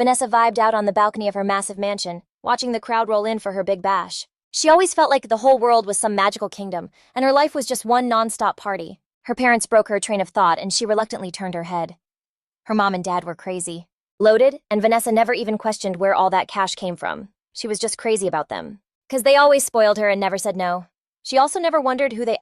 Vanessa vibed out on the balcony of her massive mansion, watching the crowd roll in for her big bash. She always felt like the whole world was some magical kingdom, and her life was just one non-stop party. Her parents broke her train of thought, and she reluctantly turned her head. Her mom and dad were crazy. Loaded, and Vanessa never even questioned where all that cash came from. She was just crazy about them. 'Cause they always spoiled her and never said no. She also never wondered who they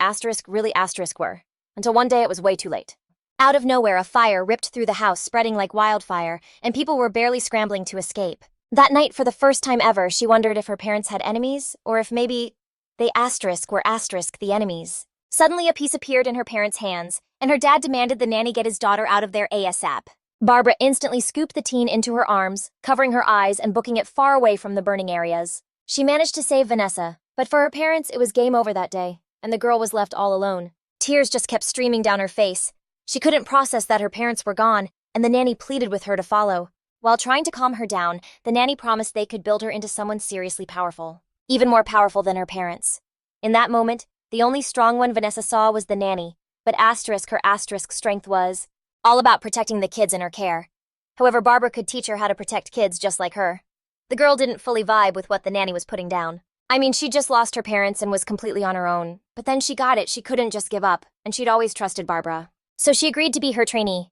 really were, until one day it was way too late. Out of nowhere, a fire ripped through the house, spreading like wildfire, and people were barely scrambling to escape. That night, for the first time ever, she wondered if her parents had enemies, or if maybe they were the enemies. Suddenly, a piece appeared in her parents' hands, and her dad demanded the nanny get his daughter out of there ASAP. Barbara instantly scooped the teen into her arms, covering her eyes and booking it far away from the burning areas. She managed to save Vanessa, but for her parents, it was game over that day, and the girl was left all alone. Tears just kept streaming down her face. She couldn't process that her parents were gone, and the nanny pleaded with her to follow. While trying to calm her down, the nanny promised they could build her into someone seriously powerful, even more powerful than her parents. In that moment, the only strong one Vanessa saw was the nanny, but her strength was all about protecting the kids in her care. However, Barbara could teach her how to protect kids just like her. The girl didn't fully vibe with what the nanny was putting down. I mean, she just lost her parents and was completely on her own, but then she got it. She couldn't just give up, and she'd always trusted Barbara. So she agreed to be her trainee.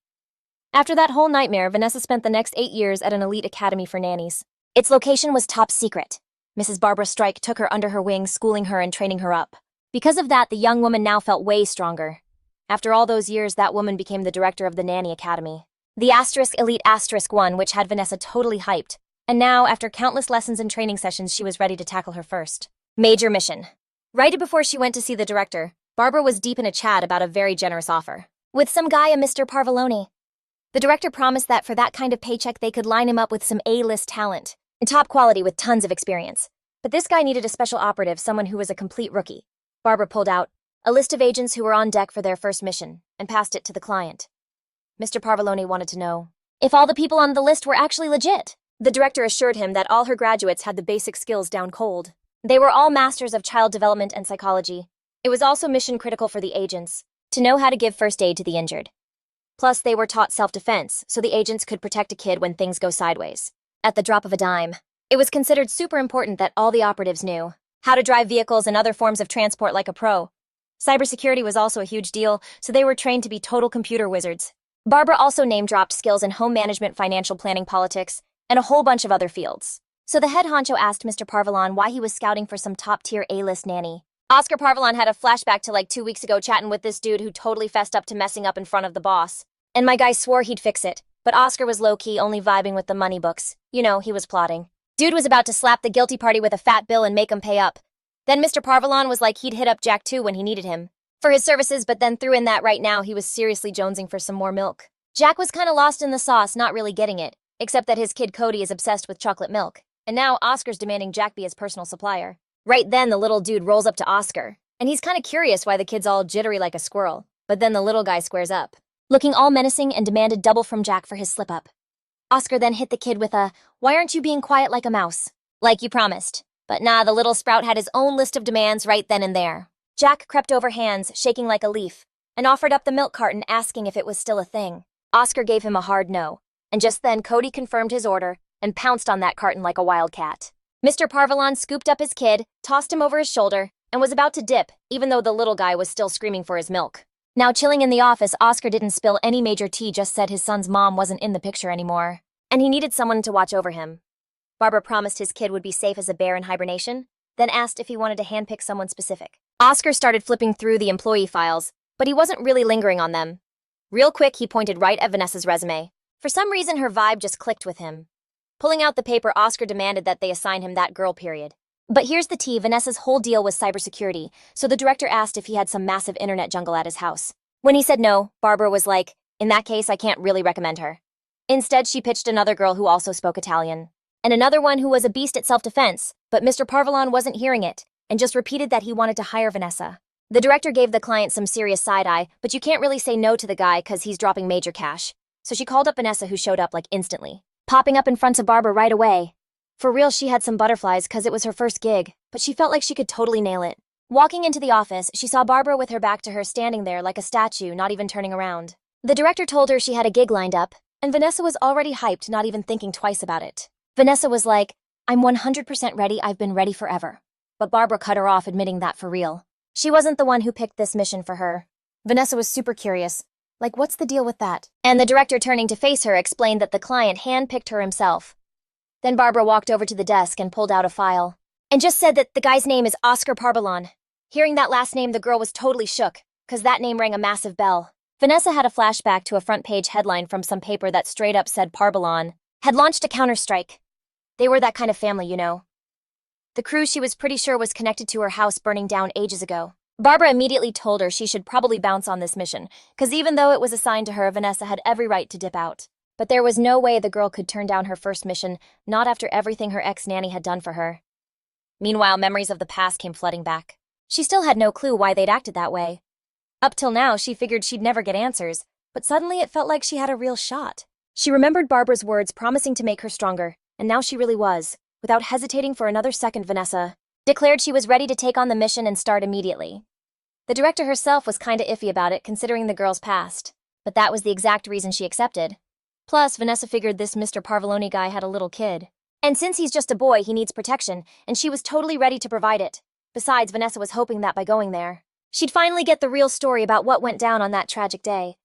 After that whole nightmare, Vanessa spent the next 8 years at an elite academy for nannies. Its location was top secret. Mrs. Barbara Strike took her under her wing, schooling her and training her up. Because of that, the young woman now felt way stronger. After all those years, that woman became the director of the Nanny Academy. The Elite *1, which had Vanessa totally hyped. And now, after countless lessons and training sessions, she was ready to tackle her first major mission. Right before she went to see the director, Barbara was deep in a chat about a very generous offer. With some guy, a Mr. Parvaloni. The director promised that for that kind of paycheck, they could line him up with some A-list talent, and top quality with tons of experience. But this guy needed a special operative, someone who was a complete rookie. Barbara pulled out a list of agents who were on deck for their first mission, and passed it to the client. Mr. Parvaloni wanted to know if all the people on the list were actually legit. The director assured him that all her graduates had the basic skills down cold. They were all masters of child development and psychology. It was also mission critical for the agents to know how to give first aid to the injured. Plus, they were taught self-defense, so the agents could protect a kid when things go sideways. At the drop of a dime, it was considered super important that all the operatives knew how to drive vehicles and other forms of transport like a pro. Cybersecurity was also a huge deal, so they were trained to be total computer wizards. Barbara also name-dropped skills in home management, financial planning, politics, and a whole bunch of other fields. So the head honcho asked Mr. Parvalon why he was scouting for some top-tier A-list nanny. Oscar Parvalon had a flashback to like 2 weeks ago chatting with this dude who totally fessed up to messing up in front of the boss. And my guy swore he'd fix it, but Oscar was low-key, only vibing with the money books. You know, he was plotting. Dude was about to slap the guilty party with a fat bill and make him pay up. Then Mr. Parvalon was like he'd hit up Jack too when he needed him for his services, but then threw in that right now he was seriously jonesing for some more milk. Jack was kinda lost in the sauce, not really getting it, except that his kid Cody is obsessed with chocolate milk. And now Oscar's demanding Jack be his personal supplier. Right then, the little dude rolls up to Oscar, and he's kinda curious why the kid's all jittery like a squirrel. But then the little guy squares up, looking all menacing, and demanded double from Jack for his slip-up. Oscar then hit the kid with a, "Why aren't you being quiet like a mouse? Like you promised." But nah, the little sprout had his own list of demands right then and there. Jack crept over hands, shaking like a leaf, and offered up the milk carton, asking if it was still a thing. Oscar gave him a hard no, and just then Cody confirmed his order and pounced on that carton like a wildcat. Mr. Parvalon scooped up his kid, tossed him over his shoulder, and was about to dip, even though the little guy was still screaming for his milk. Now chilling in the office, Oscar didn't spill any major tea, just said his son's mom wasn't in the picture anymore, and he needed someone to watch over him. Barbara promised his kid would be safe as a bear in hibernation, then asked if he wanted to handpick someone specific. Oscar started flipping through the employee files, but he wasn't really lingering on them. Real quick, he pointed right at Vanessa's resume. For some reason, her vibe just clicked with him. Pulling out the paper, Oscar demanded that they assign him that girl, period. But here's the tea, Vanessa's whole deal was cybersecurity, so the director asked if he had some massive internet jungle at his house. When he said no, Barbara was like, "In that case, I can't really recommend her." Instead, she pitched another girl who also spoke Italian, and another one who was a beast at self-defense, but Mr. Parvalon wasn't hearing it, and just repeated that he wanted to hire Vanessa. The director gave the client some serious side-eye, but you can't really say no to the guy cause he's dropping major cash. So she called up Vanessa, who showed up like instantly, popping up in front of Barbara right away. For real, she had some butterflies cause it was her first gig, but she felt like she could totally nail it. Walking into the office, she saw Barbara with her back to her, standing there like a statue, not even turning around. The director told her she had a gig lined up, and Vanessa was already hyped, not even thinking twice about it. Vanessa was like, "I'm 100% ready, I've been ready forever." But Barbara cut her off, admitting that for real. She wasn't the one who picked this mission for her. Vanessa was super curious. Like, what's the deal with that? And the director, turning to face her, explained that the client handpicked her himself. Then Barbara walked over to the desk and pulled out a file. And just said that the guy's name is Oscar Parbalon. Hearing that last name, the girl was totally shook, because that name rang a massive bell. Vanessa had a flashback to a front-page headline from some paper that straight up said Parbalon had launched a counterstrike. They were that kind of family, you know. The crew she was pretty sure was connected to her house burning down ages ago. Barbara immediately told her she should probably bounce on this mission, because even though it was assigned to her, Vanessa had every right to dip out. But there was no way the girl could turn down her first mission, not after everything her ex-nanny had done for her. Meanwhile, memories of the past came flooding back. She still had no clue why they'd acted that way. Up till now, she figured she'd never get answers, but suddenly it felt like she had a real shot. She remembered Barbara's words promising to make her stronger, and now she really was. Without hesitating for another second, Vanessa declared she was ready to take on the mission and start immediately. The director herself was kinda iffy about it, considering the girl's past, but that was the exact reason she accepted. Plus, Vanessa figured this Mr. Parvaloni guy had a little kid. And since he's just a boy, he needs protection, and she was totally ready to provide it. Besides, Vanessa was hoping that by going there, she'd finally get the real story about what went down on that tragic day.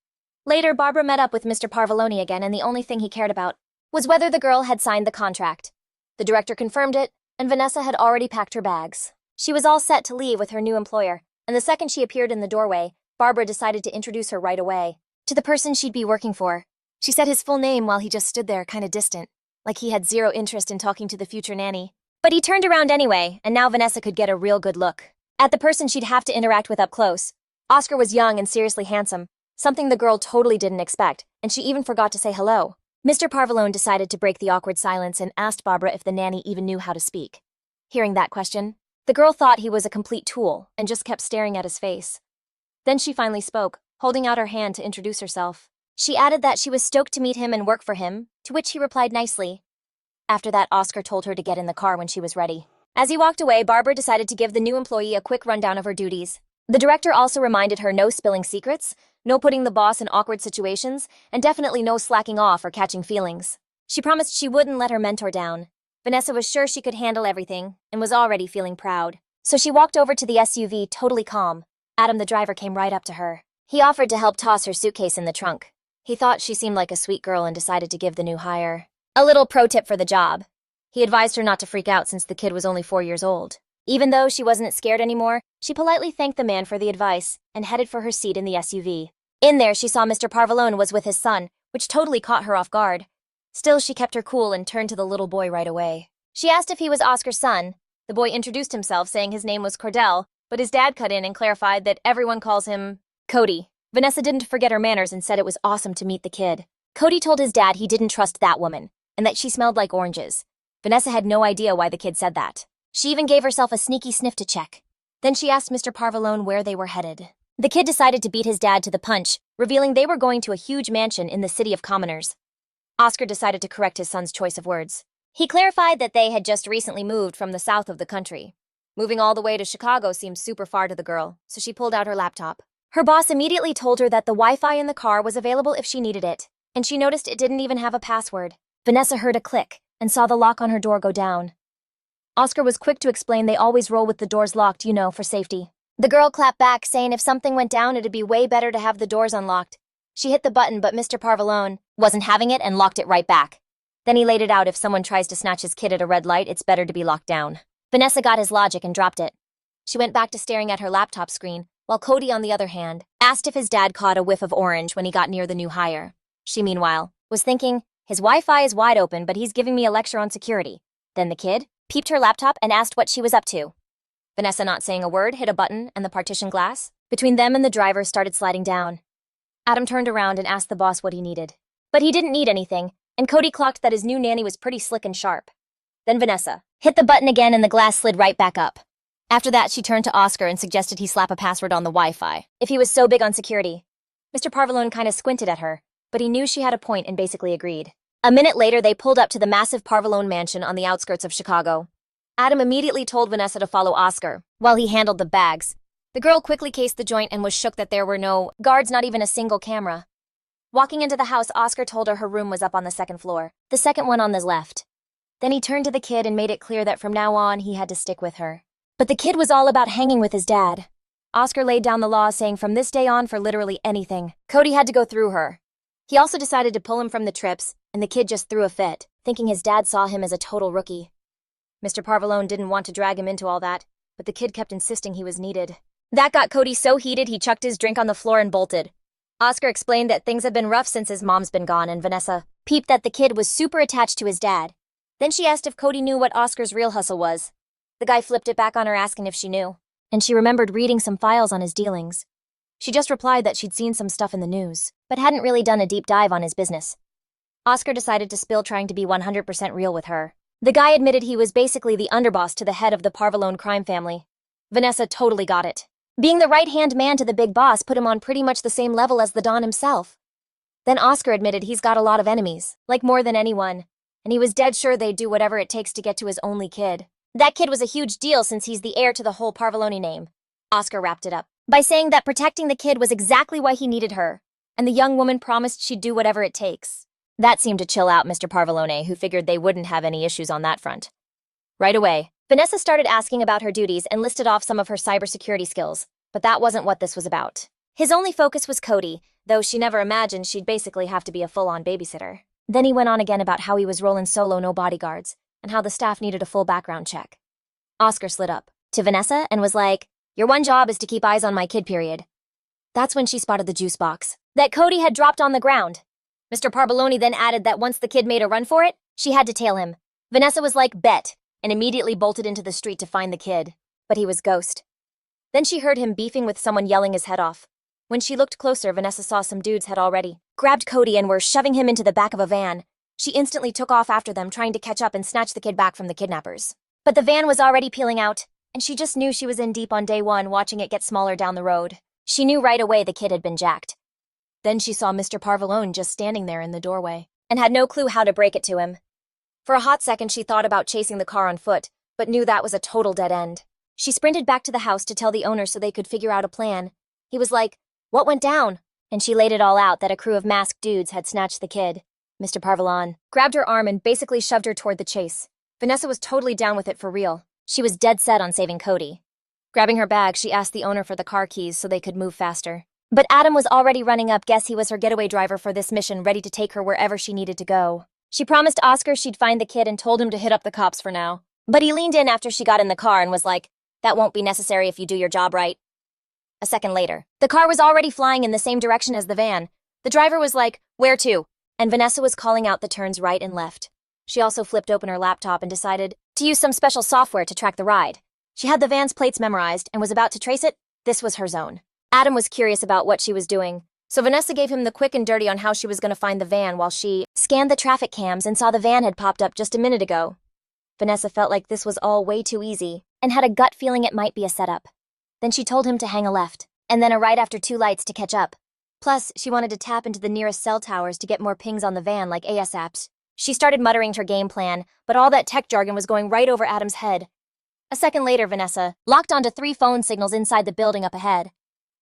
Later, Barbara met up with Mr. Parvaloni again, and the only thing he cared about was whether the girl had signed the contract. The director confirmed it, and Vanessa had already packed her bags. She was all set to leave with her new employer, and the second she appeared in the doorway, Barbara decided to introduce her right away to the person she'd be working for. She said his full name while he just stood there, kinda distant, like he had zero interest in talking to the future nanny. But he turned around anyway, and now Vanessa could get a real good look at the person she'd have to interact with up close. Oscar was young and seriously handsome, something the girl totally didn't expect, and she even forgot to say hello. Mr. Parvalone decided to break the awkward silence and asked Barbara if the nanny even knew how to speak. Hearing that question, the girl thought he was a complete tool and just kept staring at his face. Then she finally spoke, holding out her hand to introduce herself. She added that she was stoked to meet him and work for him, to which he replied nicely. After that, Oscar told her to get in the car when she was ready. As he walked away, Barbara decided to give the new employee a quick rundown of her duties. The director also reminded her no spilling secrets, no putting the boss in awkward situations, and definitely no slacking off or catching feelings. She promised she wouldn't let her mentor down. Vanessa was sure she could handle everything, and was already feeling proud. So she walked over to the SUV, totally calm. Adam, the driver, came right up to her. He offered to help toss her suitcase in the trunk. He thought she seemed like a sweet girl and decided to give the new hire a little pro tip for the job. He advised her not to freak out since the kid was only 4 years old. Even though she wasn't scared anymore, she politely thanked the man for the advice and headed for her seat in the SUV. In there, she saw Mr. Parvalone was with his son, which totally caught her off guard. Still, she kept her cool and turned to the little boy right away. She asked if he was Oscar's son. The boy introduced himself, saying his name was Cordell, but his dad cut in and clarified that everyone calls him Cody. Vanessa didn't forget her manners and said it was awesome to meet the kid. Cody told his dad he didn't trust that woman, and that she smelled like oranges. Vanessa had no idea why the kid said that. She even gave herself a sneaky sniff to check. Then she asked Mr. Parvalone where they were headed. The kid decided to beat his dad to the punch, revealing they were going to a huge mansion in the city of commoners. Oscar decided to correct his son's choice of words. He clarified that they had just recently moved from the south of the country. Moving all the way to Chicago seemed super far to the girl, so she pulled out her laptop. Her boss immediately told her that the Wi-Fi in the car was available if she needed it, and she noticed it didn't even have a password. Vanessa heard a click and saw the lock on her door go down. Oscar was quick to explain they always roll with the doors locked, you know, for safety. The girl clapped back, saying if something went down, it'd be way better to have the doors unlocked. She hit the button, but Mr. Parvalone wasn't having it and locked it right back. Then he laid it out, if someone tries to snatch his kid at a red light, it's better to be locked down. Vanessa got his logic and dropped it. She went back to staring at her laptop screen, while Cody, on the other hand, asked if his dad caught a whiff of orange when he got near the new hire. She, meanwhile, was thinking, his Wi-Fi is wide open, but he's giving me a lecture on security. Then the kid peeped her laptop and asked what she was up to. Vanessa, not saying a word, hit a button, and the partition glass between them and the driver started sliding down. Adam turned around and asked the boss what he needed. But he didn't need anything, and Cody clocked that his new nanny was pretty slick and sharp. Then Vanessa hit the button again and the glass slid right back up. After that, she turned to Oscar and suggested he slap a password on the Wi-Fi, if he was so big on security. Mr. Parvalone kind of squinted at her, but he knew she had a point and basically agreed. A minute later, they pulled up to the massive Parvalone mansion on the outskirts of Chicago. Adam immediately told Vanessa to follow Oscar, while he handled the bags. The girl quickly cased the joint and was shook that there were no guards, not even a single camera. Walking into the house, Oscar told her room was up on the second floor, the second one on the left. Then he turned to the kid and made it clear that from now on he had to stick with her. But the kid was all about hanging with his dad. Oscar laid down the law, saying from this day on, for literally anything, Cody had to go through her. He also decided to pull him from the trips, and the kid just threw a fit, thinking his dad saw him as a total rookie. Mr. Parvalone didn't want to drag him into all that, but the kid kept insisting he was needed. That got Cody so heated he chucked his drink on the floor and bolted. Oscar explained that things had been rough since his mom's been gone, and Vanessa peeped that the kid was super attached to his dad. Then she asked if Cody knew what Oscar's real hustle was. The guy flipped it back on her, asking if she knew, and she remembered reading some files on his dealings. She just replied that she'd seen some stuff in the news, but hadn't really done a deep dive on his business. Oscar decided to spill, trying to be 100% real with her. The guy admitted he was basically the underboss to the head of the Parvalone crime family. Vanessa totally got it. Being the right-hand man to the big boss put him on pretty much the same level as the Don himself. Then Oscar admitted he's got a lot of enemies, like more than anyone, and he was dead sure they'd do whatever it takes to get to his only kid. That kid was a huge deal since he's the heir to the whole Parvalone name. Oscar wrapped it up by saying that protecting the kid was exactly why he needed her, and the young woman promised she'd do whatever it takes. That seemed to chill out Mr. Parvalone, who figured they wouldn't have any issues on that front. Right away, Vanessa started asking about her duties and listed off some of her cybersecurity skills, but that wasn't what this was about. His only focus was Cody, though she never imagined she'd basically have to be a full-on babysitter. Then he went on again about how he was rolling solo, no bodyguards, and how the staff needed a full background check. Oscar slid up to Vanessa and was like, "Your one job is to keep eyes on my kid, period." That's when she spotted the juice box that Cody had dropped on the ground. Mr. Parvalone then added that once the kid made a run for it, she had to tail him. Vanessa was like, "Bet," and immediately bolted into the street to find the kid. But he was ghost. Then she heard him beefing with someone, yelling his head off. When she looked closer, Vanessa saw some dudes had already grabbed Cody and were shoving him into the back of a van. She instantly took off after them, trying to catch up and snatch the kid back from the kidnappers. But the van was already peeling out, and she just knew she was in deep on day one, watching it get smaller down the road. She knew right away the kid had been jacked. Then she saw Mr. Parvalone just standing there in the doorway, and had no clue how to break it to him. For a hot second, she thought about chasing the car on foot, but knew that was a total dead end. She sprinted back to the house to tell the owner so they could figure out a plan. He was like, "What went down?" And she laid it all out that a crew of masked dudes had snatched the kid. Mr. Parvalone grabbed her arm and basically shoved her toward the chase. Vanessa was totally down with it for real. She was dead set on saving Cody. Grabbing her bag, she asked the owner for the car keys so they could move faster. But Adam was already running up. Guess he was her getaway driver for this mission, ready to take her wherever she needed to go. She promised Oscar she'd find the kid and told him to hit up the cops for now. But he leaned in after she got in the car and was like, "That won't be necessary if you do your job right." A second later, the car was already flying in the same direction as the van. The driver was like, "Where to?" And Vanessa was calling out the turns right and left. She also flipped open her laptop and decided to use some special software to track the ride. She had the van's plates memorized and was about to trace it. This was her zone. Adam was curious about what she was doing, so Vanessa gave him the quick and dirty on how she was going to find the van while she scanned the traffic cams and saw the van had popped up just a minute ago. Vanessa felt like this was all way too easy and had a gut feeling it might be a setup. Then she told him to hang a left, and then a right after 2 lights to catch up. Plus, she wanted to tap into the nearest cell towers to get more pings on the van like ASAPs. She started muttering her game plan, but all that tech jargon was going right over Adam's head. A second later, Vanessa locked onto 3 phone signals inside the building up ahead.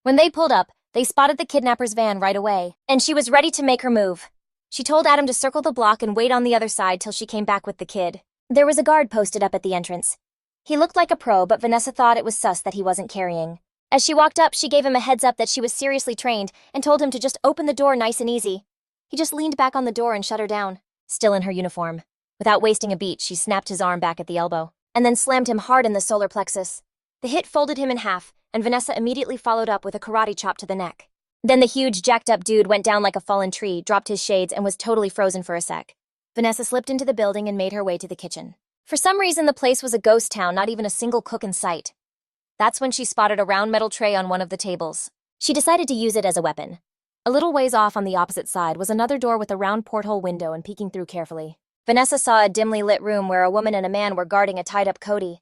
When they pulled up, they spotted the kidnapper's van right away, and she was ready to make her move. She told Adam to circle the block and wait on the other side till she came back with the kid. There was a guard posted up at the entrance. He looked like a pro, but Vanessa thought it was sus that he wasn't carrying. As she walked up, she gave him a heads up that she was seriously trained and told him to just open the door nice and easy. He just leaned back on the door and shut her down, still in her uniform. Without wasting a beat, she snapped his arm back at the elbow, and then slammed him hard in the solar plexus. The hit folded him in half, and Vanessa immediately followed up with a karate chop to the neck. Then the huge, jacked-up dude went down like a fallen tree, dropped his shades, and was totally frozen for a sec. Vanessa slipped into the building and made her way to the kitchen. For some reason, the place was a ghost town, not even a single cook in sight. That's when she spotted a round metal tray on one of the tables. She decided to use it as a weapon. A little ways off on the opposite side was another door with a round porthole window, and peeking through carefully, Vanessa saw a dimly lit room where a woman and a man were guarding a tied-up Cody.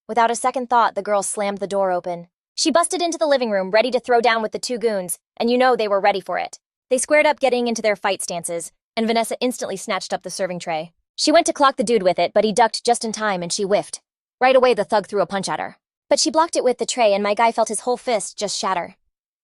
Without a second thought, the girl slammed the door open. She busted into the living room, ready to throw down with the 2 goons, and you know they were ready for it. They squared up, getting into their fight stances, and Vanessa instantly snatched up the serving tray. She went to clock the dude with it, but he ducked just in time and she whiffed. Right away, the thug threw a punch at her. But she blocked it with the tray, and my guy felt his whole fist just shatter.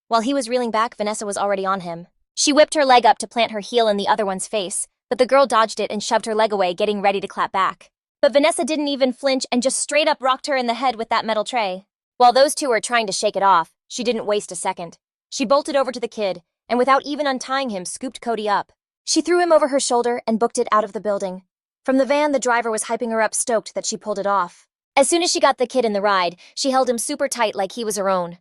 While he was reeling back, Vanessa was already on him. She whipped her leg up to plant her heel in the other one's face, but the girl dodged it and shoved her leg away, getting ready to clap back. But Vanessa didn't even flinch and just straight up rocked her in the head with that metal tray. While those two were trying to shake it off, she didn't waste a second. She bolted over to the kid, and without even untying him, scooped Cody up. She threw him over her shoulder and booked it out of the building. From the van, the driver was hyping her up, stoked that she pulled it off. As soon as she got the kid in the ride, she held him super tight like he was her own.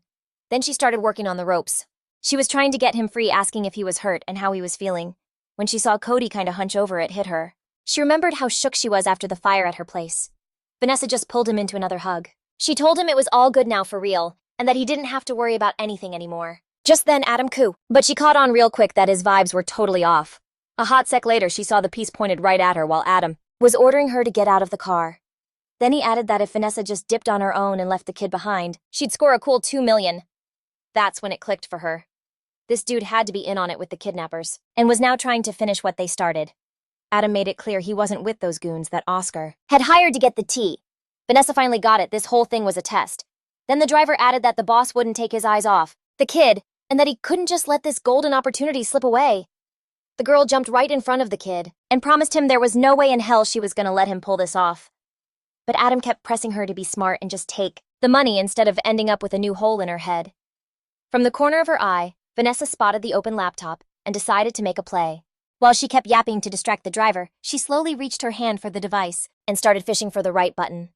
Then she started working on the ropes. She was trying to get him free, asking if he was hurt and how he was feeling. When she saw Cody kinda hunch over, it hit her. She remembered how shook she was after the fire at her place. Vanessa just pulled him into another hug. She told him it was all good now for real, and that he didn't have to worry about anything anymore. Just then, Adam coo. But she caught on real quick that his vibes were totally off. A hot sec later, she saw the piece pointed right at her while Adam was ordering her to get out of the car. Then he added that if Vanessa just dipped on her own and left the kid behind, she'd score a cool $2 million. That's when it clicked for her. This dude had to be in on it with the kidnappers, and was now trying to finish what they started. Adam made it clear he wasn't with those goons that Oscar had hired to get the tea. Vanessa finally got it, this whole thing was a test. Then the driver added that the boss wouldn't take his eyes off the kid, and that he couldn't just let this golden opportunity slip away. The girl jumped right in front of the kid, and promised him there was no way in hell she was gonna let him pull this off. But Adam kept pressing her to be smart and just take the money instead of ending up with a new hole in her head. From the corner of her eye, Vanessa spotted the open laptop and decided to make a play. While she kept yapping to distract the driver, she slowly reached her hand for the device and started fishing for the right button.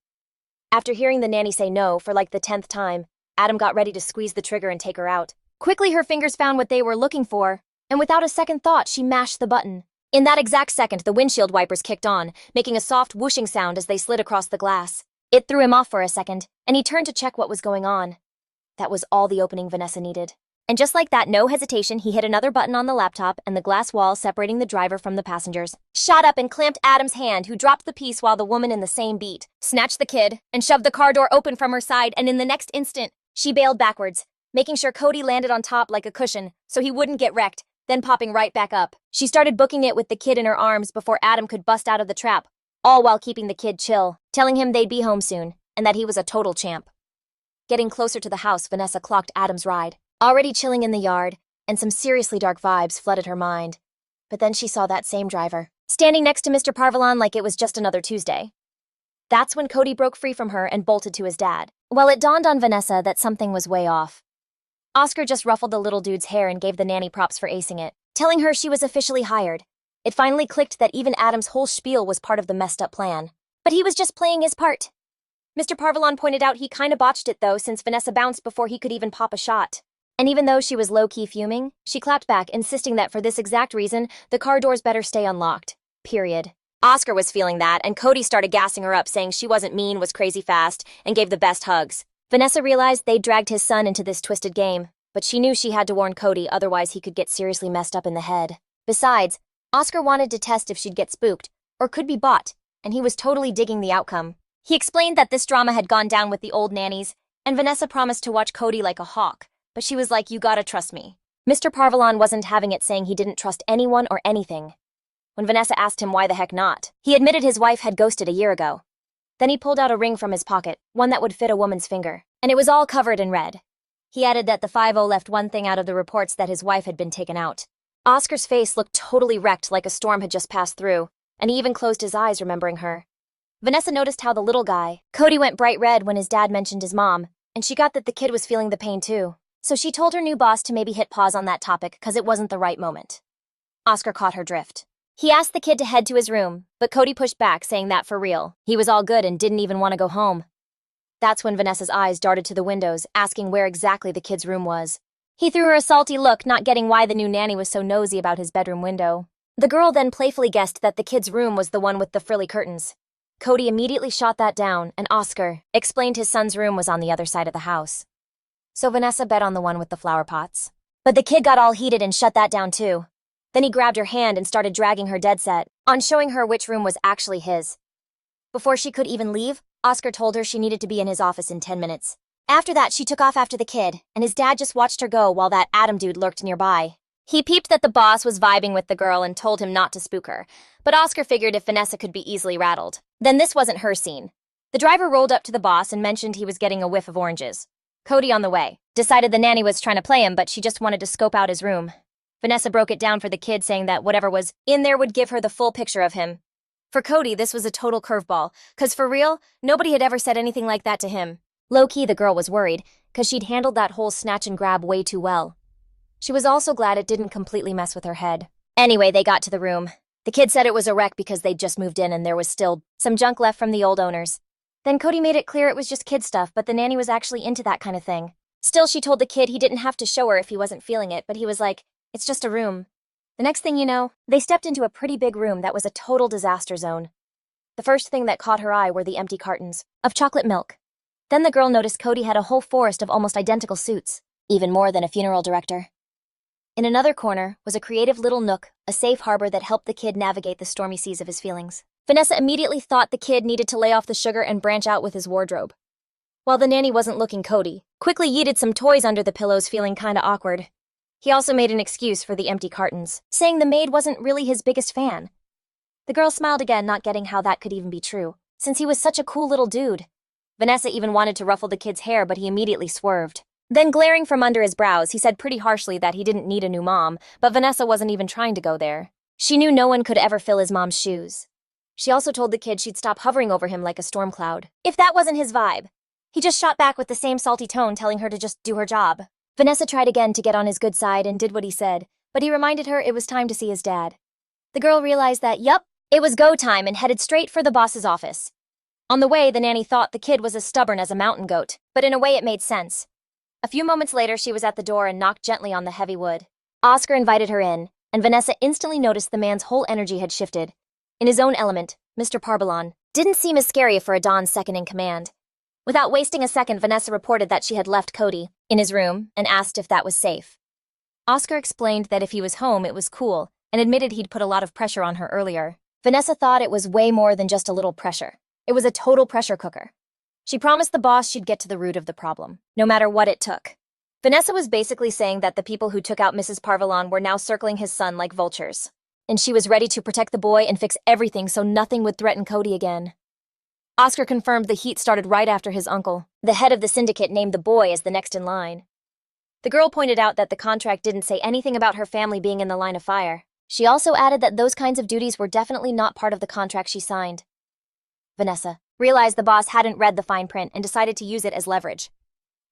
After hearing the nanny say no for like the 10th time, Adam got ready to squeeze the trigger and take her out. Quickly, her fingers found what they were looking for, and without a second thought, she mashed the button. In that exact second, the windshield wipers kicked on, making a soft whooshing sound as they slid across the glass. It threw him off for a second, and he turned to check what was going on. That was all the opening Vanessa needed. And just like that, no hesitation, he hit another button on the laptop, and the glass wall separating the driver from the passengers shot up and clamped Adam's hand, who dropped the piece while the woman in the same beat snatched the kid and shoved the car door open from her side, and in the next instant, she bailed backwards, making sure Cody landed on top like a cushion so he wouldn't get wrecked, then popping right back up. She started booking it with the kid in her arms before Adam could bust out of the trap, all while keeping the kid chill, telling him they'd be home soon, and that he was a total champ. Getting closer to the house, Vanessa clocked Adam's ride, already chilling in the yard, and some seriously dark vibes flooded her mind. But then she saw that same driver, standing next to Mr. Parvalon like it was just another Tuesday. That's when Cody broke free from her and bolted to his dad. Well, it dawned on Vanessa that something was way off. Oscar just ruffled the little dude's hair and gave the nanny props for acing it, telling her she was officially hired. It finally clicked that even Adam's whole spiel was part of the messed up plan. But he was just playing his part. Mr. Parvalon pointed out he kinda botched it though, since Vanessa bounced before he could even pop a shot. And even though she was low-key fuming, she clapped back, insisting that for this exact reason, the car doors better stay unlocked. Period. Oscar was feeling that, and Cody started gassing her up, saying she wasn't mean, was crazy fast, and gave the best hugs. Vanessa realized they'd dragged his son into this twisted game, but she knew she had to warn Cody, otherwise he could get seriously messed up in the head. Besides, Oscar wanted to test if she'd get spooked, or could be bought, and he was totally digging the outcome. He explained that this drama had gone down with the old nannies, and Vanessa promised to watch Cody like a hawk, but she was like, "You gotta trust me." Mr. Parvalon wasn't having it, saying he didn't trust anyone or anything. When Vanessa asked him why the heck not, he admitted his wife had ghosted a year ago. Then he pulled out a ring from his pocket, one that would fit a woman's finger, and it was all covered in red. He added that the 5-0 left one thing out of the reports, that his wife had been taken out. Oscar's face looked totally wrecked, like a storm had just passed through, and he even closed his eyes remembering her. Vanessa noticed how the little guy, Cody, went bright red when his dad mentioned his mom, and she got that the kid was feeling the pain too. So she told her new boss to maybe hit pause on that topic because it wasn't the right moment. Oscar caught her drift. He asked the kid to head to his room, but Cody pushed back, saying that for real, he was all good and didn't even want to go home. That's when Vanessa's eyes darted to the windows, asking where exactly the kid's room was. He threw her a salty look, not getting why the new nanny was so nosy about his bedroom window. The girl then playfully guessed that the kid's room was the one with the frilly curtains. Cody immediately shot that down, and Oscar explained his son's room was on the other side of the house. So Vanessa bet on the one with the flower pots. But the kid got all heated and shut that down too. Then he grabbed her hand and started dragging her dead set on showing her which room was actually his. Before she could even leave, Oscar told her she needed to be in his office in 10 minutes. After that, she took off after the kid, and his dad just watched her go while that Adam dude lurked nearby. He peeped that the boss was vibing with the girl and told him not to spook her, but Oscar figured if Vanessa could be easily rattled, then this wasn't her scene. The driver rolled up to the boss and mentioned he was getting a whiff of oranges. Cody on the way. Decided the nanny was trying to play him, but she just wanted to scope out his room. Vanessa broke it down for the kid, saying that whatever was in there would give her the full picture of him. For Cody, this was a total curveball, cause for real, nobody had ever said anything like that to him. Low-key, the girl was worried, cause she'd handled that whole snatch and grab way too well. She was also glad it didn't completely mess with her head. Anyway, they got to the room. The kid said it was a wreck because they'd just moved in and there was still some junk left from the old owners. Then Cody made it clear it was just kid stuff, but the nanny was actually into that kind of thing. Still, she told the kid he didn't have to show her if he wasn't feeling it, but he was like, it's just a room. The next thing you know, they stepped into a pretty big room that was a total disaster zone. The first thing that caught her eye were the empty cartons of chocolate milk. Then the girl noticed Cody had a whole forest of almost identical suits, even more than a funeral director. In another corner was a creative little nook, a safe harbor that helped the kid navigate the stormy seas of his feelings. Vanessa immediately thought the kid needed to lay off the sugar and branch out with his wardrobe. While the nanny wasn't looking, Cody quickly yeeted some toys under the pillows, feeling kinda awkward. He also made an excuse for the empty cartons, saying the maid wasn't really his biggest fan. The girl smiled again, not getting how that could even be true, since he was such a cool little dude. Vanessa even wanted to ruffle the kid's hair, but he immediately swerved. Then, glaring from under his brows, he said pretty harshly that he didn't need a new mom, but Vanessa wasn't even trying to go there. She knew no one could ever fill his mom's shoes. She also told the kid she'd stop hovering over him like a storm cloud, if that wasn't his vibe. He just shot back with the same salty tone, telling her to just do her job. Vanessa tried again to get on his good side and did what he said, but he reminded her it was time to see his dad. The girl realized that, yup, it was go time, and headed straight for the boss's office. On the way, the nanny thought the kid was as stubborn as a mountain goat, but in a way it made sense. A few moments later, she was at the door and knocked gently on the heavy wood. Oscar invited her in, and Vanessa instantly noticed the man's whole energy had shifted. In his own element, Mr. Parbalon didn't seem as scary for a Don's second-in-command. Without wasting a second, Vanessa reported that she had left Cody in his room and asked if that was safe. Oscar explained that if he was home, it was cool, and admitted he'd put a lot of pressure on her earlier. Vanessa thought it was way more than just a little pressure. It was a total pressure cooker. She promised the boss she'd get to the root of the problem, no matter what it took. Vanessa was basically saying that the people who took out Mrs. Parvalon were now circling his son like vultures, and she was ready to protect the boy and fix everything so nothing would threaten Cody again. Oscar confirmed the heat started right after his uncle. The head of the syndicate named the boy as the next in line. The girl pointed out that the contract didn't say anything about her family being in the line of fire. She also added that those kinds of duties were definitely not part of the contract she signed. Vanessa realized the boss hadn't read the fine print and decided to use it as leverage.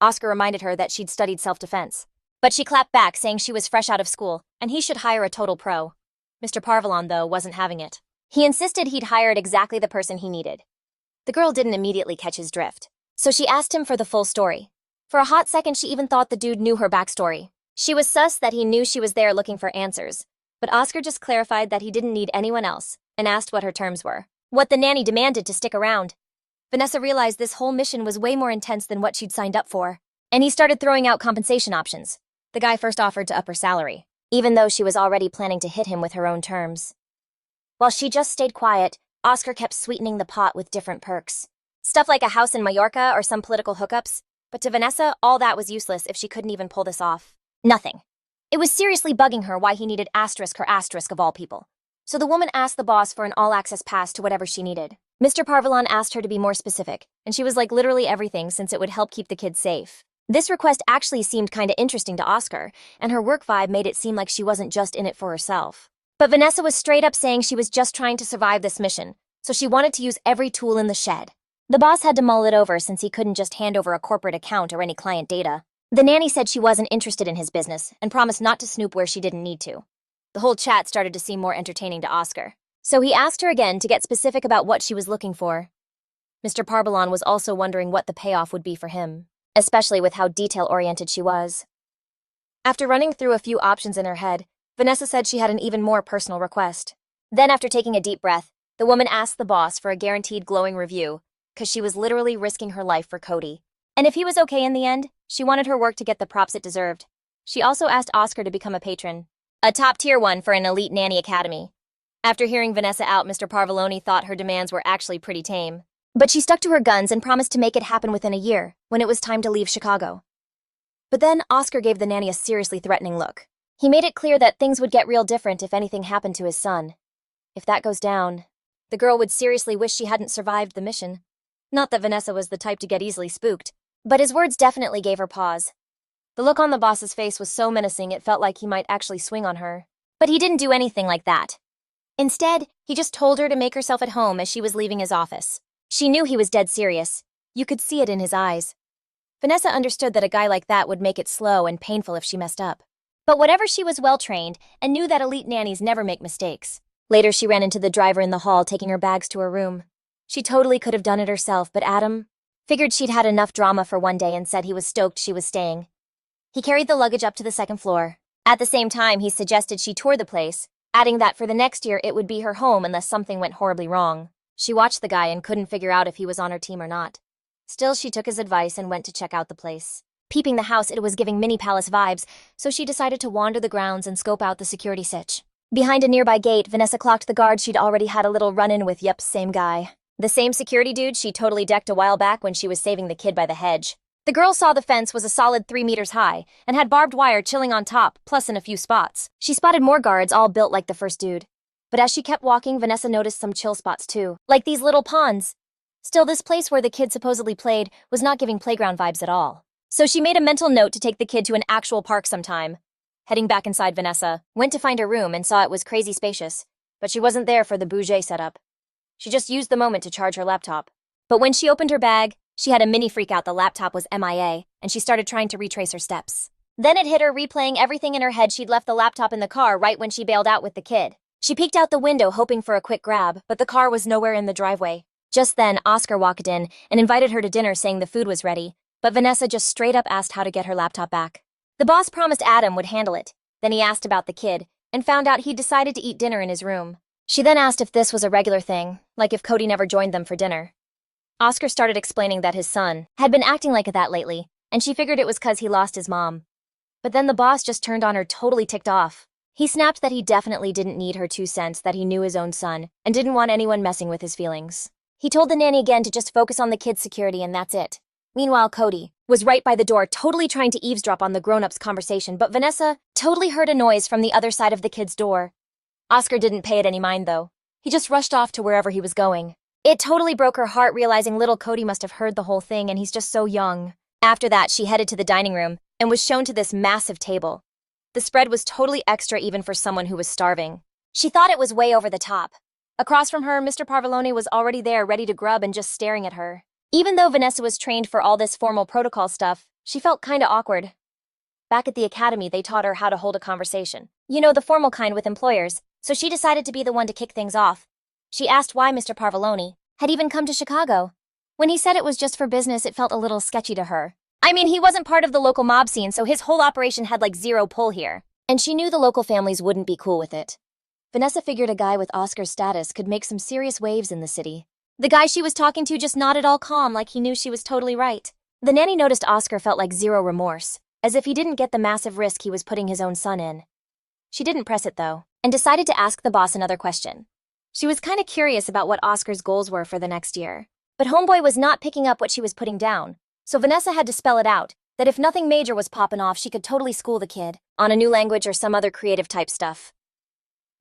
Oscar reminded her that she'd studied self-defense, but she clapped back, saying she was fresh out of school and he should hire a total pro. Mr. Parvalon, though, wasn't having it. He insisted he'd hired exactly the person he needed. The girl didn't immediately catch his drift, so she asked him for the full story. For a hot second, she even thought the dude knew her backstory. She was sus that he knew she was there looking for answers, but Oscar just clarified that he didn't need anyone else and asked what her terms were, what the nanny demanded to stick around. Vanessa realized this whole mission was way more intense than what she'd signed up for, and he started throwing out compensation options. The guy first offered to up her salary, even though she was already planning to hit him with her own terms. While she just stayed quiet, Oscar kept sweetening the pot with different perks. Stuff like a house in Mallorca or some political hookups, but to Vanessa, all that was useless if she couldn't even pull this off. Nothing. It was seriously bugging her why he needed asterisk her asterisk of all people. So the woman asked the boss for an all-access pass to whatever she needed. Mr. Parvalon asked her to be more specific, and she was like literally everything since it would help keep the kids safe. This request actually seemed kinda interesting to Oscar, and her work vibe made it seem like she wasn't just in it for herself. But Vanessa was straight up saying she was just trying to survive this mission, so she wanted to use every tool in the shed. The boss had to mull it over since he couldn't just hand over a corporate account or any client data. The nanny said she wasn't interested in his business and promised not to snoop where she didn't need to. The whole chat started to seem more entertaining to Oscar, so he asked her again to get specific about what she was looking for. Mr. Parbalon was also wondering what the payoff would be for him, especially with how detail-oriented she was. After running through a few options in her head, Vanessa said she had an even more personal request. Then, after taking a deep breath, the woman asked the boss for a guaranteed glowing review, because she was literally risking her life for Cody. And if he was okay in the end, she wanted her work to get the props it deserved. She also asked Oscar to become a patron, a top-tier one for an elite nanny academy. After hearing Vanessa out, Mr. Parvaloni thought her demands were actually pretty tame. But she stuck to her guns and promised to make it happen within a year, when it was time to leave Chicago. But then Oscar gave the nanny a seriously threatening look. He made it clear that things would get real different if anything happened to his son. If that goes down, the girl would seriously wish she hadn't survived the mission. Not that Vanessa was the type to get easily spooked, but his words definitely gave her pause. The look on the boss's face was so menacing it felt like he might actually swing on her. But he didn't do anything like that. Instead, he just told her to make herself at home as she was leaving his office. She knew he was dead serious. You could see it in his eyes. Vanessa understood that a guy like that would make it slow and painful if she messed up. But whatever, she was well-trained and knew that elite nannies never make mistakes. Later, she ran into the driver in the hall, taking her bags to her room. She totally could have done it herself, but Adam figured she'd had enough drama for one day and said he was stoked she was staying. He carried the luggage up to the second floor. At the same time, he suggested she tour the place, adding that for the next year it would be her home unless something went horribly wrong. She watched the guy and couldn't figure out if he was on her team or not. Still, she took his advice and went to check out the place. Peeping the house, it was giving mini palace vibes, so she decided to wander the grounds and scope out the security sitch. Behind a nearby gate, Vanessa clocked the guard she'd already had a little run-in with. Yep, same guy. The same security dude she totally decked a while back when she was saving the kid by the hedge. The girl saw the fence was a solid 3 meters high and had barbed wire chilling on top, plus in a few spots. She spotted more guards, all built like the first dude. But as she kept walking, Vanessa noticed some chill spots too, like these little ponds. Still, this place where the kid supposedly played was not giving playground vibes at all. So she made a mental note to take the kid to an actual park sometime. Heading back inside, Vanessa went to find her room and saw it was crazy spacious, but she wasn't there for the bougie setup. She just used the moment to charge her laptop. But when she opened her bag, she had a mini freak out. The laptop was MIA, and she started trying to retrace her steps. Then it hit her, replaying everything in her head. She'd left the laptop in the car right when she bailed out with the kid. She peeked out the window hoping for a quick grab, but the car was nowhere in the driveway. Just then, Oscar walked in and invited her to dinner, saying the food was ready, but Vanessa just straight up asked how to get her laptop back. The boss promised Adam would handle it. Then he asked about the kid and found out he'd decided to eat dinner in his room. She then asked if this was a regular thing, like if Cody never joined them for dinner. Oscar started explaining that his son had been acting like that lately, and she figured it was 'cause he lost his mom. But then the boss just turned on her, totally ticked off. He snapped that he definitely didn't need her 2 cents, that he knew his own son and didn't want anyone messing with his feelings. He told the nanny again to just focus on the kid's security, and that's it. Meanwhile, Cody was right by the door, totally trying to eavesdrop on the grown-ups' conversation, but Vanessa totally heard a noise from the other side of the kid's door. Oscar didn't pay it any mind, though. He just rushed off to wherever he was going. It totally broke her heart, realizing little Cody must have heard the whole thing, and he's just so young. After that, she headed to the dining room and was shown to this massive table. The spread was totally extra even for someone who was starving. She thought it was way over the top. Across from her, Mr. Parvalone was already there, ready to grub and just staring at her. Even though Vanessa was trained for all this formal protocol stuff, she felt kinda awkward. Back at the academy, they taught her how to hold a conversation. You know, the formal kind with employers, so she decided to be the one to kick things off. She asked why Mr. Parvalone had even come to Chicago. When he said it was just for business, it felt a little sketchy to her. I mean, he wasn't part of the local mob scene, so his whole operation had like zero pull here. And she knew the local families wouldn't be cool with it. Vanessa figured a guy with Oscar's status could make some serious waves in the city. The guy she was talking to just nodded all calm, like he knew she was totally right. The nanny noticed Oscar felt like zero remorse, as if he didn't get the massive risk he was putting his own son in. She didn't press it, though, and decided to ask the boss another question. She was kinda curious about what Oscar's goals were for the next year. But Homeboy was not picking up what she was putting down, so Vanessa had to spell it out, that if nothing major was popping off, she could totally school the kid on a new language or some other creative type stuff.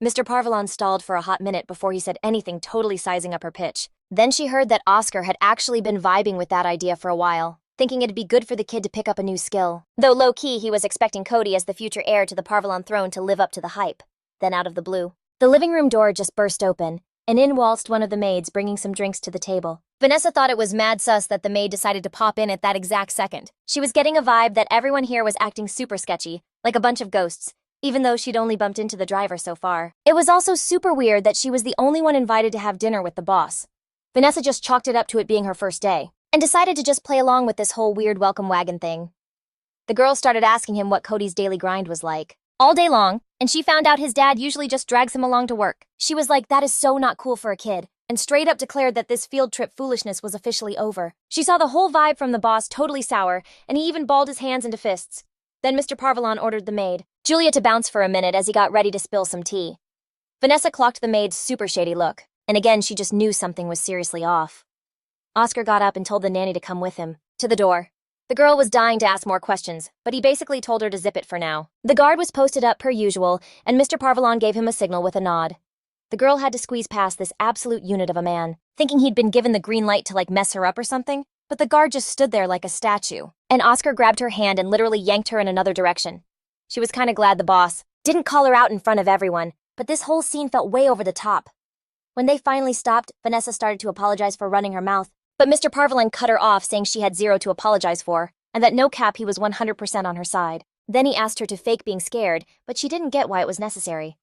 Mr. Parvalon stalled for a hot minute before he said anything, totally sizing up her pitch. Then she heard that Oscar had actually been vibing with that idea for a while, thinking it'd be good for the kid to pick up a new skill. Though low-key, he was expecting Cody as the future heir to the Parvalon throne to live up to the hype. Then out of the blue, the living room door just burst open, and in waltzed one of the maids bringing some drinks to the table. Vanessa thought it was mad sus that the maid decided to pop in at that exact second. She was getting a vibe that everyone here was acting super sketchy, like a bunch of ghosts, even though she'd only bumped into the driver so far. It was also super weird that she was the only one invited to have dinner with the boss. Vanessa just chalked it up to it being her first day, and decided to just play along with this whole weird welcome wagon thing. The girl started asking him what Cody's daily grind was like. All day long, and she found out his dad usually just drags him along to work. She was like, that is so not cool for a kid, and straight up declared that this field trip foolishness was officially over. She saw the whole vibe from the boss totally sour, and he even balled his hands into fists. Then Mr. Parvalon ordered the maid, Julia, to bounce for a minute as he got ready to spill some tea. Vanessa clocked the maid's super shady look, and again she just knew something was seriously off. Oscar got up and told the nanny to come with him to the door. The girl was dying to ask more questions, but he basically told her to zip it for now. The guard was posted up per usual, and Mr. Parvalon gave him a signal with a nod. The girl had to squeeze past this absolute unit of a man, thinking he'd been given the green light to like mess her up or something. but the guard just stood there like a statue, and Oscar grabbed her hand and literally yanked her in another direction. She was kinda glad the boss didn't call her out in front of everyone, but this whole scene felt way over the top. When they finally stopped, Vanessa started to apologize for running her mouth, but Mr. Parvolin cut her off, saying she had zero to apologize for, and that no cap, he was 100% on her side. Then he asked her to fake being scared, but she didn't get why it was necessary.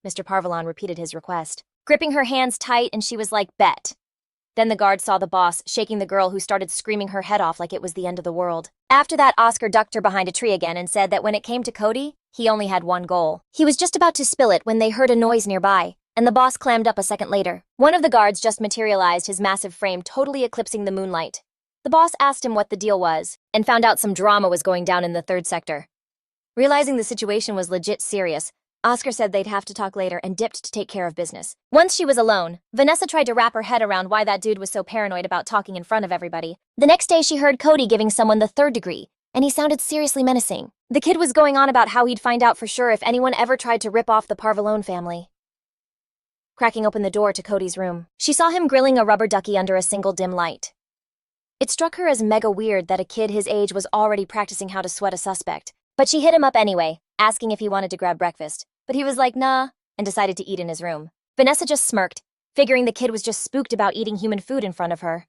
Mr. Parvolin repeated his request, gripping her hands tight, and she was like, bet. Then the guard saw the boss shaking the girl, who started screaming her head off like it was the end of the world. After that, Oscar ducked her behind a tree again and said that when it came to Cody, he only had one goal. He was just about to spill it when they heard a noise nearby, and the boss clammed up a second later. One of the guards just materialized, his massive frame totally eclipsing the moonlight. The boss asked him what the deal was, and found out some drama was going down in the third sector. Realizing the situation was legit serious, Oscar said they'd have to talk later and dipped to take care of business. Once she was alone, Vanessa tried to wrap her head around why that dude was so paranoid about talking in front of everybody. The next day, she heard Cody giving someone the third degree, and he sounded seriously menacing. The kid was going on about how he'd find out for sure if anyone ever tried to rip off the Parvolone family. Cracking open the door to Cody's room, she saw him grilling a rubber ducky under a single dim light. It struck her as mega weird that a kid his age was already practicing how to sweat a suspect, but she hit him up anyway, asking if he wanted to grab breakfast. But he was like, nah, and decided to eat in his room. Vanessa just smirked, figuring the kid was just spooked about eating human food in front of her.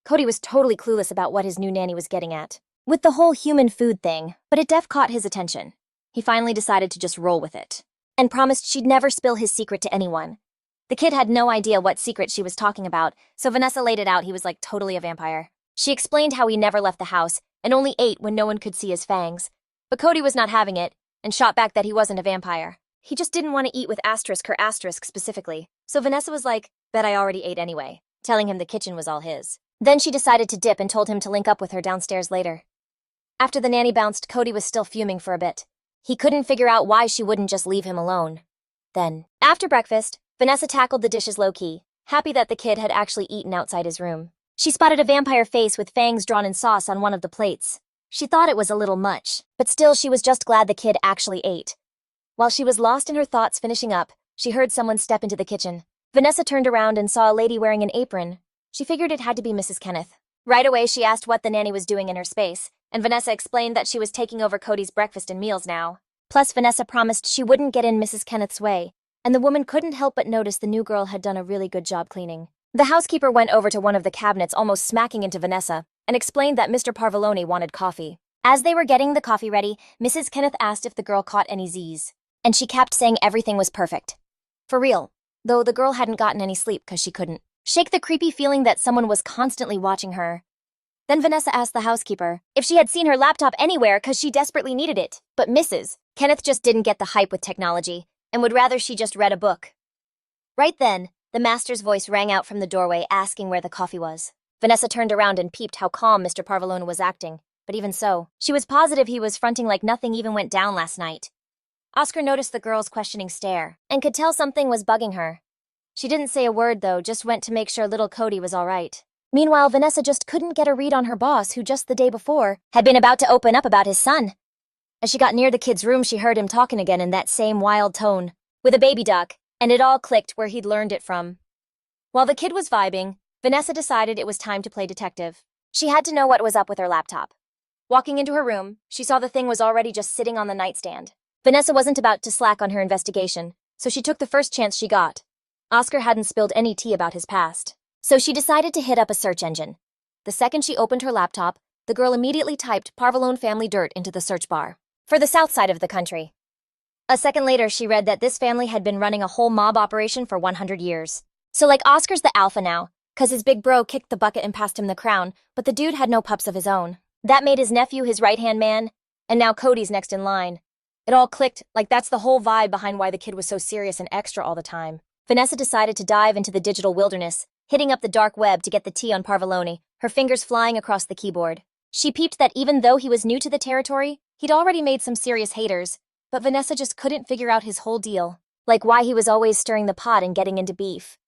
Cody was totally clueless about what his new nanny was getting at with the whole human food thing, but it def caught his attention. He finally decided to just roll with it, and promised she'd never spill his secret to anyone. The kid had no idea what secret she was talking about, so Vanessa laid it out he was like totally a vampire. She explained how he never left the house, and only ate when no one could see his fangs. But Cody was not having it, and shot back that he wasn't a vampire. He just didn't want to eat with asterisk or asterisk specifically, so Vanessa was like, bet I already ate anyway, telling him the kitchen was all his. Then she decided to dip and told him to link up with her downstairs later. After the nanny bounced, Cody was still fuming for a bit. He couldn't figure out why she wouldn't just leave him alone. Then, after breakfast, Vanessa tackled the dishes low-key, happy that the kid had actually eaten outside his room. She spotted a vampire face with fangs drawn in sauce on one of the plates. She thought it was a little much, but still she was just glad the kid actually ate. While she was lost in her thoughts finishing up, she heard someone step into the kitchen. Vanessa turned around and saw a lady wearing an apron. She figured it had to be Mrs. Kenneth. Right away, she asked what the nanny was doing in her space, and Vanessa explained that she was taking over Cody's breakfast and meals now. Plus, Vanessa promised she wouldn't get in Mrs. Kenneth's way, and the woman couldn't help but notice the new girl had done a really good job cleaning. The housekeeper went over to one of the cabinets, almost smacking into Vanessa, and explained that Mr. Parvolone wanted coffee. As they were getting the coffee ready, Mrs. Kenneth asked if the girl caught any Z's, and she kept saying everything was perfect. For real, though the girl hadn't gotten any sleep because she couldn't shake the creepy feeling that someone was constantly watching her. Then Vanessa asked the housekeeper if she had seen her laptop anywhere because she desperately needed it, but Mrs. Kenneth just didn't get the hype with technology and would rather she just read a book. Right then, the master's voice rang out from the doorway asking where the coffee was. Vanessa turned around and peeped how calm Mr. Parvolone was acting, but even so, she was positive he was fronting like nothing even went down last night. Oscar noticed the girl's questioning stare and could tell something was bugging her. She didn't say a word though, just went to make sure little Cody was all right. Meanwhile, Vanessa just couldn't get a read on her boss, who just the day before had been about to open up about his son. As she got near the kid's room, she heard him talking again in that same wild tone, with a baby duck, and it all clicked where he'd learned it from. While the kid was vibing, Vanessa decided it was time to play detective. She had to know what was up with her laptop. Walking into her room, she saw the thing was already just sitting on the nightstand. Vanessa wasn't about to slack on her investigation, so she took the first chance she got. Oscar hadn't spilled any tea about his past, so she decided to hit up a search engine. The second she opened her laptop, the girl immediately typed Parvolone family dirt into the search bar for the south side of the country. A second later, she read that this family had been running a whole mob operation for 100 years. So like Oscar's the alpha now, cause his big bro kicked the bucket and passed him the crown, but the dude had no pups of his own. That made his nephew his right-hand man, and now Cody's next in line. It all clicked, like that's the whole vibe behind why the kid was so serious and extra all the time. Vanessa decided to dive into the digital wilderness, hitting up the dark web to get the tea on Parvolone, her fingers flying across the keyboard. She peeped that even though he was new to the territory, he'd already made some serious haters, but Vanessa just couldn't figure out his whole deal, like why he was always stirring the pot and getting into beef.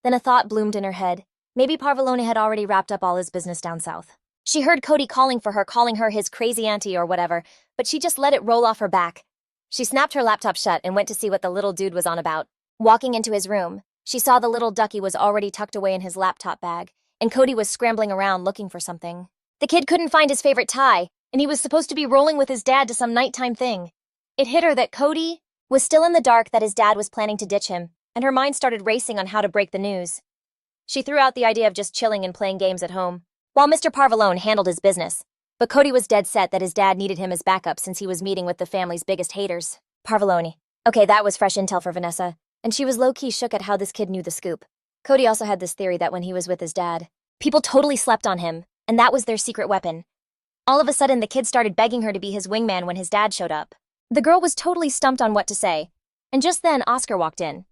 Then a thought bloomed in her head. Maybe Parvolone had already wrapped up all his business down south. She heard Cody calling her his crazy auntie or whatever, but she just let it roll off her back. She snapped her laptop shut and went to see what the little dude was on about. Walking into his room, she saw the little ducky was already tucked away in his laptop bag, and Cody was scrambling around looking for something. The kid couldn't find his favorite tie, and he was supposed to be rolling with his dad to some nighttime thing. It hit her that Cody was still in the dark, that his dad was planning to ditch him, and her mind started racing on how to break the news. She threw out the idea of just chilling and playing games at home, while Mr. Parvalone handled his business. But Cody was dead set that his dad needed him as backup since he was meeting with the family's biggest haters. Parvalone. Okay, that was fresh intel for Vanessa, and she was low-key shook at how this kid knew the scoop. Cody also had this theory that when he was with his dad, people totally slept on him, and that was their secret weapon. All of a sudden, the kid started begging her to be his wingman when his dad showed up. The girl was totally stumped on what to say, and just then Oscar walked in.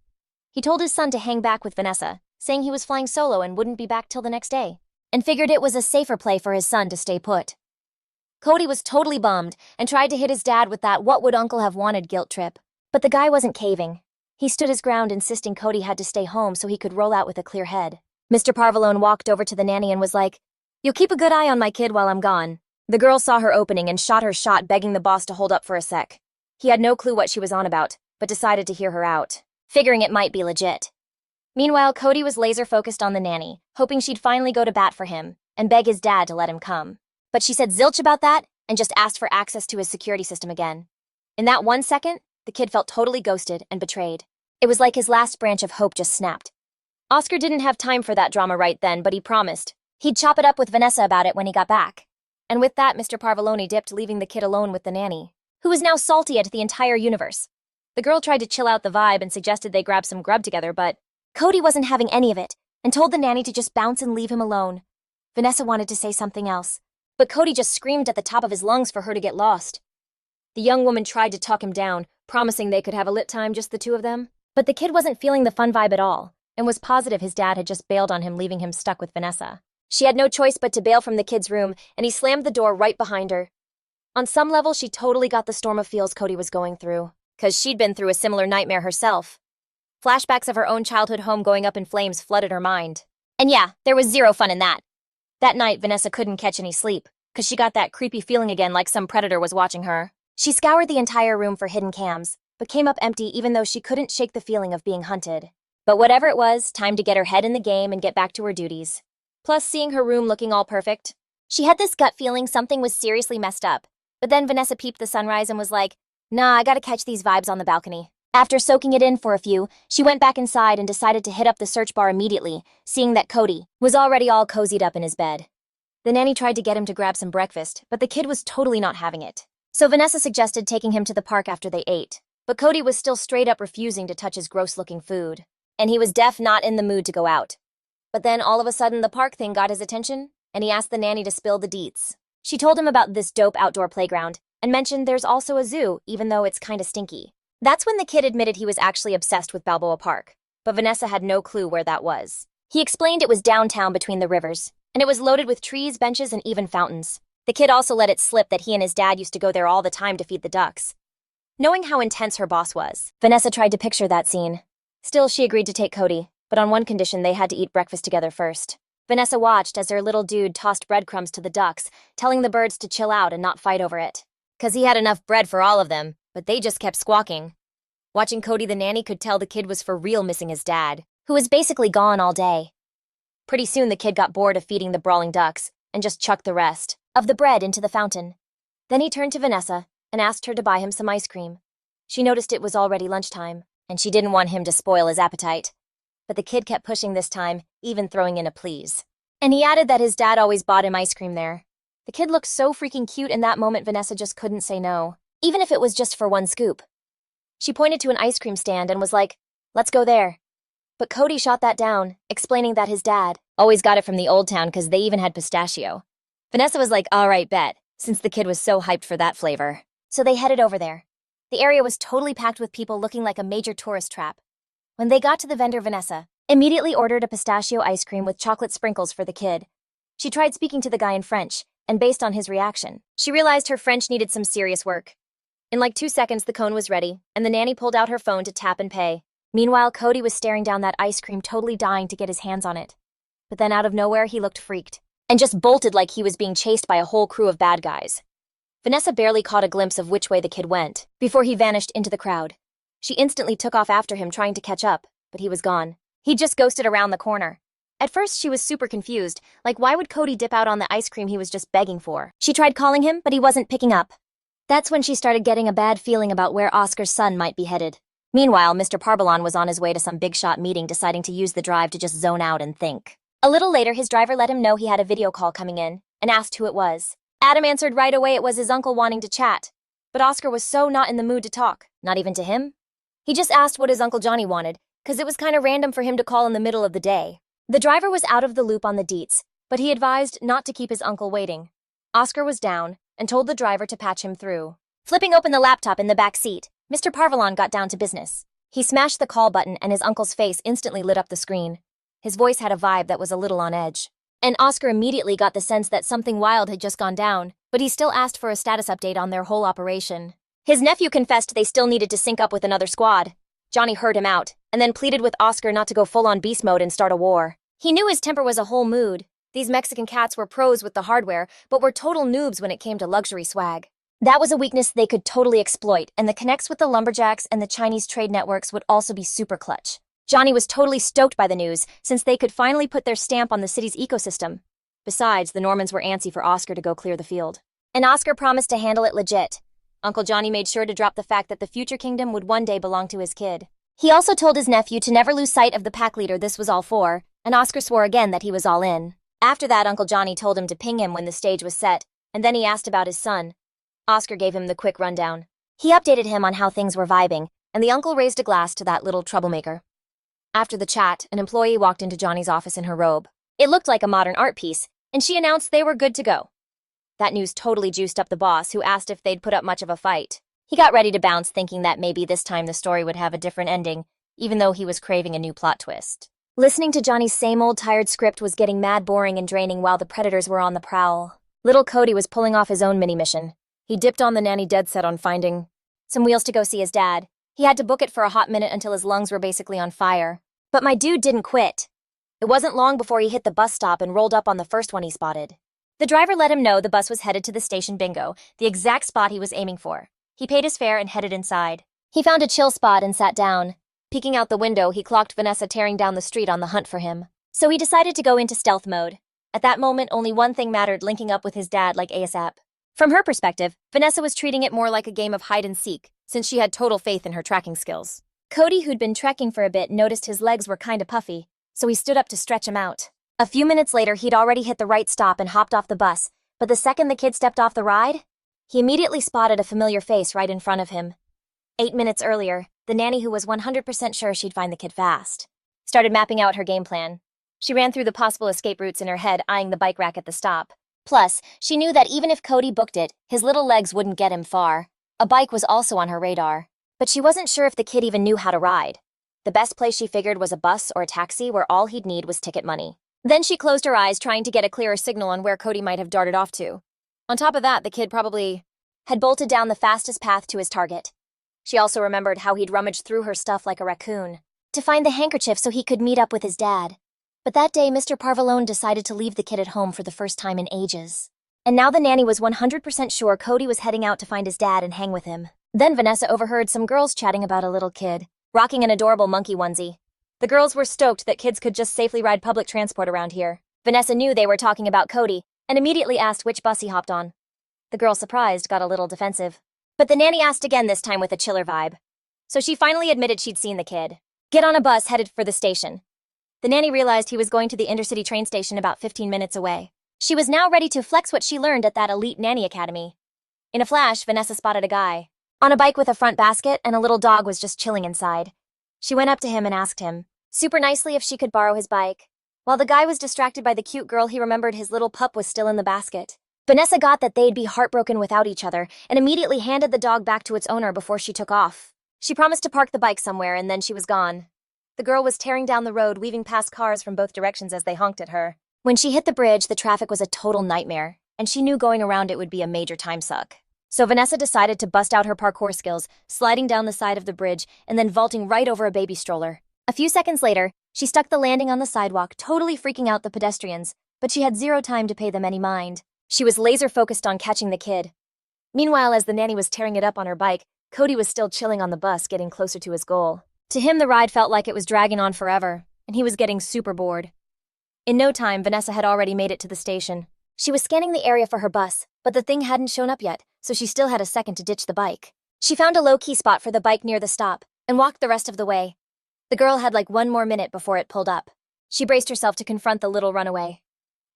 He told his son to hang back with Vanessa, saying he was flying solo and wouldn't be back till the next day, and figured it was a safer play for his son to stay put. Cody was totally bummed and tried to hit his dad with that "what would uncle have wanted" guilt trip. But the guy wasn't caving. He stood his ground, insisting Cody had to stay home so he could roll out with a clear head. Mr. Parvalone walked over to the nanny and was like, "You'll keep a good eye on my kid while I'm gone." The girl saw her opening and shot her shot, begging the boss to hold up for a sec. He had no clue what she was on about, but decided to hear her out, figuring it might be legit. Meanwhile, Cody was laser-focused on the nanny, hoping she'd finally go to bat for him and beg his dad to let him come. But she said zilch about that and just asked for access to his security system again. In that 1 second, the kid felt totally ghosted and betrayed. It was like his last branch of hope just snapped. Oscar didn't have time for that drama right then, but he promised he'd chop it up with Vanessa about it when he got back. And with that, Mr. Parvalone dipped, leaving the kid alone with the nanny, who was now salty at the entire universe. The girl tried to chill out the vibe and suggested they grab some grub together, but Cody wasn't having any of it and told the nanny to just bounce and leave him alone. Vanessa wanted to say something else, but Cody just screamed at the top of his lungs for her to get lost. The young woman tried to talk him down, promising they could have a lit time, just the two of them. But the kid wasn't feeling the fun vibe at all, and was positive his dad had just bailed on him, leaving him stuck with Vanessa. She had no choice but to bail from the kid's room, and he slammed the door right behind her. On some level, she totally got the storm of feels Cody was going through, 'cause she'd been through a similar nightmare herself. Flashbacks of her own childhood home going up in flames flooded her mind. And yeah, there was zero fun in that. That night, Vanessa couldn't catch any sleep, 'cause she got that creepy feeling again, like some predator was watching her. She scoured the entire room for hidden cams, but came up empty, even though she couldn't shake the feeling of being hunted. But whatever it was, time to get her head in the game and get back to her duties. Plus, seeing her room looking all perfect, she had this gut feeling something was seriously messed up. But then Vanessa peeped the sunrise and was like, "Nah, I gotta catch these vibes on the balcony." After soaking it in for a few, she went back inside and decided to hit up the search bar immediately, seeing that Cody was already all cozied up in his bed. The nanny tried to get him to grab some breakfast, but the kid was totally not having it. So Vanessa suggested taking him to the park after they ate. But Cody was still straight up refusing to touch his gross-looking food. And he was not in the mood to go out. But then all of a sudden the park thing got his attention, and he asked the nanny to spill the deets. She told him about this dope outdoor playground, and mentioned there's also a zoo, even though it's kinda stinky. That's when the kid admitted he was actually obsessed with Balboa Park, but Vanessa had no clue where that was. He explained it was downtown between the rivers, and it was loaded with trees, benches, and even fountains. The kid also let it slip that he and his dad used to go there all the time to feed the ducks. Knowing how intense her boss was, Vanessa tried to picture that scene. Still, she agreed to take Cody, but on one condition: they had to eat breakfast together first. Vanessa watched as her little dude tossed breadcrumbs to the ducks, telling the birds to chill out and not fight over it. 'Cause he had enough bread for all of them, but they just kept squawking. Watching Cody, the nanny could tell the kid was for real missing his dad, who was basically gone all day. Pretty soon the kid got bored of feeding the brawling ducks and just chucked the rest of the bread into the fountain. Then he turned to Vanessa and asked her to buy him some ice cream. She noticed it was already lunchtime, and she didn't want him to spoil his appetite. But the kid kept pushing this time, even throwing in a please. And he added that his dad always bought him ice cream there. The kid looked so freaking cute in that moment, Vanessa just couldn't say no, even if it was just for one scoop. She pointed to an ice cream stand and was like, "Let's go there." But Cody shot that down, explaining that his dad always got it from the old town because they even had pistachio. Vanessa was like, "All right, bet," since the kid was so hyped for that flavor. So they headed over there. The area was totally packed with people, looking like a major tourist trap. When they got to the vendor, Vanessa immediately ordered a pistachio ice cream with chocolate sprinkles for the kid. She tried speaking to the guy in French, and based on his reaction, she realized her French needed some serious work. In like 2 seconds, the cone was ready, and the nanny pulled out her phone to tap and pay. Meanwhile, Cody was staring down that ice cream, totally dying to get his hands on it. But then out of nowhere, he looked freaked, and just bolted like he was being chased by a whole crew of bad guys. Vanessa barely caught a glimpse of which way the kid went before he vanished into the crowd. She instantly took off after him, trying to catch up, but he was gone. He just ghosted around the corner. At first, she was super confused, like why would Cody dip out on the ice cream he was just begging for? She tried calling him, but he wasn't picking up. That's when she started getting a bad feeling about where Oscar's son might be headed. Meanwhile, Mr. Parvalon was on his way to some big shot meeting, deciding to use the drive to just zone out and think. A little later, his driver let him know he had a video call coming in, and asked who it was. Adam answered right away it was his uncle wanting to chat. But Oscar was so not in the mood to talk, not even to him. He just asked what his Uncle Johnny wanted, cause it was kinda random for him to call in the middle of the day. The driver was out of the loop on the deets, but he advised not to keep his uncle waiting. Oscar was down, and told the driver to patch him through. Flipping open the laptop in the back seat, Mr. Parvalon got down to business. He smashed the call button and his uncle's face instantly lit up the screen. His voice had a vibe that was a little on edge. And Oscar immediately got the sense that something wild had just gone down, but he still asked for a status update on their whole operation. His nephew confessed they still needed to sync up with another squad. Johnny heard him out, and then pleaded with Oscar not to go full-on beast mode and start a war. He knew his temper was a whole mood. These Mexican cats were pros with the hardware, but were total noobs when it came to luxury swag. That was a weakness they could totally exploit, and the connects with the lumberjacks and the Chinese trade networks would also be super clutch. Johnny was totally stoked by the news, since they could finally put their stamp on the city's ecosystem. Besides, the Normans were antsy for Oscar to go clear the field. And Oscar promised to handle it legit. Uncle Johnny made sure to drop the fact that the future kingdom would one day belong to his kid. He also told his nephew to never lose sight of the pack leader this was all for, and Oscar swore again that he was all in. After that, Uncle Johnny told him to ping him when the stage was set, and then he asked about his son. Oscar gave him the quick rundown. He updated him on how things were vibing, and the uncle raised a glass to that little troublemaker. After the chat, an employee walked into Johnny's office in her robe. It looked like a modern art piece, and she announced they were good to go. That news totally juiced up the boss, who asked if they'd put up much of a fight. He got ready to bounce, thinking that maybe this time the story would have a different ending, even though he was craving a new plot twist. Listening to Johnny's same old tired script was getting mad boring and draining while the predators were on the prowl. Little Cody was pulling off his own mini-mission. He dipped on the Nanny dead set on finding some wheels to go see his dad. He had to book it for a hot minute until his lungs were basically on fire. But my dude didn't quit. It wasn't long before he hit the bus stop and rolled up on the first one he spotted. The driver let him know the bus was headed to the station bingo, the exact spot he was aiming for. He paid his fare and headed inside. He found a chill spot and sat down. Peeking out the window, he clocked Vanessa tearing down the street on the hunt for him. So he decided to go into stealth mode. At that moment, only one thing mattered: linking up with his dad like ASAP. From her perspective, Vanessa was treating it more like a game of hide and seek, since she had total faith in her tracking skills. Cody, who'd been trekking for a bit, noticed his legs were kinda puffy, so he stood up to stretch them out. A few minutes later, he'd already hit the right stop and hopped off the bus, but the second the kid stepped off the ride, he immediately spotted a familiar face right in front of him. 8 minutes earlier, the nanny, who was 100% sure she'd find the kid fast, started mapping out her game plan. She ran through the possible escape routes in her head, eyeing the bike rack at the stop. Plus, she knew that even if Cody booked it, his little legs wouldn't get him far. A bike was also on her radar. But she wasn't sure if the kid even knew how to ride. The best place she figured was a bus or a taxi where all he'd need was ticket money. Then she closed her eyes, trying to get a clearer signal on where Cody might have darted off to. On top of that, the kid probably had bolted down the fastest path to his target. She also remembered how he'd rummaged through her stuff like a raccoon to find the handkerchief so he could meet up with his dad. But that day, Mr. Parvalone decided to leave the kid at home for the first time in ages. And now the nanny was 100% sure Cody was heading out to find his dad and hang with him. Then Vanessa overheard some girls chatting about a little kid, rocking an adorable monkey onesie. The girls were stoked that kids could just safely ride public transport around here. Vanessa knew they were talking about Cody, and immediately asked which bus he hopped on. The girl, surprised, got a little defensive. But the nanny asked again, this time with a chiller vibe. So she finally admitted she'd seen the kid get on a bus headed for the station. The nanny realized he was going to the intercity train station about 15 minutes away. She was now ready to flex what she learned at that elite nanny academy. In a flash, Vanessa spotted a guy on a bike with a front basket, and a little dog was just chilling inside. She went up to him and asked him, super nicely, if she could borrow his bike. While the guy was distracted by the cute girl, he remembered his little pup was still in the basket. Vanessa got that they'd be heartbroken without each other, and immediately handed the dog back to its owner before she took off. She promised to park the bike somewhere, and then she was gone. The girl was tearing down the road, weaving past cars from both directions as they honked at her. When she hit the bridge, the traffic was a total nightmare, and she knew going around it would be a major time suck. So Vanessa decided to bust out her parkour skills, sliding down the side of the bridge and then vaulting right over a baby stroller. A few seconds later, she stuck the landing on the sidewalk, totally freaking out the pedestrians, but she had zero time to pay them any mind. She was laser-focused on catching the kid. Meanwhile, as the nanny was tearing it up on her bike, Cody was still chilling on the bus, getting closer to his goal. To him, the ride felt like it was dragging on forever, and he was getting super bored. In no time, Vanessa had already made it to the station. She was scanning the area for her bus, but the thing hadn't shown up yet, so she still had a second to ditch the bike. She found a low-key spot for the bike near the stop and walked the rest of the way. The girl had like one more minute before it pulled up. She braced herself to confront the little runaway.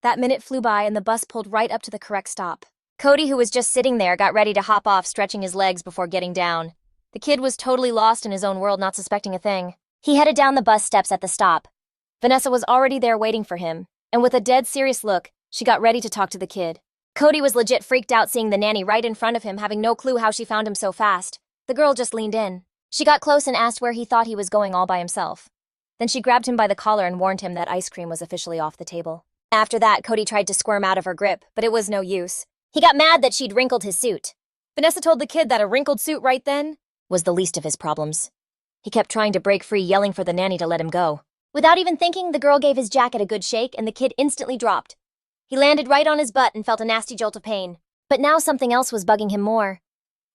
That minute flew by and the bus pulled right up to the correct stop. Cody, who was just sitting there, got ready to hop off, stretching his legs before getting down. The kid was totally lost in his own world, not suspecting a thing. He headed down the bus steps at the stop. Vanessa was already there waiting for him, and with a dead serious look, she got ready to talk to the kid. Cody was legit freaked out seeing the nanny right in front of him, having no clue how she found him so fast. The girl just leaned in. She got close and asked where he thought he was going all by himself. Then she grabbed him by the collar and warned him that ice cream was officially off the table. After that, Cody tried to squirm out of her grip, but it was no use. He got mad that she'd wrinkled his suit. Vanessa told the kid that a wrinkled suit right then was the least of his problems. He kept trying to break free, yelling for the nanny to let him go. Without even thinking, the girl gave his jacket a good shake and the kid instantly dropped. He landed right on his butt and felt a nasty jolt of pain. But now something else was bugging him more.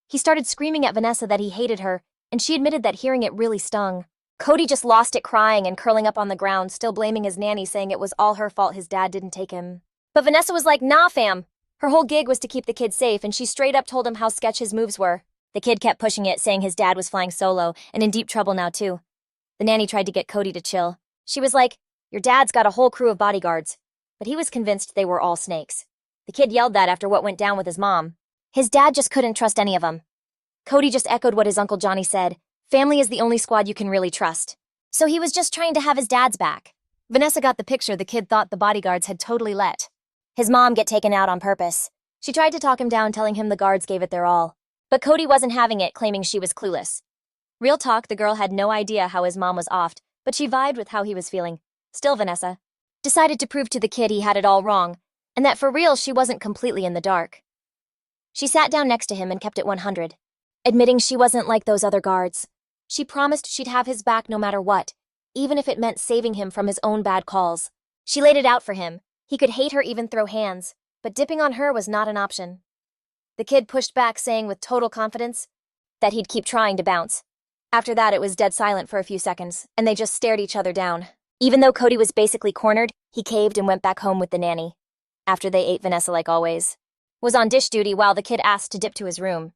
He started screaming at Vanessa that he hated her, and she admitted that hearing it really stung. Cody just lost it, crying and curling up on the ground, still blaming his nanny, saying it was all her fault his dad didn't take him. But Vanessa was like, nah fam. Her whole gig was to keep the kid safe, and she straight up told him how sketch his moves were. The kid kept pushing it, saying his dad was flying solo and in deep trouble now too. The nanny tried to get Cody to chill. She was like, your dad's got a whole crew of bodyguards. But he was convinced they were all snakes. The kid yelled that after what went down with his mom. His dad just couldn't trust any of them. Cody just echoed what his Uncle Johnny said. Family is the only squad you can really trust. So he was just trying to have his dad's back. Vanessa got the picture the kid thought the bodyguards had totally let his mom get taken out on purpose. She tried to talk him down, telling him the guards gave it their all. But Cody wasn't having it, claiming she was clueless. Real talk, the girl had no idea how his mom was offed, but she vibed with how he was feeling. Still, Vanessa decided to prove to the kid he had it all wrong, and that for real she wasn't completely in the dark. She sat down next to him and kept it 100, admitting she wasn't like those other guards. She promised she'd have his back no matter what, even if it meant saving him from his own bad calls. She laid it out for him. He could hate her, even throw hands, but dipping on her was not an option. The kid pushed back, saying with total confidence that he'd keep trying to bounce. After that, it was dead silent for a few seconds, and they just stared each other down. Even though Cody was basically cornered, he caved and went back home with the nanny. After they ate, Vanessa, like always, was on dish duty while the kid asked to dip to his room.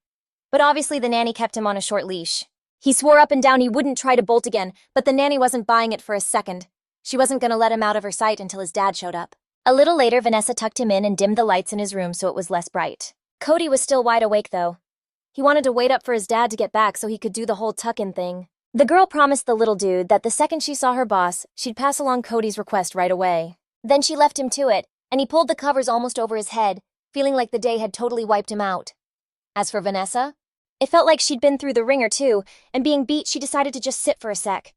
But obviously the nanny kept him on a short leash. He swore up and down he wouldn't try to bolt again, but the nanny wasn't buying it for a second. She wasn't going to let him out of her sight until his dad showed up. A little later, Vanessa tucked him in and dimmed the lights in his room so it was less bright. Cody was still wide awake, though. He wanted to wait up for his dad to get back so he could do the whole tuck-in thing. The girl promised the little dude that the second she saw her boss, she'd pass along Cody's request right away. Then she left him to it, and he pulled the covers almost over his head, feeling like the day had totally wiped him out. As for Vanessa, it felt like she'd been through the ringer too, and being beat, she decided to just sit for a sec.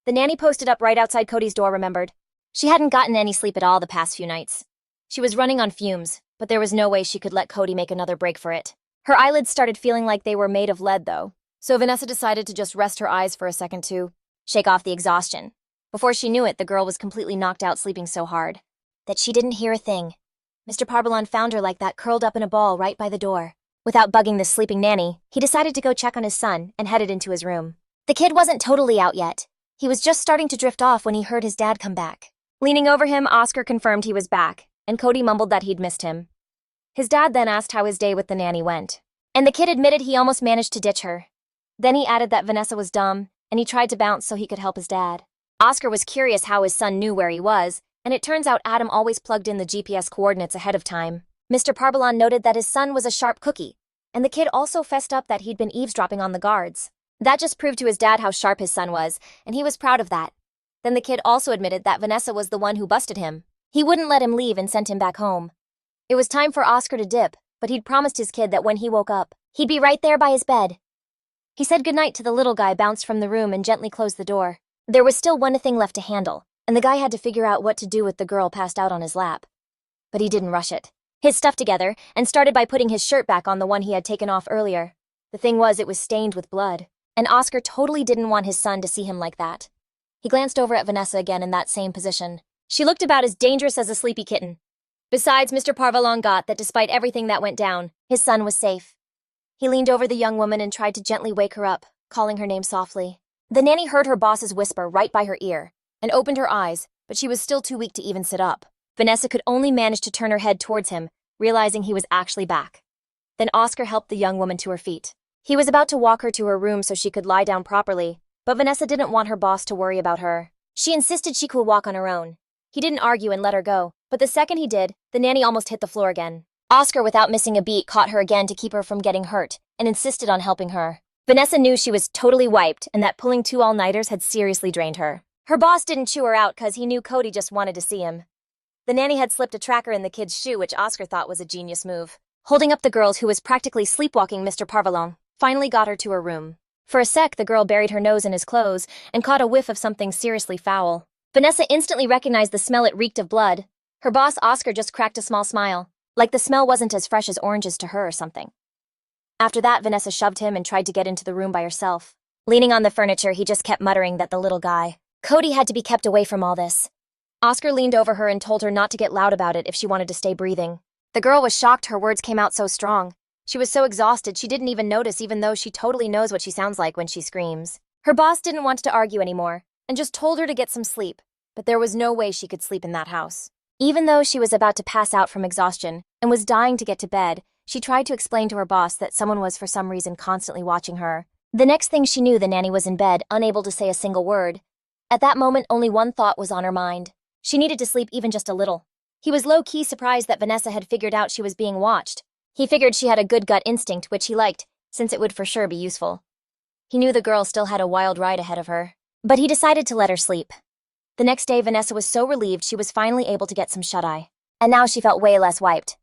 The nanny posted up right outside Cody's door, remembered. She hadn't gotten any sleep at all the past few nights. She was running on fumes, but there was no way she could let Cody make another break for it. Her eyelids started feeling like they were made of lead, though, so Vanessa decided to just rest her eyes for a second to shake off the exhaustion. Before she knew it, the girl was completely knocked out, sleeping so hard that she didn't hear a thing. Mr. Parbalon found her like that, curled up in a ball right by the door. Without bugging the sleeping nanny, he decided to go check on his son and headed into his room. The kid wasn't totally out yet. He was just starting to drift off when he heard his dad come back. Leaning over him, Oscar confirmed he was back, and Cody mumbled that he'd missed him. His dad then asked how his day with the nanny went, and the kid admitted he almost managed to ditch her. Then he added that Vanessa was dumb, and he tried to bounce so he could help his dad. Oscar was curious how his son knew where he was, and it turns out Adam always plugged in the GPS coordinates ahead of time. Mr. Parbalon noted that his son was a sharp cookie, and the kid also fessed up that he'd been eavesdropping on the guards. That just proved to his dad how sharp his son was, and he was proud of that. Then the kid also admitted that Vanessa was the one who busted him. He wouldn't let him leave and sent him back home. It was time for Oscar to dip, but he'd promised his kid that when he woke up, he'd be right there by his bed. He said goodnight to the little guy, bounced from the room, and gently closed the door. There was still one thing left to handle, and the guy had to figure out what to do with the girl passed out on his lap. But he didn't rush it. His stuff together, and started by putting his shirt back on, the one he had taken off earlier. The thing was, it was stained with blood, and Oscar totally didn't want his son to see him like that. He glanced over at Vanessa again in that same position. She looked about as dangerous as a sleepy kitten. Besides, Mr. Parvalon got that despite everything that went down, his son was safe. He leaned over the young woman and tried to gently wake her up, calling her name softly. The nanny heard her boss's whisper right by her ear, and opened her eyes, but she was still too weak to even sit up. Vanessa could only manage to turn her head towards him, realizing he was actually back. Then Oscar helped the young woman to her feet. He was about to walk her to her room so she could lie down properly, but Vanessa didn't want her boss to worry about her. She insisted she could walk on her own. He didn't argue and let her go, but the second he did, the nanny almost hit the floor again. Oscar, without missing a beat, caught her again to keep her from getting hurt, and insisted on helping her. Vanessa knew she was totally wiped and that pulling 2 all-nighters had seriously drained her. Her boss didn't chew her out because he knew Cody just wanted to see him. The nanny had slipped a tracker in the kid's shoe, which Oscar thought was a genius move. Holding up the girl who was practically sleepwalking Mr. Parvallon, finally got her to her room. For a sec, the girl buried her nose in his clothes and caught a whiff of something seriously foul. Vanessa instantly recognized the smell. It reeked of blood. Her boss, Oscar, just cracked a small smile, like the smell wasn't as fresh as oranges to her or something. After that, Vanessa shoved him and tried to get into the room by herself. Leaning on the furniture, he just kept muttering that the little guy, Cody, had to be kept away from all this. Oscar leaned over her and told her not to get loud about it if she wanted to stay breathing. The girl was shocked her words came out so strong. She was so exhausted she didn't even notice, even though she totally knows what she sounds like when she screams. Her boss didn't want to argue anymore and just told her to get some sleep, but there was no way she could sleep in that house. Even though she was about to pass out from exhaustion and was dying to get to bed, she tried to explain to her boss that someone was for some reason constantly watching her. The next thing she knew, the nanny was in bed, unable to say a single word. At that moment, only one thought was on her mind. She needed to sleep even just a little. He was low-key surprised that Vanessa had figured out she was being watched. He figured she had a good gut instinct, which he liked, since it would for sure be useful. He knew the girl still had a wild ride ahead of her, but he decided to let her sleep. The next day, Vanessa was so relieved she was finally able to get some shut-eye. And now she felt way less wiped.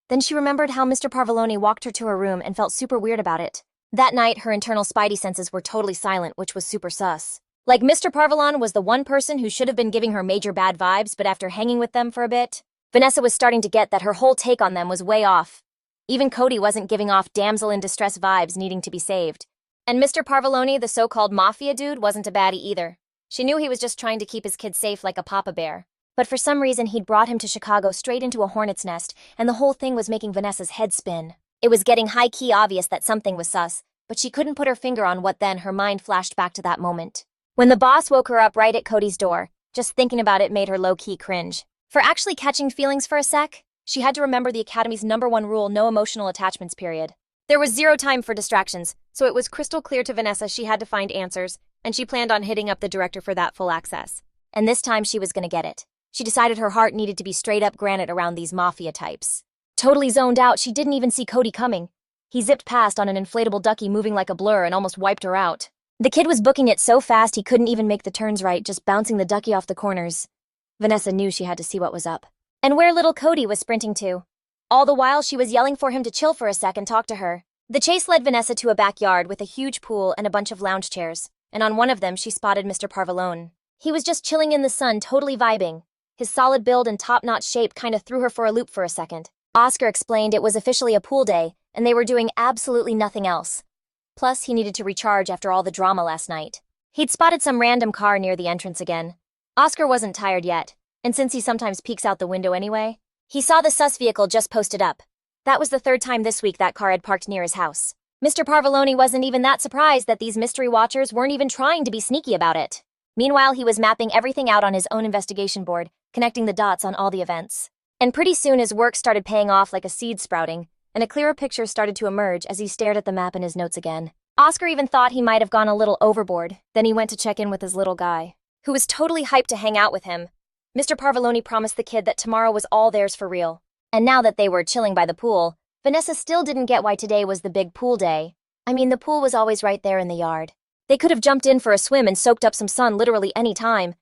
Then she remembered how Mr. Parvalloni walked her to her room and felt super weird about it. That night, her internal spidey senses were totally silent, which was super sus. Like Mr. Parvallon was the one person who should have been giving her major bad vibes, but after hanging with them for a bit, Vanessa was starting to get that her whole take on them was way off. Even Cody wasn't giving off damsel in distress vibes needing to be saved. And Mr. Parvalloni, the so-called MAFIA dude, wasn't a baddie either. She knew he was just trying to keep his kid safe like a papa bear. But for some reason, he'd brought him to Chicago straight into a hornet's nest, and the whole thing was making Vanessa's head spin. It was getting high-key obvious that something was sus, but she couldn't put her finger on what. Then her mind flashed back to that moment when the boss woke her up right at Cody's door. Just thinking about it made her low-key cringe. For actually catching feelings for a sec, she had to remember the Academy's #1 rule: no emotional attachments, period. There was zero time for distractions, so it was crystal clear to Vanessa she had to find answers, and she planned on hitting up the director for that full access. And this time she was gonna get it. She decided her heart needed to be straight up granite around these mafia types. Totally zoned out, she didn't even see Cody coming. He zipped past on an inflatable ducky moving like a blur and almost wiped her out. The kid was booking it so fast he couldn't even make the turns right, just bouncing the ducky off the corners. Vanessa knew she had to see what was up, and where little Cody was sprinting to. All the while, she was yelling for him to chill for a sec and talk to her. The chase led Vanessa to a backyard with a huge pool and a bunch of lounge chairs, and on one of them she spotted Mr. Parvallone. He was just chilling in the sun, totally vibing. His solid build and top-notch shape kinda threw her for a loop for a second. Oscar explained it was officially a pool day, and they were doing absolutely nothing else. Plus, he needed to recharge after all the drama last night. He'd spotted some random car near the entrance again. Oscar wasn't tired yet, and since he sometimes peeks out the window anyway, he saw the sus vehicle just posted up. That was the 3rd time this week that car had parked near his house. Mr. Parvalloni wasn't even that surprised that these mystery watchers weren't even trying to be sneaky about it. Meanwhile, he was mapping everything out on his own investigation board, connecting the dots on all the events. And pretty soon his work started paying off like a seed sprouting, and a clearer picture started to emerge as he stared at the map in his notes again. Oscar even thought he might have gone a little overboard. Then he went to check in with his little guy, who was totally hyped to hang out with him. Mr. Parvalloni promised the kid that tomorrow was all theirs for real. And now that they were chilling by the pool, Vanessa still didn't get why today was the big pool day. I mean, the pool was always right there in the yard. They could have jumped in for a swim and soaked up some sun literally any time.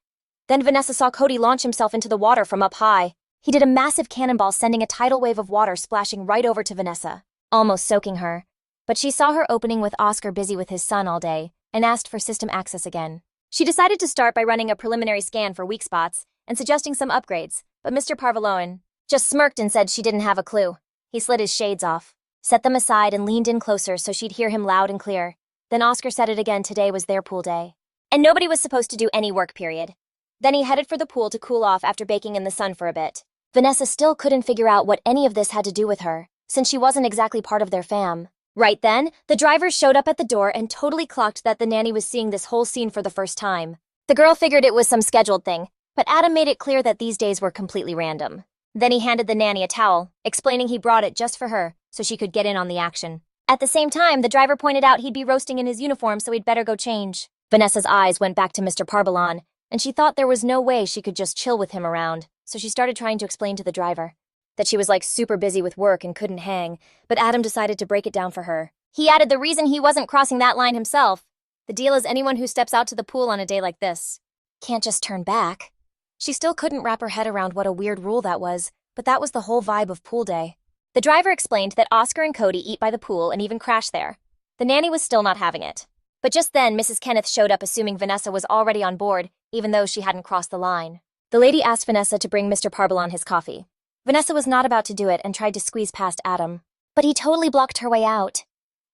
Then Vanessa saw Cody launch himself into the water from up high. He did a massive cannonball, sending a tidal wave of water splashing right over to Vanessa, almost soaking her. But she saw her opening with Oscar busy with his son all day and asked for system access again. She decided to start by running a preliminary scan for weak spots and suggesting some upgrades, but Mr. Parvallone just smirked and said she didn't have a clue. He slid his shades off, set them aside, and leaned in closer so she'd hear him loud and clear. Then Oscar said it again: today was their pool day. And nobody was supposed to do any work, period. Then he headed for the pool to cool off after baking in the sun for a bit. Vanessa still couldn't figure out what any of this had to do with her, since she wasn't exactly part of their fam. Right then, the driver showed up at the door and totally clocked that the nanny was seeing this whole scene for the first time. The girl figured it was some scheduled thing, But Adam made it clear that these days were completely random. Then he handed the nanny a towel, explaining he brought it just for her, so she could get in on the action. At the same time, the driver pointed out he'd be roasting in his uniform, so he'd better go change. Vanessa's eyes went back to Mr. Parbalan, and she thought there was no way she could just chill with him around, so she started trying to explain to the driver that she was like super busy with work and couldn't hang, but Adam decided to break it down for her. He added the reason he wasn't crossing that line himself. The deal is anyone who steps out to the pool on a day like this can't just turn back. She still couldn't wrap her head around what a weird rule that was, but that was the whole vibe of pool day. The driver explained that Oscar and Cody eat by the pool and even crash there. The nanny was still not having it. But just then, Mrs. Kenneth showed up assuming Vanessa was already on board, even though she hadn't crossed the line. The lady asked Vanessa to bring Mr. Parbalan his coffee. Vanessa was not about to do it and tried to squeeze past Adam. But he totally blocked her way out.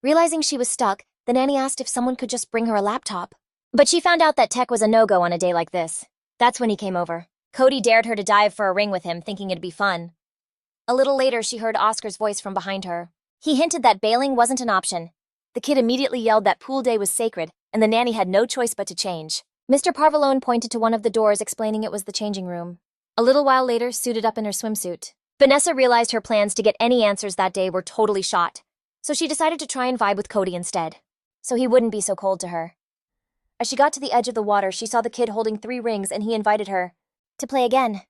Realizing she was stuck, the nanny asked if someone could just bring her a laptop. But she found out that tech was a no-go on a day like this. That's when he came over. Cody dared her to dive for a ring with him, thinking it'd be fun. A little later, she heard Oscar's voice from behind her. He hinted that bailing wasn't an option. The kid immediately yelled that pool day was sacred, and the nanny had no choice but to change. Mr. Parvalone pointed to one of the doors, explaining it was the changing room. A little while later, suited up in her swimsuit, Vanessa realized her plans to get any answers that day were totally shot, so she decided to try and vibe with Cody instead, so he wouldn't be so cold to her. As she got to the edge of the water, she saw the kid holding 3 rings, and he invited her to play again.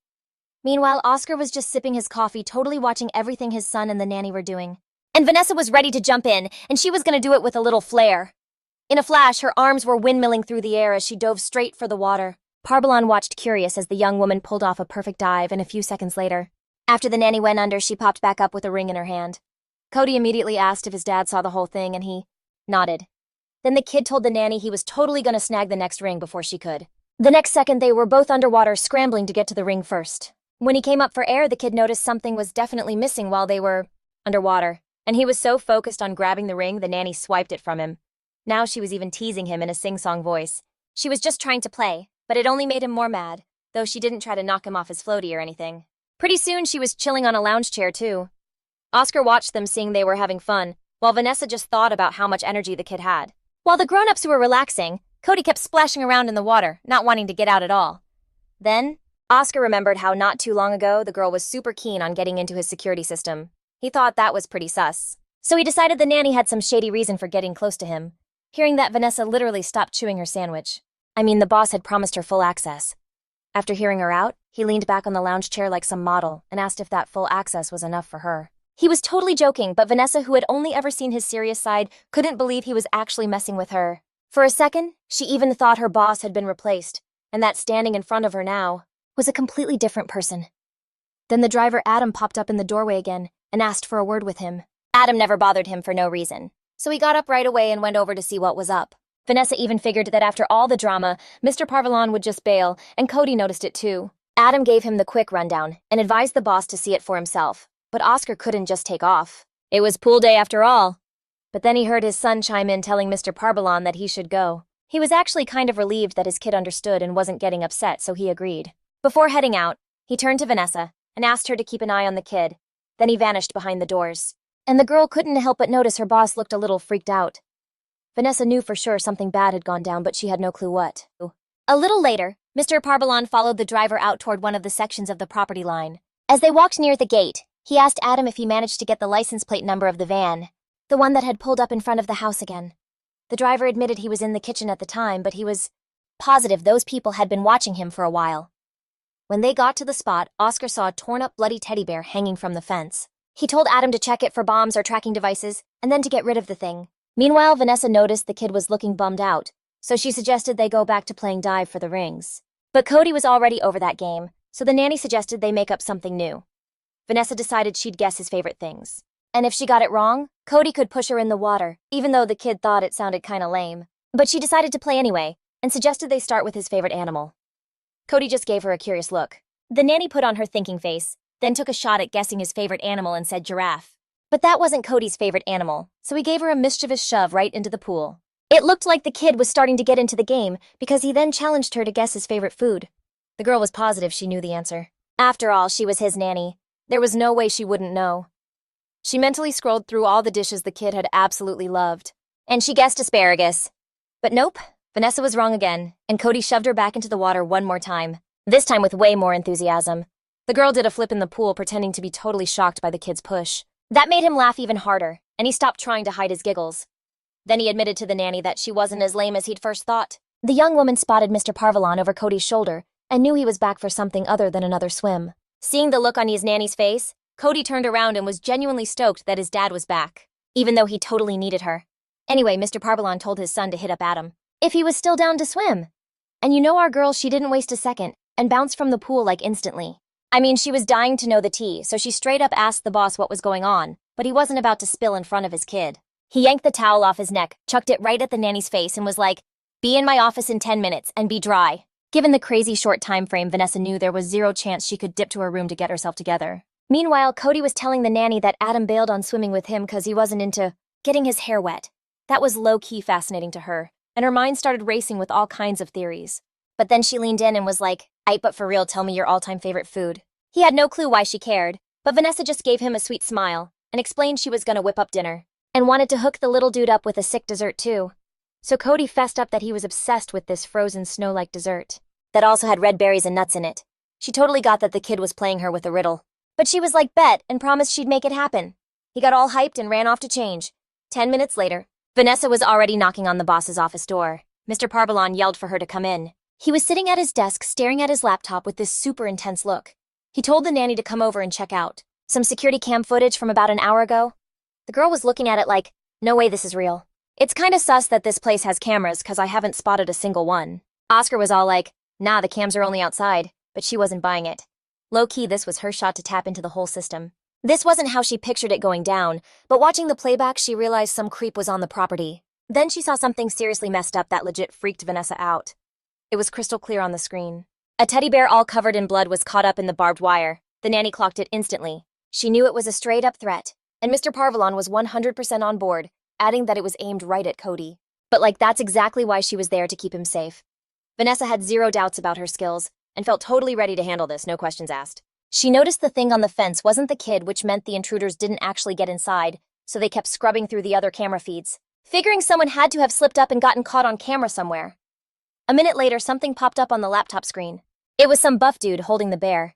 Meanwhile, Oscar was just sipping his coffee, totally watching everything his son and the nanny were doing. And Vanessa was ready to jump in, and she was going to do it with a little flair. In a flash, her arms were windmilling through the air as she dove straight for the water. Parbalan watched curious as the young woman pulled off a perfect dive, and a few seconds later, after the nanny went under, she popped back up with a ring in her hand. Cody immediately asked if his dad saw the whole thing, and he nodded. Then the kid told the nanny he was totally going to snag the next ring before she could. The next second, they were both underwater, scrambling to get to the ring first. When he came up for air, the kid noticed something was definitely missing while they were underwater, and he was so focused on grabbing the ring, the nanny swiped it from him. Now she was even teasing him in a sing-song voice. She was just trying to play, but it only made him more mad, though she didn't try to knock him off his floaty or anything. Pretty soon, she was chilling on a lounge chair, too. Oscar watched them, seeing they were having fun, while Vanessa just thought about how much energy the kid had. While the grown-ups who were relaxing, Cody kept splashing around in the water, not wanting to get out at all. Then, Oscar remembered how not too long ago the girl was super keen on getting into his security system. He thought that was pretty sus. So he decided the nanny had some shady reason for getting close to him. Hearing that, Vanessa literally stopped chewing her sandwich. I mean, the boss had promised her full access. After hearing her out, he leaned back on the lounge chair like some model and asked if that full access was enough for her. He was totally joking, but Vanessa, who had only ever seen his serious side, couldn't believe he was actually messing with her. For a second, she even thought her boss had been replaced, and that standing in front of her now was a completely different person. Then the driver Adam popped up in the doorway again and asked for a word with him. Adam never bothered him for no reason, so he got up right away and went over to see what was up. Vanessa even figured that after all the drama, Mr. Parvalon would just bail, and Cody noticed it too. Adam gave him the quick rundown and advised the boss to see it for himself, but Oscar couldn't just take off. It was pool day after all. But then he heard his son chime in telling Mr. Parbalon that he should go. He was actually kind of relieved that his kid understood and wasn't getting upset, so he agreed. Before heading out, he turned to Vanessa and asked her to keep an eye on the kid. Then he vanished behind the doors. And the girl couldn't help but notice her boss looked a little freaked out. Vanessa knew for sure something bad had gone down, but she had no clue what. A little later, Mr. Parbalon followed the driver out toward one of the sections of the property line. As they walked near the gate, he asked Adam if he managed to get the license plate number of the van, the one that had pulled up in front of the house again. The driver admitted he was in the kitchen at the time, but he was positive those people had been watching him for a while. When they got to the spot, Oscar saw a torn-up bloody teddy bear hanging from the fence. He told Adam to check it for bombs or tracking devices, and then to get rid of the thing. Meanwhile, Vanessa noticed the kid was looking bummed out, so she suggested they go back to playing dive for the rings. But Cody was already over that game, so the nanny suggested they make up something new. Vanessa decided she'd guess his favorite things. And if she got it wrong, Cody could push her in the water, even though the kid thought it sounded kinda lame. But she decided to play anyway, and suggested they start with his favorite animal. Cody just gave her a curious look. The nanny put on her thinking face, then took a shot at guessing his favorite animal and said giraffe. But that wasn't Cody's favorite animal, so he gave her a mischievous shove right into the pool. It looked like the kid was starting to get into the game, because he then challenged her to guess his favorite food. The girl was positive she knew the answer. After all, she was his nanny. There was no way she wouldn't know. She mentally scrolled through all the dishes the kid had absolutely loved, and she guessed asparagus. But nope, Vanessa was wrong again, and Cody shoved her back into the water one more time. this time with way more enthusiasm. The girl did a flip in the pool, pretending to be totally shocked by the kid's push. That made him laugh even harder, and he stopped trying to hide his giggles. Then he admitted to the nanny that she wasn't as lame as he'd first thought. The young woman spotted Mr. Parvalan over Cody's shoulder and knew he was back for something other than another swim. Seeing the look on his nanny's face, Cody turned around and was genuinely stoked that his dad was back, even though he totally needed her. Anyway, Mr. Parvalan told his son to hit up Adam if he was still down to swim. And you know our girl, she didn't waste a second and bounced from the pool like instantly. I mean, she was dying to know the tea, so she straight up asked the boss what was going on, but he wasn't about to spill in front of his kid. He yanked the towel off his neck, chucked it right at the nanny's face, and was like, "Be in my office in 10 minutes and be dry." Given the crazy short time frame, Vanessa knew there was zero chance she could dip to her room to get herself together. Meanwhile, Cody was telling the nanny that Adam bailed on swimming with him because he wasn't into getting his hair wet. That was low-key fascinating to her, and her mind started racing with all kinds of theories. But then she leaned in and was like, "Aight, but for real, tell me your all-time favorite food." He had no clue why she cared, but Vanessa just gave him a sweet smile and explained she was gonna whip up dinner and wanted to hook the little dude up with a sick dessert too. So Cody fessed up that he was obsessed with this frozen snow-like dessert that also had red berries and nuts in it. She totally got that the kid was playing her with a riddle, but she was like, bet, and promised she'd make it happen. He got all hyped and ran off to change. 10 minutes later, Vanessa was already knocking on the boss's office door. Mr. Parvalan yelled for her to come in. He was sitting at his desk staring at his laptop with this super intense look. He told the nanny to come over and check out some security cam footage from about an hour ago. The girl was looking at it like, no way this is real. It's kinda sus that this place has cameras cause I haven't spotted a single one. Oscar was all like, nah, the cams are only outside, but she wasn't buying it. Low-key, this was her shot to tap into the whole system. This wasn't how she pictured it going down, but watching the playback, she realized some creep was on the property. Then she saw something seriously messed up that legit freaked Vanessa out. It was crystal clear on the screen. A teddy bear all covered in blood was caught up in the barbed wire. The nanny clocked it instantly. She knew it was a straight-up threat, and Mr. Parvalan was 100% on board, adding that it was aimed right at Cody. But that's exactly why she was there, to keep him safe. Vanessa had zero doubts about her skills and felt totally ready to handle this, no questions asked. She noticed the thing on the fence wasn't the kid, which meant the intruders didn't actually get inside, so they kept scrubbing through the other camera feeds, figuring someone had to have slipped up and gotten caught on camera somewhere. A minute later, something popped up on the laptop screen. It was some buff dude holding the bear.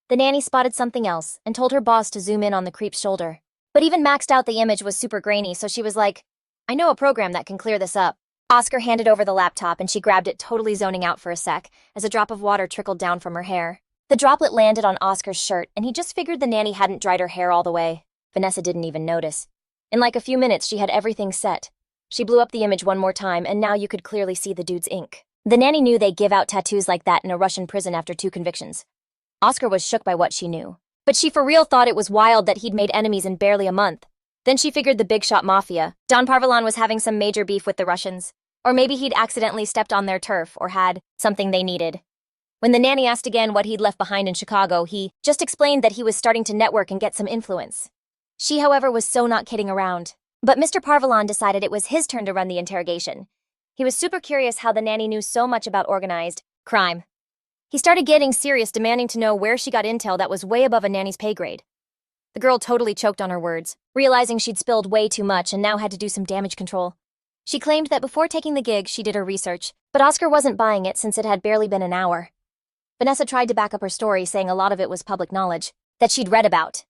The nanny spotted something else and told her boss to zoom in on the creep's shoulder. But even maxed out, the image was super grainy, so she was like, I know a program that can clear this up. Oscar handed over the laptop and she grabbed it, totally zoning out for a sec, as a drop of water trickled down from her hair. The droplet landed on Oscar's shirt, and he just figured the nanny hadn't dried her hair all the way. Vanessa didn't even notice. In like a few minutes, she had everything set. She blew up the image one more time, and now you could clearly see the dude's ink. The nanny knew they give out tattoos like that in a Russian prison after 2 convictions. Oscar was shook by what she knew. But she for real thought it was wild that he'd made enemies in barely a month. Then she figured the big shot MAFIA, Don Parvalan, was having some major beef with the Russians. Or maybe he'd accidentally stepped on their turf or had something they needed. When the nanny asked again what he'd left behind in Chicago, he just explained that he was starting to network and get some influence. She, however, was so not kidding around. But Mr. Parvalan decided it was his turn to run the interrogation. He was super curious how the nanny knew so much about organized crime. He started getting serious, demanding to know where she got intel that was way above a nanny's pay grade. The girl totally choked on her words, realizing she'd spilled way too much and now had to do some damage control. She claimed that before taking the gig, she did her research, but Oscar wasn't buying it since it had barely been an hour. Vanessa tried to back up her story, saying a lot of it was public knowledge that she'd read about.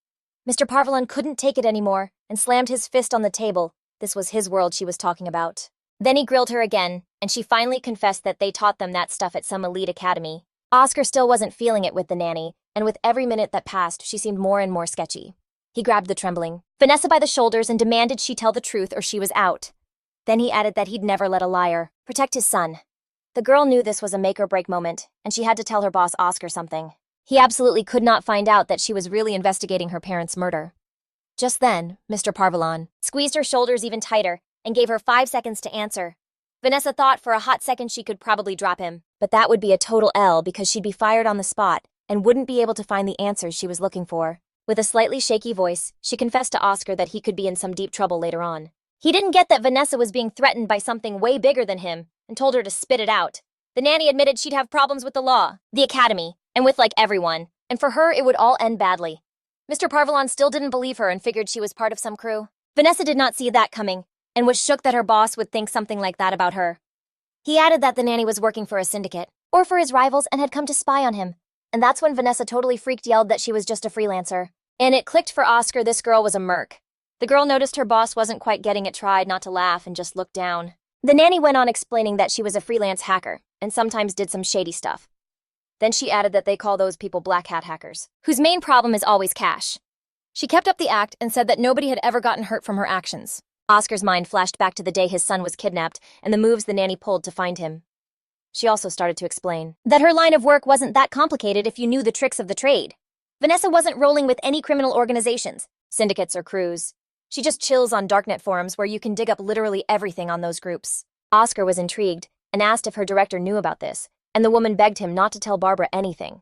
Mr. Parvalan couldn't take it anymore and slammed his fist on the table. This was his world she was talking about. Then he grilled her again, and she finally confessed that they taught them that stuff at some elite academy. Oscar still wasn't feeling it with the nanny, and with every minute that passed, she seemed more and more sketchy. He grabbed the trembling Vanessa by the shoulders and demanded she tell the truth or she was out. Then he added that he'd never let a liar protect his son. The girl knew this was a make-or-break moment, and she had to tell her boss Oscar something. He absolutely could not find out that she was really investigating her parents' murder. Just then, Mr. Parvalan squeezed her shoulders even tighter and gave her 5 seconds to answer. Vanessa thought for a hot second she could probably drop him, but that would be a total L because she'd be fired on the spot and wouldn't be able to find the answers she was looking for. With a slightly shaky voice, she confessed to Oscar that he could be in some deep trouble later on. He didn't get that Vanessa was being threatened by something way bigger than him and told her to spit it out. The nanny admitted she'd have problems with the law, the academy, and with everyone, and for her it would all end badly. Mr. Parvalan still didn't believe her and figured she was part of some crew. Vanessa did not see that coming and was shook that her boss would think something like that about her. He added that the nanny was working for a syndicate, or for his rivals and had come to spy on him. And that's when Vanessa totally freaked, yelled that she was just a freelancer. And it clicked for Oscar, this girl was a merc. The girl noticed her boss wasn't quite getting it, tried not to laugh, and just looked down. The nanny went on explaining that she was a freelance hacker and sometimes did some shady stuff. Then she added that they call those people black hat hackers, whose main problem is always cash. She kept up the act and said that nobody had ever gotten hurt from her actions. Oscar's mind flashed back to the day his son was kidnapped and the moves the nanny pulled to find him. She also started to explain that her line of work wasn't that complicated if you knew the tricks of the trade. Vanessa wasn't rolling with any criminal organizations, syndicates, or crews. She just chills on darknet forums where you can dig up literally everything on those groups. Oscar was intrigued and asked if her director knew about this, and the woman begged him not to tell Barbara anything.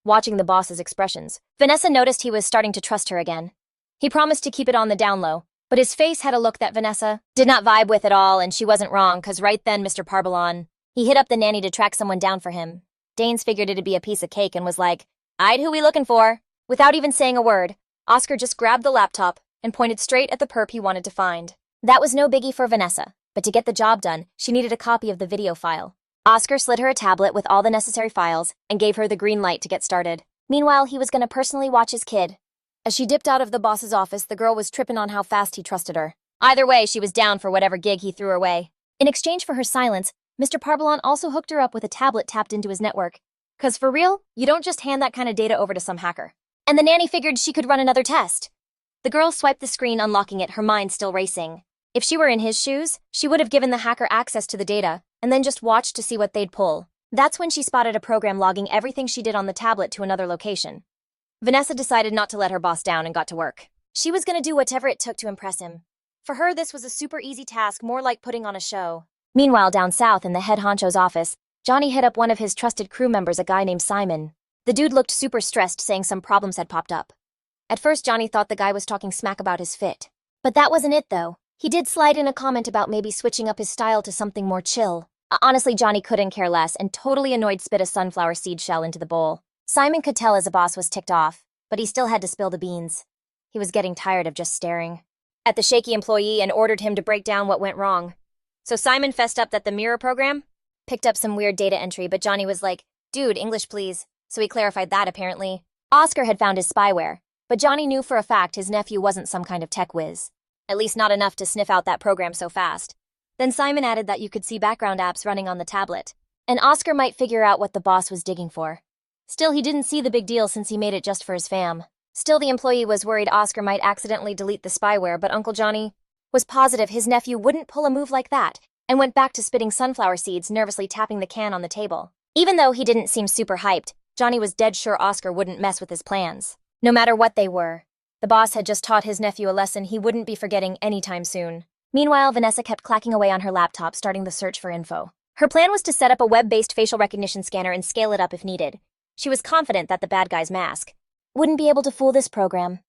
Watching the boss's expressions, Vanessa noticed he was starting to trust her again. He promised to keep it on the down low, but his face had a look that Vanessa did not vibe with at all, and she wasn't wrong, because right then Mr. Parbalon, he hit up the nanny to track someone down for him. Danes figured it'd be a piece of cake and was like, "I'd who we looking for?" Without even saying a word, Oscar just grabbed the laptop and pointed straight at the perp he wanted to find. That was no biggie for Vanessa, but to get the job done, she needed a copy of the video file. Oscar slid her a tablet with all the necessary files and gave her the green light to get started. Meanwhile, he was going to personally watch his kid. As she dipped out of the boss's office, the girl was tripping on how fast he trusted her. Either way, she was down for whatever gig he threw her way. In exchange for her silence, Mr. Parbalon also hooked her up with a tablet tapped into his network. 'Cause for real, you don't just hand that kind of data over to some hacker. And the nanny figured she could run another test. The girl swiped the screen, unlocking it, her mind still racing. If she were in his shoes, she would have given the hacker access to the data and then just watched to see what they'd pull. That's when she spotted a program logging everything she did on the tablet to another location. Vanessa decided not to let her boss down and got to work. She was going to do whatever it took to impress him. For her, this was a super easy task, more like putting on a show. Meanwhile, down south in the head honcho's office, Johnny hit up one of his trusted crew members, a guy named Simon. The dude looked super stressed, saying some problems had popped up. At first, Johnny thought the guy was talking smack about his fit. But that wasn't it, though. He did slide in a comment about maybe switching up his style to something more chill. Honestly, Johnny couldn't care less and totally annoyed spit a sunflower seed shell into the bowl. Simon could tell his boss was ticked off, but he still had to spill the beans. He was getting tired of just staring at the shaky employee and ordered him to break down what went wrong. So Simon fessed up that the mirror program picked up some weird data entry, but Johnny was like, "Dude, English please." So he clarified that apparently Oscar had found his spyware, but Johnny knew for a fact his nephew wasn't some kind of tech whiz. At least not enough to sniff out that program so fast. Then Simon added that you could see background apps running on the tablet, and Oscar might figure out what the boss was digging for. Still, he didn't see the big deal since he made it just for his fam. Still, the employee was worried Oscar might accidentally delete the spyware, but Uncle Johnny was positive his nephew wouldn't pull a move like that, and went back to spitting sunflower seeds, nervously tapping the can on the table. Even though he didn't seem super hyped, Johnny was dead sure Oscar wouldn't mess with his plans, no matter what they were. The boss had just taught his nephew a lesson he wouldn't be forgetting anytime soon. Meanwhile, Vanessa kept clacking away on her laptop, starting the search for info. Her plan was to set up a web-based facial recognition scanner and scale it up if needed. She was confident that the bad guy's mask wouldn't be able to fool this program.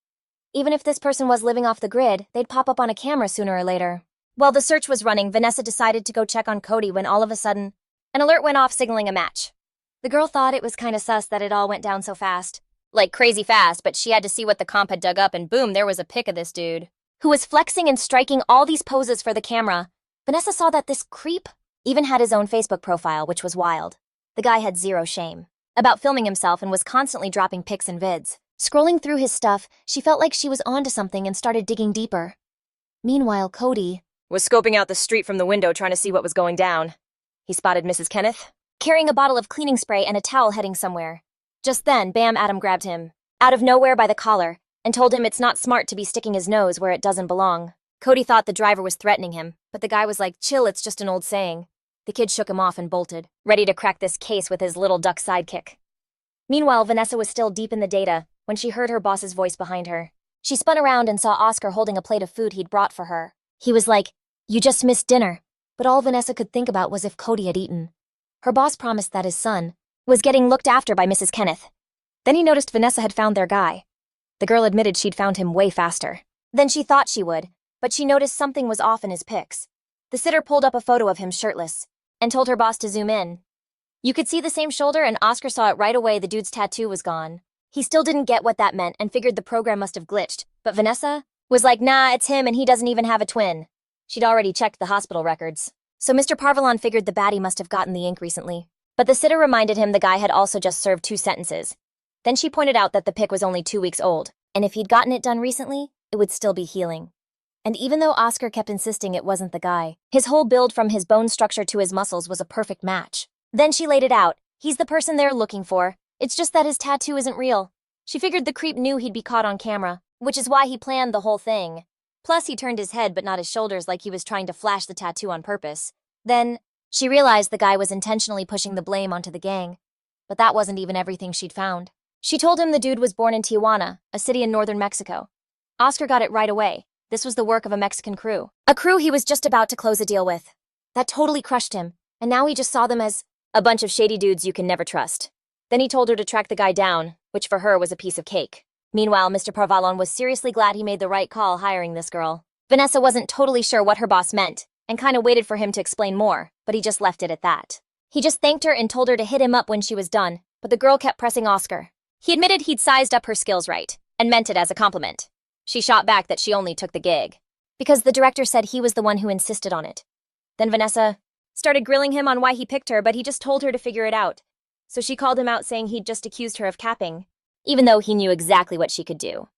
Even if this person was living off the grid, they'd pop up on a camera sooner or later. While the search was running, Vanessa decided to go check on Cody when all of a sudden, an alert went off signaling a match. The girl thought it was kinda sus that it all went down so fast. Like crazy fast, but she had to see what the comp had dug up, and boom, there was a pic of this dude, who was flexing and striking all these poses for the camera. Vanessa saw that this creep even had his own Facebook profile, which was wild. The guy had zero shame about filming himself and was constantly dropping pics and vids. Scrolling through his stuff, she felt like she was onto something and started digging deeper. Meanwhile, Cody was scoping out the street from the window, trying to see what was going down. He spotted Mrs. Kenneth carrying a bottle of cleaning spray and a towel heading somewhere. Just then, Bam Adam grabbed him out of nowhere by the collar and told him it's not smart to be sticking his nose where it doesn't belong. Cody thought the driver was threatening him, but the guy was like, "Chill, it's just an old saying." The kid shook him off and bolted, ready to crack this case with his little duck sidekick. Meanwhile, Vanessa was still deep in the data when she heard her boss's voice behind her. She spun around and saw Oscar holding a plate of food he'd brought for her. He was like, "You just missed dinner." But all Vanessa could think about was if Cody had eaten. Her boss promised that his son was getting looked after by Mrs. Kenneth. Then he noticed Vanessa had found their guy. The girl admitted she'd found him way faster than she thought she would, but she noticed something was off in his pics. The sitter pulled up a photo of him shirtless and told her boss to zoom in. You could see the same shoulder, and Oscar saw it right away. The dude's tattoo was gone. He still didn't get what that meant and figured the program must have glitched, but Vanessa was like, "Nah, it's him and he doesn't even have a twin." She'd already checked the hospital records. So Mr. Parvalon figured the baddie must have gotten the ink recently. But the sitter reminded him the guy had also just served 2 sentences. Then she pointed out that the pic was only 2 weeks old, and if he'd gotten it done recently, it would still be healing. And even though Oscar kept insisting it wasn't the guy, his whole build from his bone structure to his muscles was a perfect match. Then she laid it out. He's the person they're looking for. It's just that his tattoo isn't real. She figured the creep knew he'd be caught on camera, which is why he planned the whole thing. Plus, he turned his head but not his shoulders like he was trying to flash the tattoo on purpose. Then, she realized the guy was intentionally pushing the blame onto the gang. But that wasn't even everything she'd found. She told him the dude was born in Tijuana, a city in northern Mexico. Oscar got it right away. This was the work of a Mexican crew. A crew he was just about to close a deal with. That totally crushed him, and now he just saw them as a bunch of shady dudes you can never trust. Then he told her to track the guy down, which for her was a piece of cake. Meanwhile, Mr. Parvalon was seriously glad he made the right call hiring this girl. Vanessa wasn't totally sure what her boss meant, and kind of waited for him to explain more, but he just left it at that. He just thanked her and told her to hit him up when she was done, but the girl kept pressing Oscar. He admitted he'd sized up her skills right, and meant it as a compliment. She shot back that she only took the gig, because the director said he was the one who insisted on it. Then Vanessa started grilling him on why he picked her, but he just told her to figure it out. So she called him out saying he'd just accused her of capping, even though he knew exactly what she could do.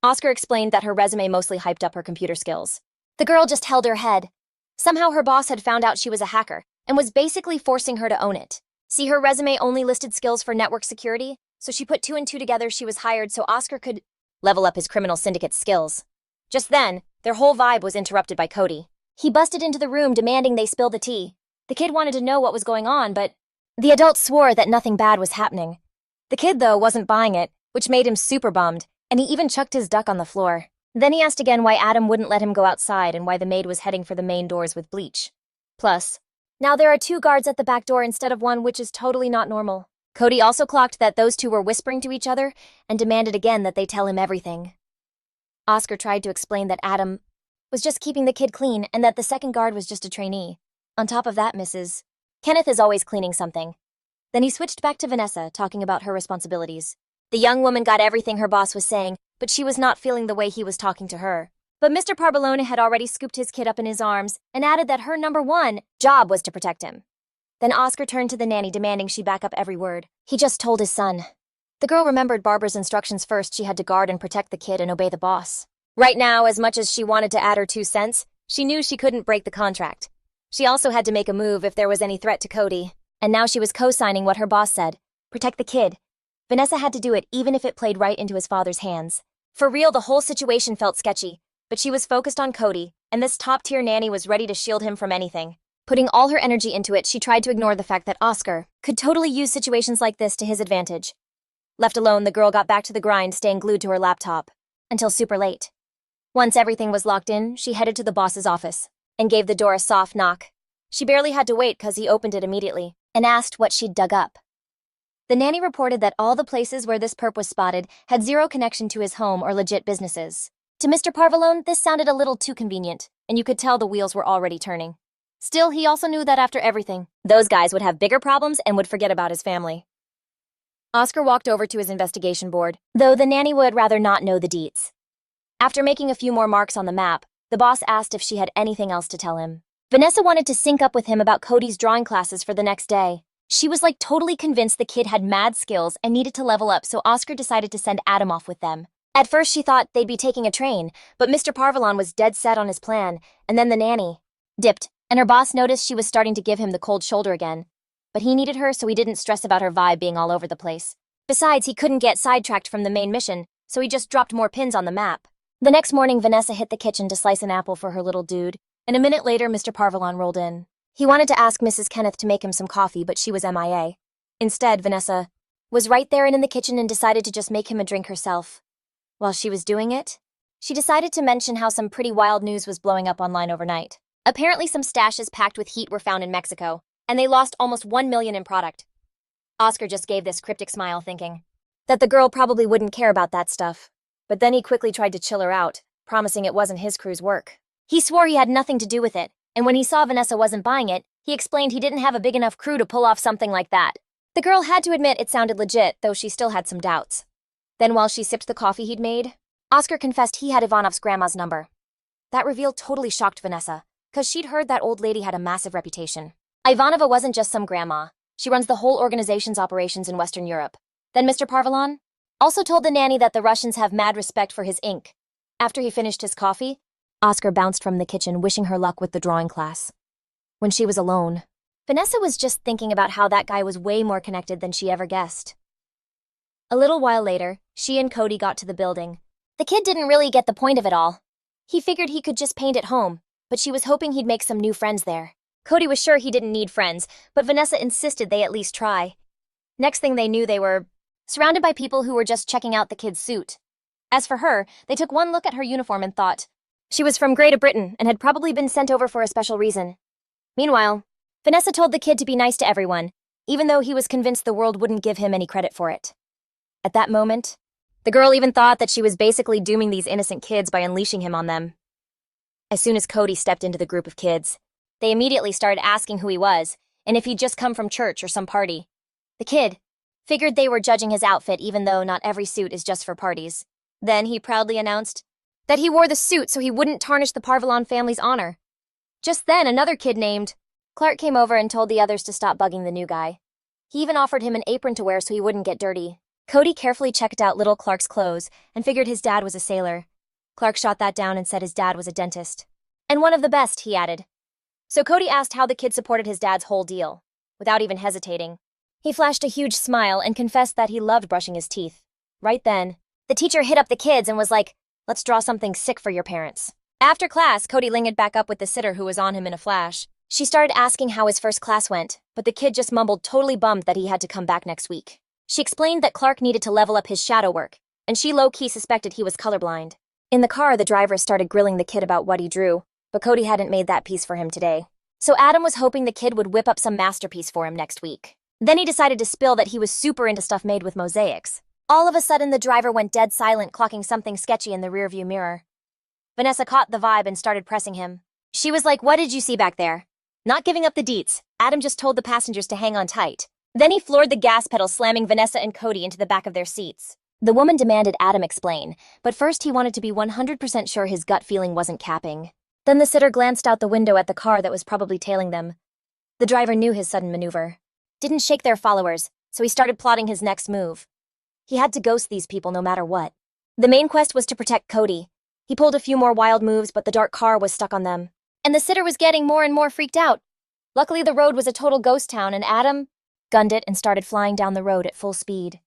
Oscar explained that her resume mostly hyped up her computer skills. The girl just held her head. Somehow her boss had found out she was a hacker, and was basically forcing her to own it. See, her resume only listed skills for network security, so she put 2 and 2 together. She was hired so Oscar could level up his criminal syndicate's skills. Just then, their whole vibe was interrupted by Cody. He busted into the room demanding they spill the tea. The kid wanted to know what was going on, but the adult swore that nothing bad was happening. The kid, though, wasn't buying it, which made him super bummed, and he even chucked his duck on the floor. Then he asked again why Adam wouldn't let him go outside and why the maid was heading for the main doors with bleach. Plus, now there are 2 guards at the back door instead of 1, which is totally not normal. Cody also clocked that those 2 were whispering to each other and demanded again that they tell him everything. Oscar tried to explain that Adam was just keeping the kid clean and that the second guard was just a trainee. On top of that, Mrs. Kenneth is always cleaning something. Then he switched back to Vanessa, talking about her responsibilities. The young woman got everything her boss was saying, but she was not feeling the way he was talking to her. But Mr. Parbalone had already scooped his kid up in his arms and added that her number 1 job was to protect him. Then Oscar turned to the nanny, demanding she back up every word. He just told his son. The girl remembered Barbara's instructions first. She had to guard and protect the kid and obey the boss. Right now, as much as she wanted to add her 2 cents, she knew she couldn't break the contract. She also had to make a move if there was any threat to Cody. And now she was co-signing what her boss said. Protect the kid. Vanessa had to do it even if it played right into his father's hands. For real, the whole situation felt sketchy, but she was focused on Cody, and this top-tier nanny was ready to shield him from anything. Putting all her energy into it, she tried to ignore the fact that Oscar could totally use situations like this to his advantage. Left alone, the girl got back to the grind, staying glued to her laptop. Until super late. Once everything was locked in, she headed to the boss's office and gave the door a soft knock. She barely had to wait because he opened it immediately and asked what she'd dug up. The nanny reported that all the places where this perp was spotted had 0 connection to his home or legit businesses. To Mr. Parvalone, this sounded a little too convenient, and you could tell the wheels were already turning. Still, he also knew that after everything, those guys would have bigger problems and would forget about his family. Oscar walked over to his investigation board, though the nanny would rather not know the deets. After making a few more marks on the map, the boss asked if she had anything else to tell him. Vanessa wanted to sync up with him about Cody's drawing classes for the next day. She was like totally convinced the kid had mad skills and needed to level up, so Oscar decided to send Adam off with them. At first she thought they'd be taking a train, but Mr. Parvalon was dead set on his plan, and then the nanny dipped, and her boss noticed she was starting to give him the cold shoulder again. But he needed her, so he didn't stress about her vibe being all over the place. Besides, he couldn't get sidetracked from the main mission, so he just dropped more pins on the map. The next morning, Vanessa hit the kitchen to slice an apple for her little dude, and a minute later, Mr. Parvalon rolled in. He wanted to ask Mrs. Kenneth to make him some coffee, but she was MIA. Instead, Vanessa was right there and in the kitchen and decided to just make him a drink herself. While she was doing it, she decided to mention how some pretty wild news was blowing up online overnight. Apparently, some stashes packed with heat were found in Mexico, and they lost almost 1 million in product. Oscar just gave this cryptic smile, thinking that the girl probably wouldn't care about that stuff. But then he quickly tried to chill her out, promising it wasn't his crew's work. He swore he had nothing to do with it, and when he saw Vanessa wasn't buying it, he explained he didn't have a big enough crew to pull off something like that. The girl had to admit it sounded legit, though she still had some doubts. Then while she sipped the coffee he'd made, Oscar confessed he had Ivanov's grandma's number. That reveal totally shocked Vanessa, because she'd heard that old lady had a massive reputation. Ivanova wasn't just some grandma. She runs the whole organization's operations in Western Europe. Then Mr. Parvalon also told the nanny that the Russians have mad respect for his ink. After he finished his coffee, Oscar bounced from the kitchen, wishing her luck with the drawing class. When she was alone, Vanessa was just thinking about how that guy was way more connected than she ever guessed. A little while later, she and Cody got to the building. The kid didn't really get the point of it all. He figured he could just paint at home, but she was hoping he'd make some new friends there. Cody was sure he didn't need friends, but Vanessa insisted they at least try. Next thing they knew, they were surrounded by people who were just checking out the kid's suit. As for her, they took one look at her uniform and thought she was from Great Britain and had probably been sent over for a special reason. Meanwhile, Vanessa told the kid to be nice to everyone, even though he was convinced the world wouldn't give him any credit for it. At that moment, the girl even thought that she was basically dooming these innocent kids by unleashing him on them. As soon as Cody stepped into the group of kids, they immediately started asking who he was and if he'd just come from church or some party. The kid figured they were judging his outfit, even though not every suit is just for parties. Then he proudly announced that he wore the suit so he wouldn't tarnish the Parvalon family's honor. Just then, another kid named Clark came over and told the others to stop bugging the new guy. He even offered him an apron to wear so he wouldn't get dirty. Cody carefully checked out little Clark's clothes and figured his dad was a sailor. Clark shot that down and said his dad was a dentist. And one of the best, he added. So Cody asked how the kid supported his dad's whole deal. Without even hesitating, he flashed a huge smile and confessed that he loved brushing his teeth. Right then, the teacher hit up the kids and was like, "Let's draw something sick for your parents." After class, Cody lingered back up with the sitter who was on him in a flash. She started asking how his first class went, but the kid just mumbled, totally bummed that he had to come back next week. She explained that Clark needed to level up his shadow work, and she low-key suspected he was colorblind. In the car, the driver started grilling the kid about what he drew, but Cody hadn't made that piece for him today. So Adam was hoping the kid would whip up some masterpiece for him next week. Then he decided to spill that he was super into stuff made with mosaics. All of a sudden, the driver went dead silent, clocking something sketchy in the rearview mirror. Vanessa caught the vibe and started pressing him. She was like, "What did you see back there?" Not giving up the deets, Adam just told the passengers to hang on tight. Then he floored the gas pedal, slamming Vanessa and Cody into the back of their seats. The woman demanded Adam explain, but first he wanted to be 100% sure his gut feeling wasn't capping. Then the sitter glanced out the window at the car that was probably tailing them. The driver knew his sudden maneuver didn't shake their followers, so he started plotting his next move. He had to ghost these people no matter what. The main quest was to protect Cody. He pulled a few more wild moves, but the dark car was stuck on them. And the sitter was getting more and more freaked out. Luckily, the road was a total ghost town, and Adam gunned it and started flying down the road at full speed.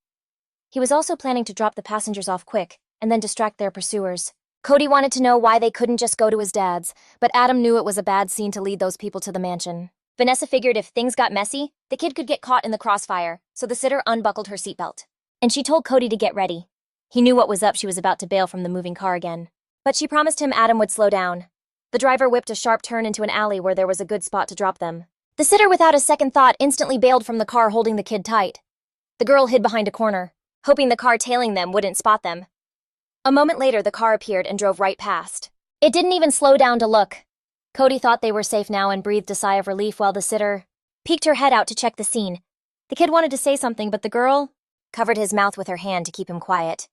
He was also planning to drop the passengers off quick and then distract their pursuers. Cody wanted to know why they couldn't just go to his dad's, but Adam knew it was a bad scene to lead those people to the mansion. Vanessa figured if things got messy, the kid could get caught in the crossfire, so the sitter unbuckled her seatbelt. And she told Cody to get ready. He knew what was up. She was about to bail from the moving car again. But she promised him Adam would slow down. The driver whipped a sharp turn into an alley where there was a good spot to drop them. The sitter, without a second thought, instantly bailed from the car, holding the kid tight. The girl hid behind a corner, hoping the car tailing them wouldn't spot them. A moment later, the car appeared and drove right past. It didn't even slow down to look. Cody thought they were safe now and breathed a sigh of relief while the sitter peeked her head out to check the scene. The kid wanted to say something, but the girl covered his mouth with her hand to keep him quiet.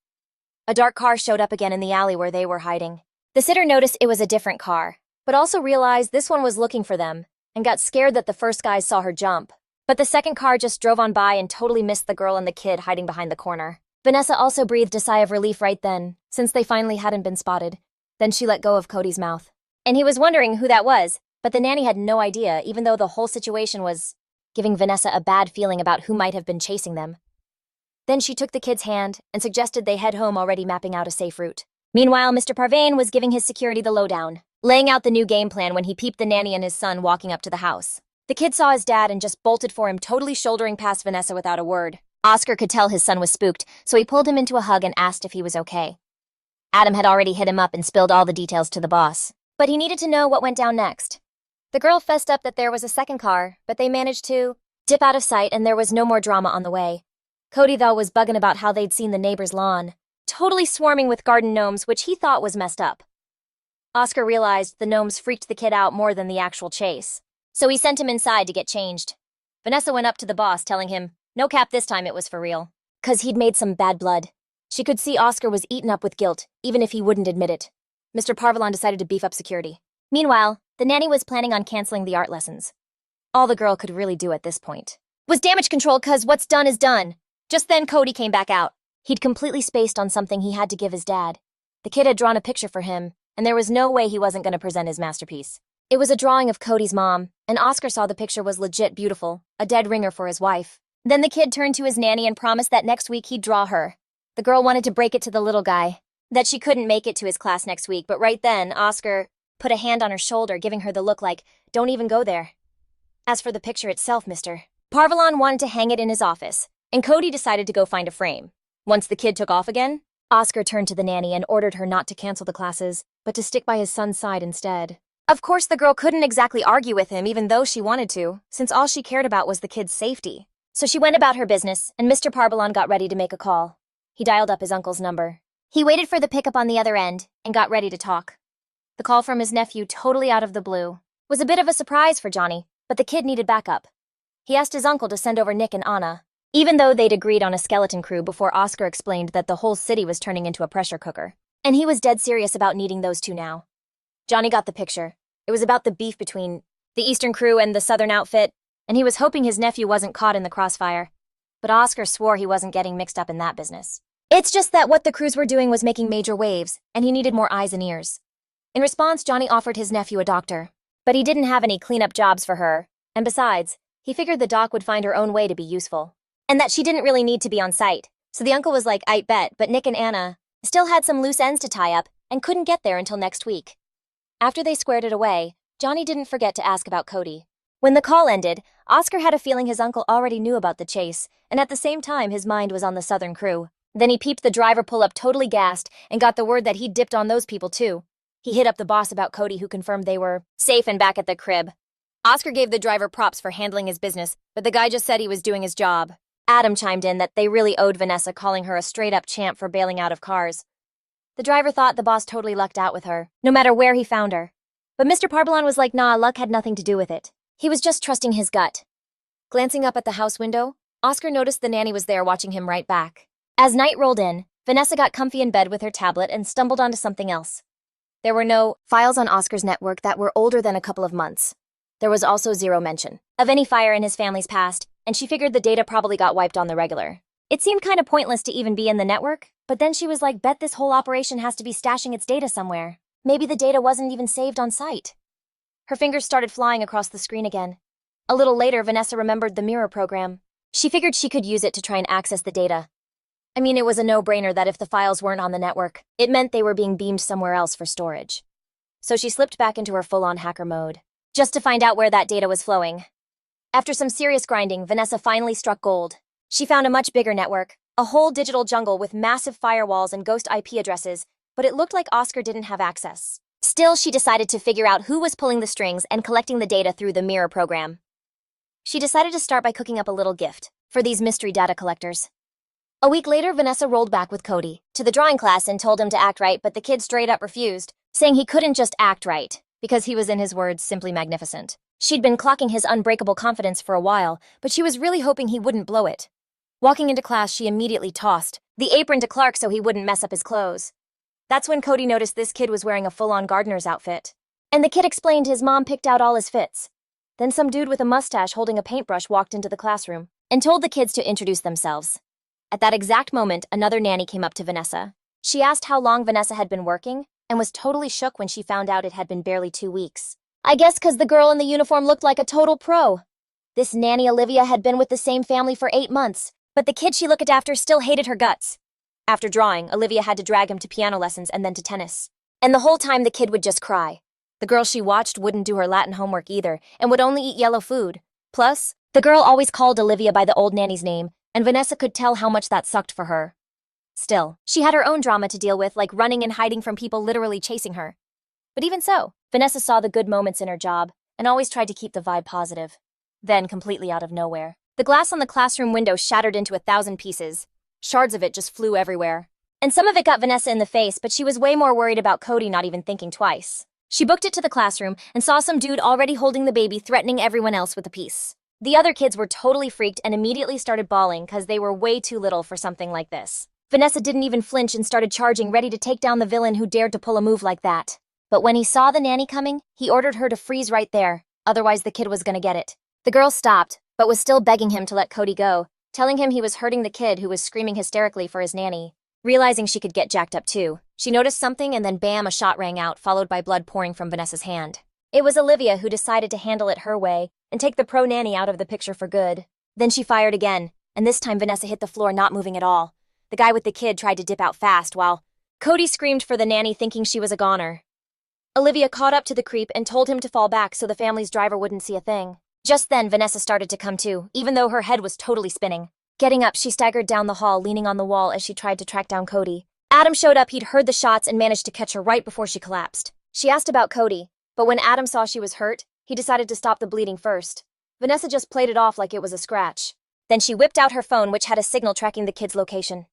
A dark car showed up again in the alley where they were hiding. The sitter noticed it was a different car, but also realized this one was looking for them and got scared that the first guys saw her jump. But the second car just drove on by and totally missed the girl and the kid hiding behind the corner. Vanessa also breathed a sigh of relief right then, since they finally hadn't been spotted. Then she let go of Cody's mouth. And he was wondering who that was, but the nanny had no idea, even though the whole situation was giving Vanessa a bad feeling about who might have been chasing them. Then she took the kid's hand and suggested they head home, already mapping out a safe route. Meanwhile, Mr. Parvain was giving his security the lowdown, laying out the new game plan when he peeped the nanny and his son walking up to the house. The kid saw his dad and just bolted for him, totally shouldering past Vanessa without a word. Oscar could tell his son was spooked, so he pulled him into a hug and asked if he was okay. Adam had already hit him up and spilled all the details to the boss, but he needed to know what went down next. The girl fessed up that there was a second car, but they managed to dip out of sight and there was no more drama on the way. Cody, though, was bugging about how they'd seen the neighbor's lawn totally swarming with garden gnomes, which he thought was messed up. Oscar realized the gnomes freaked the kid out more than the actual chase, so he sent him inside to get changed. Vanessa went up to the boss, telling him, no cap, this time it was for real, 'cause he'd made some bad blood. She could see Oscar was eaten up with guilt, even if he wouldn't admit it. Mr. Parvalon decided to beef up security. Meanwhile, the nanny was planning on canceling the art lessons. All the girl could really do at this point. Was damage control, cause what's done is done. Just then Cody came back out. He'd completely spaced on something he had to give his dad. The kid had drawn a picture for him, and there was no way he wasn't going to present his masterpiece. It was a drawing of Cody's mom, and Oscar saw the picture was legit beautiful, a dead ringer for his wife. Then the kid turned to his nanny and promised that next week he'd draw her. The girl wanted to break it to the little guy, that she couldn't make it to his class next week, but right then, Oscar put a hand on her shoulder, giving her the look like, "Don't even go there." As for the picture itself, Mr. Parvalon wanted to hang it in his office, and Cody decided to go find a frame. Once the kid took off again, Oscar turned to the nanny and ordered her not to cancel the classes, but to stick by his son's side instead. Of course, the girl couldn't exactly argue with him even though she wanted to, since all she cared about was the kid's safety. So she went about her business, and Mr. Parvalon got ready to make a call. He dialed up his uncle's number. He waited for the pickup on the other end and got ready to talk. The call from his nephew, totally out of the blue, was a bit of a surprise for Johnny, but the kid needed backup. He asked his uncle to send over Nick and Anna, even though they'd agreed on a skeleton crew before Oscar explained that the whole city was turning into a pressure cooker. And he was dead serious about needing those two now. Johnny got the picture. It was about the beef between the Eastern crew and the Southern outfit, and he was hoping his nephew wasn't caught in the crossfire. But Oscar swore he wasn't getting mixed up in that business. It's just that what the crews were doing was making major waves, and he needed more eyes and ears. In response, Johnny offered his nephew a doctor, but he didn't have any cleanup jobs for her, and besides, he figured the doc would find her own way to be useful, and that she didn't really need to be on site. So the uncle was like, "I'd bet," but Nick and Anna still had some loose ends to tie up and couldn't get there until next week. After they squared it away, Johnny didn't forget to ask about Cody. When the call ended, Oscar had a feeling his uncle already knew about the chase, and at the same time his mind was on the Southern crew. Then he peeped the driver pull up totally gassed and got the word that he'd dipped on those people too. He hit up the boss about Cody, who confirmed they were safe and back at the crib. Oscar gave the driver props for handling his business, but the guy just said he was doing his job. Adam chimed in that they really owed Vanessa, calling her a straight-up champ for bailing out of cars. The driver thought the boss totally lucked out with her, no matter where he found her. But Mr. Parvalon was like, nah, luck had nothing to do with it. He was just trusting his gut. Glancing up at the house window, Oscar noticed the nanny was there watching him right back. As night rolled in, Vanessa got comfy in bed with her tablet and stumbled onto something else. There were no files on Oscar's network that were older than a couple of months. There was also zero mention of any fire in his family's past, and she figured the data probably got wiped on the regular. It seemed kind of pointless to even be in the network, but then she was like, bet this whole operation has to be stashing its data somewhere. Maybe the data wasn't even saved on site. Her fingers started flying across the screen again. A little later, Vanessa remembered the mirror program. She figured she could use it to try and access the data. I mean, it was a no-brainer that if the files weren't on the network, it meant they were being beamed somewhere else for storage. So she slipped back into her full-on hacker mode, just to find out where that data was flowing. After some serious grinding, Vanessa finally struck gold. She found a much bigger network, a whole digital jungle with massive firewalls and ghost IP addresses, but it looked like Oscar didn't have access. Still, she decided to figure out who was pulling the strings and collecting the data through the mirror program. She decided to start by cooking up a little gift for these mystery data collectors. A week later, Vanessa rolled back with Cody to the drawing class and told him to act right, but the kid straight up refused, saying he couldn't just act right, because he was, in his words, simply magnificent. She'd been clocking his unbreakable confidence for a while, but she was really hoping he wouldn't blow it. Walking into class, she immediately tossed the apron to Clark so he wouldn't mess up his clothes. That's when Cody noticed this kid was wearing a full-on gardener's outfit. And the kid explained his mom picked out all his fits. Then some dude with a mustache holding a paintbrush walked into the classroom and told the kids to introduce themselves. At that exact moment, another nanny came up to Vanessa. She asked how long Vanessa had been working and was totally shook when she found out it had been barely 2 weeks. I guess 'cause the girl in the uniform looked like a total pro. This nanny Olivia had been with the same family for 8 months, but the kid she looked after still hated her guts. After drawing, Olivia had to drag him to piano lessons and then to tennis. And the whole time the kid would just cry. The girl she watched wouldn't do her Latin homework either and would only eat yellow food. Plus, the girl always called Olivia by the old nanny's name, and Vanessa could tell how much that sucked for her. Still, she had her own drama to deal with, like running and hiding from people literally chasing her. But even so, Vanessa saw the good moments in her job and always tried to keep the vibe positive. Then, completely out of nowhere, the glass on the classroom window shattered into 1,000 pieces. Shards of it just flew everywhere. And some of it got Vanessa in the face, but she was way more worried about Cody not even thinking twice. She booked it to the classroom and saw some dude already holding the baby threatening everyone else with a piece. The other kids were totally freaked and immediately started bawling because they were way too little for something like this. Vanessa didn't even flinch and started charging, ready to take down the villain who dared to pull a move like that. But when he saw the nanny coming, he ordered her to freeze right there, otherwise the kid was gonna get it. The girl stopped, but was still begging him to let Cody go, telling him he was hurting the kid who was screaming hysterically for his nanny. Realizing she could get jacked up too, she noticed something and then bam, a shot rang out, followed by blood pouring from Vanessa's hand. It was Olivia who decided to handle it her way and take the pro nanny out of the picture for good. Then she fired again, and this time Vanessa hit the floor, not moving at all. The guy with the kid tried to dip out fast while Cody screamed for the nanny, thinking she was a goner. Olivia caught up to the creep and told him to fall back so the family's driver wouldn't see a thing. Just then, Vanessa started to come to, even though her head was totally spinning. Getting up, she staggered down the hall, leaning on the wall as she tried to track down Cody. Adam showed up. He'd heard the shots and managed to catch her right before she collapsed. She asked about Cody, but when Adam saw she was hurt, he decided to stop the bleeding first. Vanessa just played it off like it was a scratch. Then she whipped out her phone, which had a signal tracking the kid's location.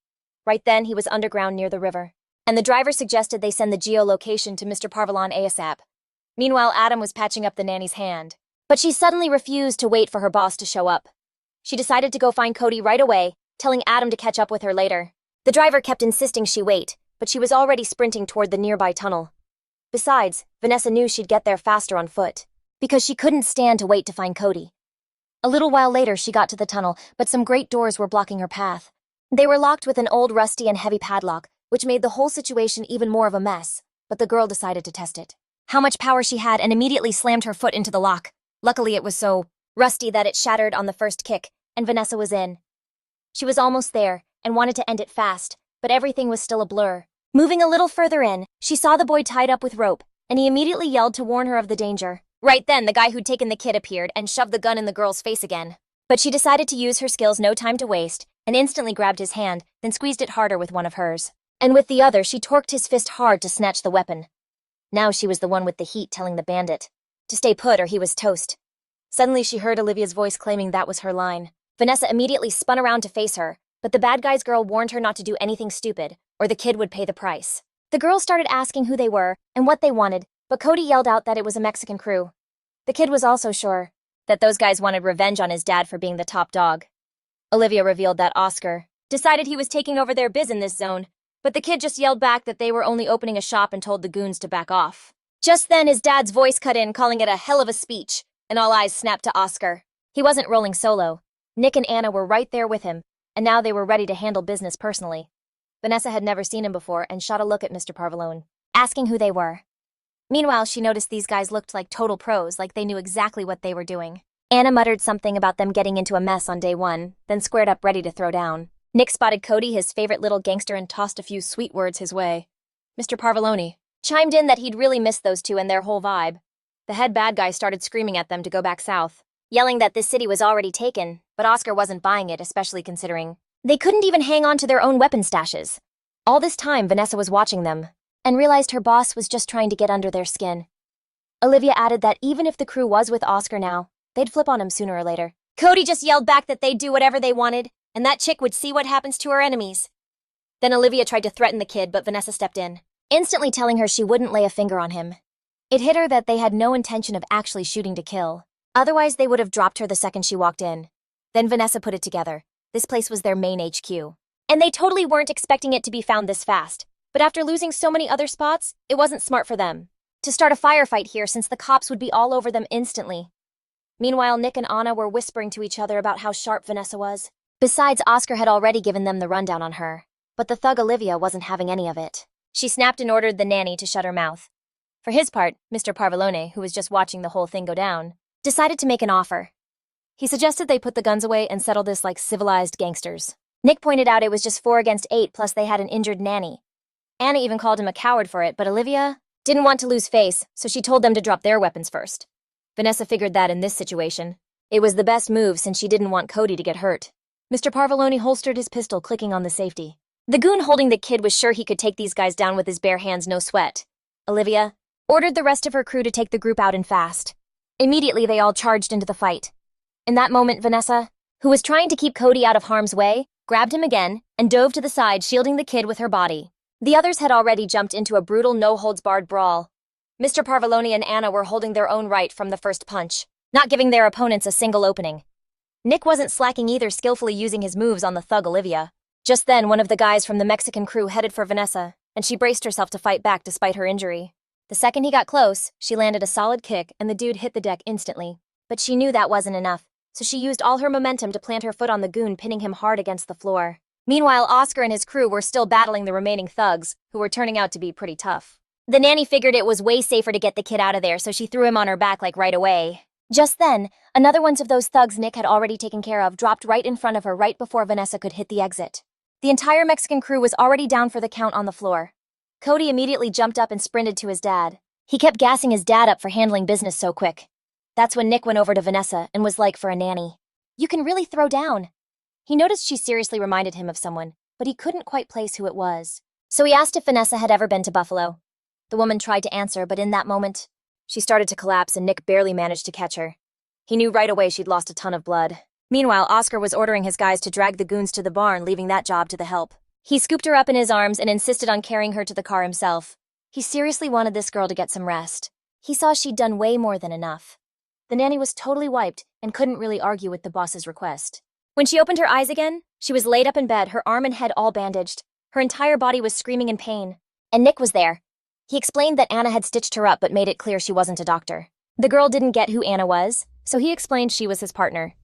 Right then, he was underground near the river, and the driver suggested they send the geolocation to Mr. Parvalon ASAP. Meanwhile, Adam was patching up the nanny's hand, but she suddenly refused to wait for her boss to show up. She decided to go find Cody right away, telling Adam to catch up with her later. The driver kept insisting she wait, but she was already sprinting toward the nearby tunnel. Besides, Vanessa knew she'd get there faster on foot, because she couldn't stand to wait to find Cody. A little while later, she got to the tunnel, but some great doors were blocking her path. They were locked with an old, rusty, and heavy padlock, which made the whole situation even more of a mess, but the girl decided to test it. How much power she had, and immediately slammed her foot into the lock. Luckily, it was so rusty that it shattered on the first kick, and Vanessa was in. She was almost there, and wanted to end it fast, but everything was still a blur. Moving a little further in, she saw the boy tied up with rope, and he immediately yelled to warn her of the danger. Right then, the guy who'd taken the kid appeared and shoved the gun in the girl's face again. But she decided to use her skills, no time to waste, and instantly grabbed his hand, then squeezed it harder with one of hers. And with the other, she torqued his fist hard to snatch the weapon. Now she was the one with the heat, telling the bandit to stay put or he was toast. Suddenly she heard Olivia's voice claiming that was her line. Vanessa immediately spun around to face her, but the bad guy's girl warned her not to do anything stupid, or the kid would pay the price. The girl started asking who they were and what they wanted, but Cody yelled out that it was a Mexican crew. The kid was also sure that those guys wanted revenge on his dad for being the top dog. Olivia revealed that Oscar decided he was taking over their biz in this zone, but the kid just yelled back that they were only opening a shop and told the goons to back off. Just then, his dad's voice cut in, calling it a hell of a speech, and all eyes snapped to Oscar. He wasn't rolling solo. Nick and Anna were right there with him, and now they were ready to handle business personally. Vanessa had never seen him before and shot a look at Mr. Parvalone, asking who they were. Meanwhile, she noticed these guys looked like total pros, like they knew exactly what they were doing. Anna muttered something about them getting into a mess on day one, then squared up ready to throw down. Nick spotted Cody, his favorite little gangster, and tossed a few sweet words his way. Mr. Parvalone chimed in that he'd really missed those two and their whole vibe. The head bad guy started screaming at them to go back south, yelling that this city was already taken, but Oscar wasn't buying it, especially considering they couldn't even hang on to their own weapon stashes. All this time, Vanessa was watching them, and realized her boss was just trying to get under their skin. Olivia added that even if the crew was with Oscar now, they'd flip on him sooner or later. Cody just yelled back that they'd do whatever they wanted, and that chick would see what happens to her enemies. Then Olivia tried to threaten the kid, but Vanessa stepped in, instantly telling her she wouldn't lay a finger on him. It hit her that they had no intention of actually shooting to kill. Otherwise, they would have dropped her the second she walked in. Then Vanessa put it together. This place was their main HQ. And they totally weren't expecting it to be found this fast. But after losing so many other spots, it wasn't smart for them to start a firefight here, since the cops would be all over them instantly. Meanwhile, Nick and Anna were whispering to each other about how sharp Vanessa was. Besides, Oscar had already given them the rundown on her. But the thug Olivia wasn't having any of it. She snapped and ordered the nanny to shut her mouth. For his part, Mr. Parvalone, who was just watching the whole thing go down, decided to make an offer. He suggested they put the guns away and settle this like civilized gangsters. Nick pointed out it was just 4 against 8, plus they had an injured nanny. Anna even called him a coward for it, but Olivia didn't want to lose face, so she told them to drop their weapons first. Vanessa figured that in this situation, it was the best move since she didn't want Cody to get hurt. Mr. Parvalone holstered his pistol, clicking on the safety. The goon holding the kid was sure he could take these guys down with his bare hands, no sweat. Olivia ordered the rest of her crew to take the group out and fast. Immediately, they all charged into the fight. In that moment, Vanessa, who was trying to keep Cody out of harm's way, grabbed him again and dove to the side, shielding the kid with her body. The others had already jumped into a brutal no-holds-barred brawl. Mr. Parvalone and Anna were holding their own right from the first punch, not giving their opponents a single opening. Nick wasn't slacking either, skillfully using his moves on the thug Olivia. Just then, one of the guys from the Mexican crew headed for Vanessa, and she braced herself to fight back despite her injury. The second he got close, she landed a solid kick and the dude hit the deck instantly. But she knew that wasn't enough, so she used all her momentum to plant her foot on the goon, pinning him hard against the floor. Meanwhile, Oscar and his crew were still battling the remaining thugs, who were turning out to be pretty tough. The nanny figured it was way safer to get the kid out of there, so she threw him on her back like right away. Just then, another one of those thugs Nick had already taken care of dropped right in front of her right before Vanessa could hit the exit. The entire Mexican crew was already down for the count on the floor. Cody immediately jumped up and sprinted to his dad. He kept gassing his dad up for handling business so quick. That's when Nick went over to Vanessa and was like, for a nanny, "You can really throw down." He noticed she seriously reminded him of someone, but he couldn't quite place who it was. So he asked if Vanessa had ever been to Buffalo. The woman tried to answer, but in that moment, she started to collapse and Nick barely managed to catch her. He knew right away she'd lost a ton of blood. Meanwhile, Oscar was ordering his guys to drag the goons to the barn, leaving that job to the help. He scooped her up in his arms and insisted on carrying her to the car himself. He seriously wanted this girl to get some rest. He saw she'd done way more than enough. The nanny was totally wiped and couldn't really argue with the boss's request. When she opened her eyes again, she was laid up in bed, her arm and head all bandaged. Her entire body was screaming in pain. And Nick was there. He explained that Anna had stitched her up but made it clear she wasn't a doctor. The girl didn't get who Anna was, so he explained she was his partner.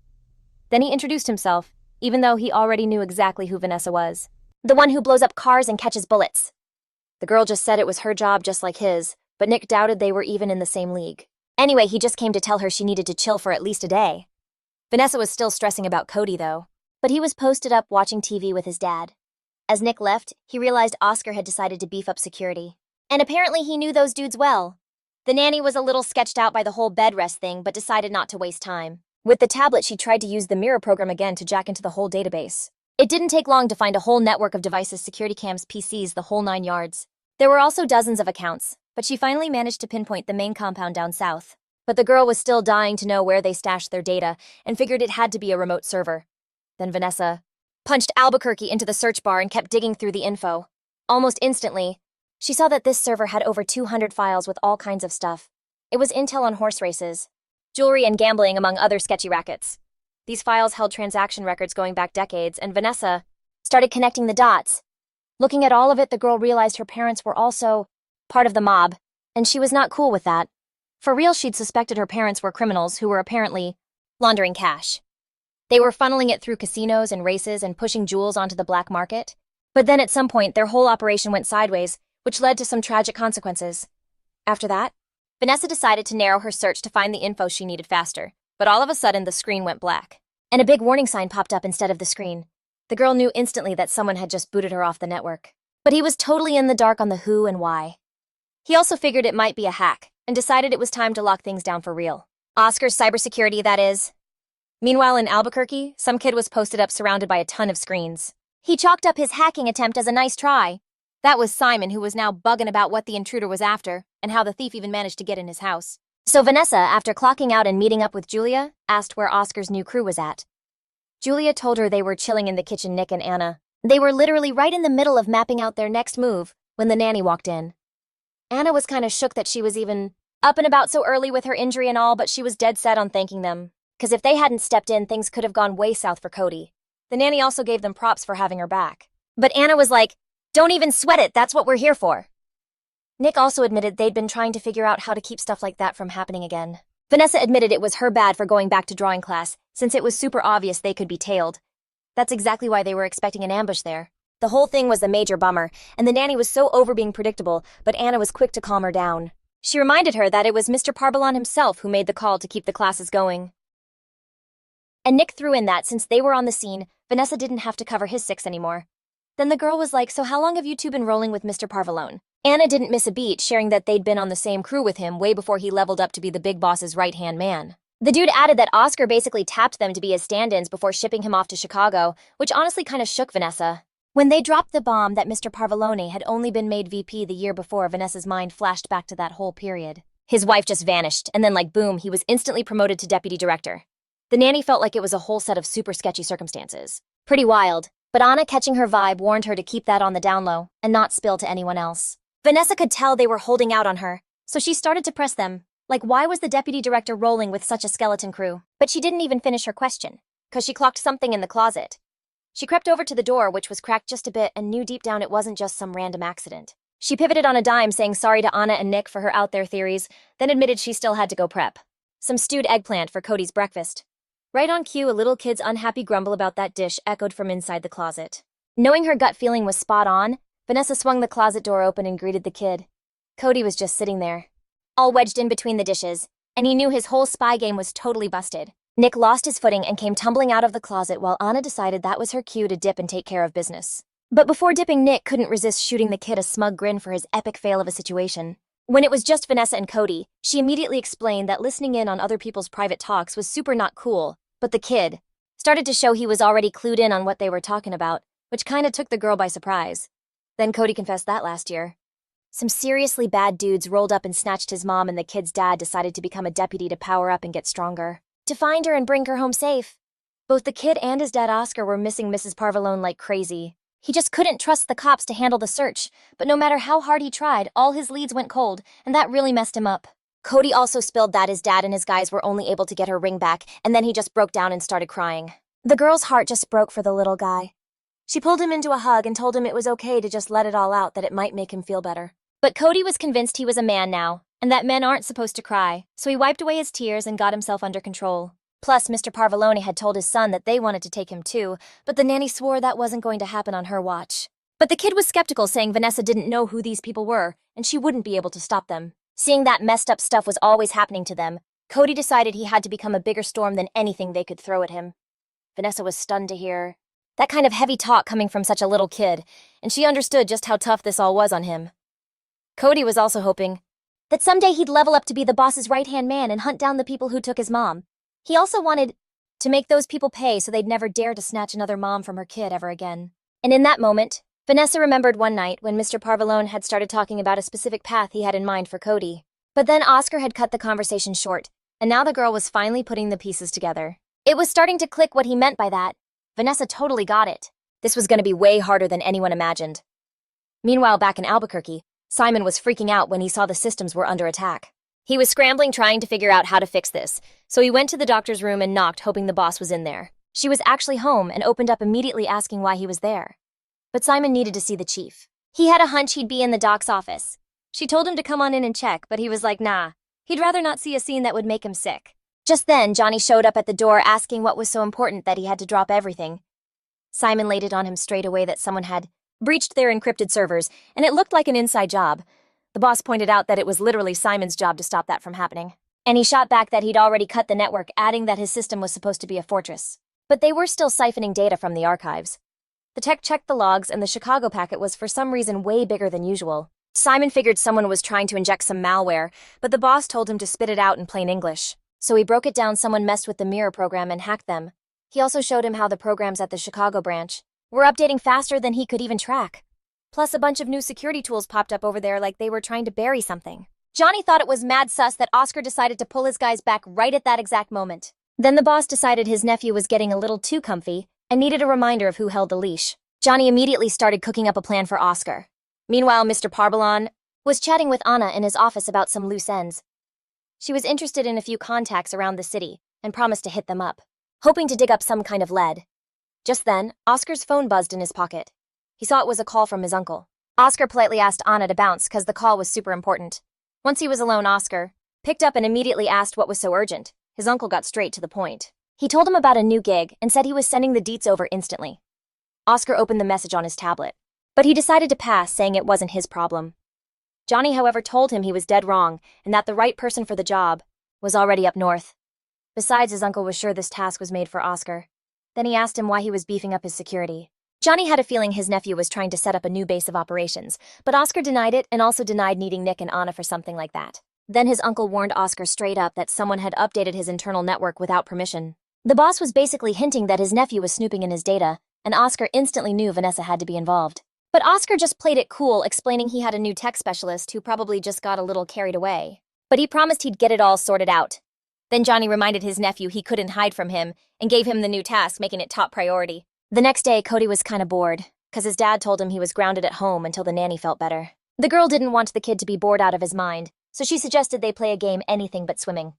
Then he introduced himself, even though he already knew exactly who Vanessa was. The one who blows up cars and catches bullets. The girl just said it was her job just like his, but Nick doubted they were even in the same league. Anyway, he just came to tell her she needed to chill for at least a day. Vanessa was still stressing about Cody, though, but he was posted up watching TV with his dad. As Nick left, he realized Oscar had decided to beef up security. And apparently he knew those dudes well. The nanny was a little sketched out by the whole bed rest thing, but decided not to waste time. With the tablet, she tried to use the mirror program again to jack into the whole database. It didn't take long to find a whole network of devices, security cams, PCs, the whole 9 yards. There were also dozens of accounts, but she finally managed to pinpoint the main compound down south. But the girl was still dying to know where they stashed their data and figured it had to be a remote server. Then Vanessa punched Albuquerque into the search bar and kept digging through the info. Almost instantly, she saw that this server had over 200 files with all kinds of stuff. It was intel on horse races, jewelry, and gambling, among other sketchy rackets. These files held transaction records going back decades, and Vanessa started connecting the dots. Looking at all of it, the girl realized her parents were also part of the mob, and she was not cool with that. For real, she'd suspected her parents were criminals who were apparently laundering cash. They were funneling it through casinos and races and pushing jewels onto the black market. But then at some point, their whole operation went sideways, which led to some tragic consequences. After that, Vanessa decided to narrow her search to find the info she needed faster, but all of a sudden the screen went black, and a big warning sign popped up instead of the screen. The girl knew instantly that someone had just booted her off the network, but he was totally in the dark on the who and why. He also figured it might be a hack, and decided it was time to lock things down for real. Oscar's cybersecurity, that is. Meanwhile, in Albuquerque, some kid was posted up surrounded by a ton of screens. He chalked up his hacking attempt as a nice try. That was Simon, who was now bugging about what the intruder was after, and how the thief even managed to get in his house. So Vanessa, after clocking out and meeting up with Julia, asked where Oscar's new crew was at. Julia told her they were chilling in the kitchen, Nick and Anna. They were literally right in the middle of mapping out their next move when the nanny walked in. Anna was kind of shook that she was even up and about so early with her injury and all, but she was dead set on thanking them. Because if they hadn't stepped in, things could have gone way south for Cody. The nanny also gave them props for having her back. But Anna was like, "Don't even sweat it, that's what we're here for." Nick also admitted they'd been trying to figure out how to keep stuff like that from happening again. Vanessa admitted it was her bad for going back to drawing class, since it was super obvious they could be tailed. That's exactly why they were expecting an ambush there. The whole thing was a major bummer, and the nanny was so over being predictable, but Anna was quick to calm her down. She reminded her that it was Mr. Parbalon himself who made the call to keep the classes going. And Nick threw in that since they were on the scene, Vanessa didn't have to cover his 6 anymore. Then the girl was like, "So how long have you two been rolling with Mr. Parvalone?" Anna didn't miss a beat, sharing that they'd been on the same crew with him way before he leveled up to be the big boss's right-hand man. The dude added that Oscar basically tapped them to be his stand-ins before shipping him off to Chicago, which honestly kind of shook Vanessa. When they dropped the bomb that Mr. Parvalone had only been made VP the year before, Vanessa's mind flashed back to that whole period. His wife just vanished, and then like boom, he was instantly promoted to deputy director. The nanny felt like it was a whole set of super sketchy circumstances. Pretty wild, but Anna, catching her vibe, warned her to keep that on the down low and not spill to anyone else. Vanessa could tell they were holding out on her, so she started to press them. Like, why was the deputy director rolling with such a skeleton crew? But she didn't even finish her question, because she clocked something in the closet. She crept over to the door, which was cracked just a bit, and knew deep down it wasn't just some random accident. She pivoted on a dime, saying sorry to Anna and Nick for her out there theories, then admitted she still had to go prep some stewed eggplant for Cody's breakfast. Right on cue, a little kid's unhappy grumble about that dish echoed from inside the closet. Knowing her gut feeling was spot on, Vanessa swung the closet door open and greeted the kid. Cody was just sitting there, all wedged in between the dishes, and he knew his whole spy game was totally busted. Nick lost his footing and came tumbling out of the closet while Anna decided that was her cue to dip and take care of business. But before dipping, Nick couldn't resist shooting the kid a smug grin for his epic fail of a situation. When it was just Vanessa and Cody, she immediately explained that listening in on other people's private talks was super not cool, but the kid started to show he was already clued in on what they were talking about, which kinda took the girl by surprise. Then Cody confessed that last year. Some seriously bad dudes rolled up and snatched his mom, and the kid's dad decided to become a deputy to power up and get stronger, to find her and bring her home safe. Both the kid and his dad Oscar were missing Mrs. Parvalone like crazy. He just couldn't trust the cops to handle the search, but no matter how hard he tried, all his leads went cold, and that really messed him up. Cody also spilled that his dad and his guys were only able to get her ring back, and then he just broke down and started crying. The girl's heart just broke for the little guy. She pulled him into a hug and told him it was okay to just let it all out, that it might make him feel better. But Cody was convinced he was a man now, and that men aren't supposed to cry, so he wiped away his tears and got himself under control. Plus, Mr. Parvalone had told his son that they wanted to take him too, but the nanny swore that wasn't going to happen on her watch. But the kid was skeptical, saying Vanessa didn't know who these people were, and she wouldn't be able to stop them. Seeing that messed up stuff was always happening to them, Cody decided he had to become a bigger storm than anything they could throw at him. Vanessa was stunned to hear that kind of heavy talk coming from such a little kid, and she understood just how tough this all was on him. Cody was also hoping that someday he'd level up to be the boss's right-hand man and hunt down the people who took his mom. He also wanted to make those people pay so they'd never dare to snatch another mom from her kid ever again. And in that moment, Vanessa remembered one night when Mr. Parvalone had started talking about a specific path he had in mind for Cody. But then Oscar had cut the conversation short, and now the girl was finally putting the pieces together. It was starting to click what he meant by that. Vanessa totally got it. This was going to be way harder than anyone imagined. Meanwhile, back in Albuquerque, Simon was freaking out when he saw the systems were under attack. He was scrambling trying to figure out how to fix this, so he went to the doctor's room and knocked, hoping the boss was in there. She was actually home and opened up immediately, asking why he was there. But Simon needed to see the chief. He had a hunch he'd be in the doc's office. She told him to come on in and check, but he was like, nah. He'd rather not see a scene that would make him sick. Just then, Johnny showed up at the door asking what was so important that he had to drop everything. Simon laid it on him straight away that someone had breached their encrypted servers, and it looked like an inside job. The boss pointed out that it was literally Simon's job to stop that from happening. And he shot back that he'd already cut the network, adding that his system was supposed to be a fortress. But they were still siphoning data from the archives. The tech checked the logs, and the Chicago packet was for some reason way bigger than usual. Simon figured someone was trying to inject some malware, but the boss told him to spit it out in plain English. So he broke it down. Someone messed with the mirror program and hacked them. He also showed him how the programs at the Chicago branch were updating faster than he could even track. Plus, a bunch of new security tools popped up over there like they were trying to bury something. Johnny thought it was mad sus that Oscar decided to pull his guys back right at that exact moment. Then the boss decided his nephew was getting a little too comfy and needed a reminder of who held the leash. Johnny immediately started cooking up a plan for Oscar. Meanwhile, Mr. Parvalone was chatting with Anna in his office about some loose ends. She was interested in a few contacts around the city and promised to hit them up, hoping to dig up some kind of lead. Just then, Oscar's phone buzzed in his pocket. He saw it was a call from his uncle. Oscar politely asked Anna to bounce because the call was super important. Once he was alone, Oscar picked up and immediately asked what was so urgent. His uncle got straight to the point. He told him about a new gig and said he was sending the deets over instantly. Oscar opened the message on his tablet, but he decided to pass, saying it wasn't his problem. Johnny, however, told him he was dead wrong and that the right person for the job was already up north. Besides, his uncle was sure this task was made for Oscar. Then he asked him why he was beefing up his security. Johnny had a feeling his nephew was trying to set up a new base of operations, but Oscar denied it and also denied needing Nick and Anna for something like that. Then his uncle warned Oscar straight up that someone had updated his internal network without permission. The boss was basically hinting that his nephew was snooping in his data, and Oscar instantly knew Vanessa had to be involved. But Oscar just played it cool, explaining he had a new tech specialist who probably just got a little carried away. But he promised he'd get it all sorted out. Then Johnny reminded his nephew he couldn't hide from him and gave him the new task, making it top priority. The next day, Cody was kinda bored, because his dad told him he was grounded at home until the nanny felt better. The girl didn't want the kid to be bored out of his mind, so she suggested they play a game anything but swimming.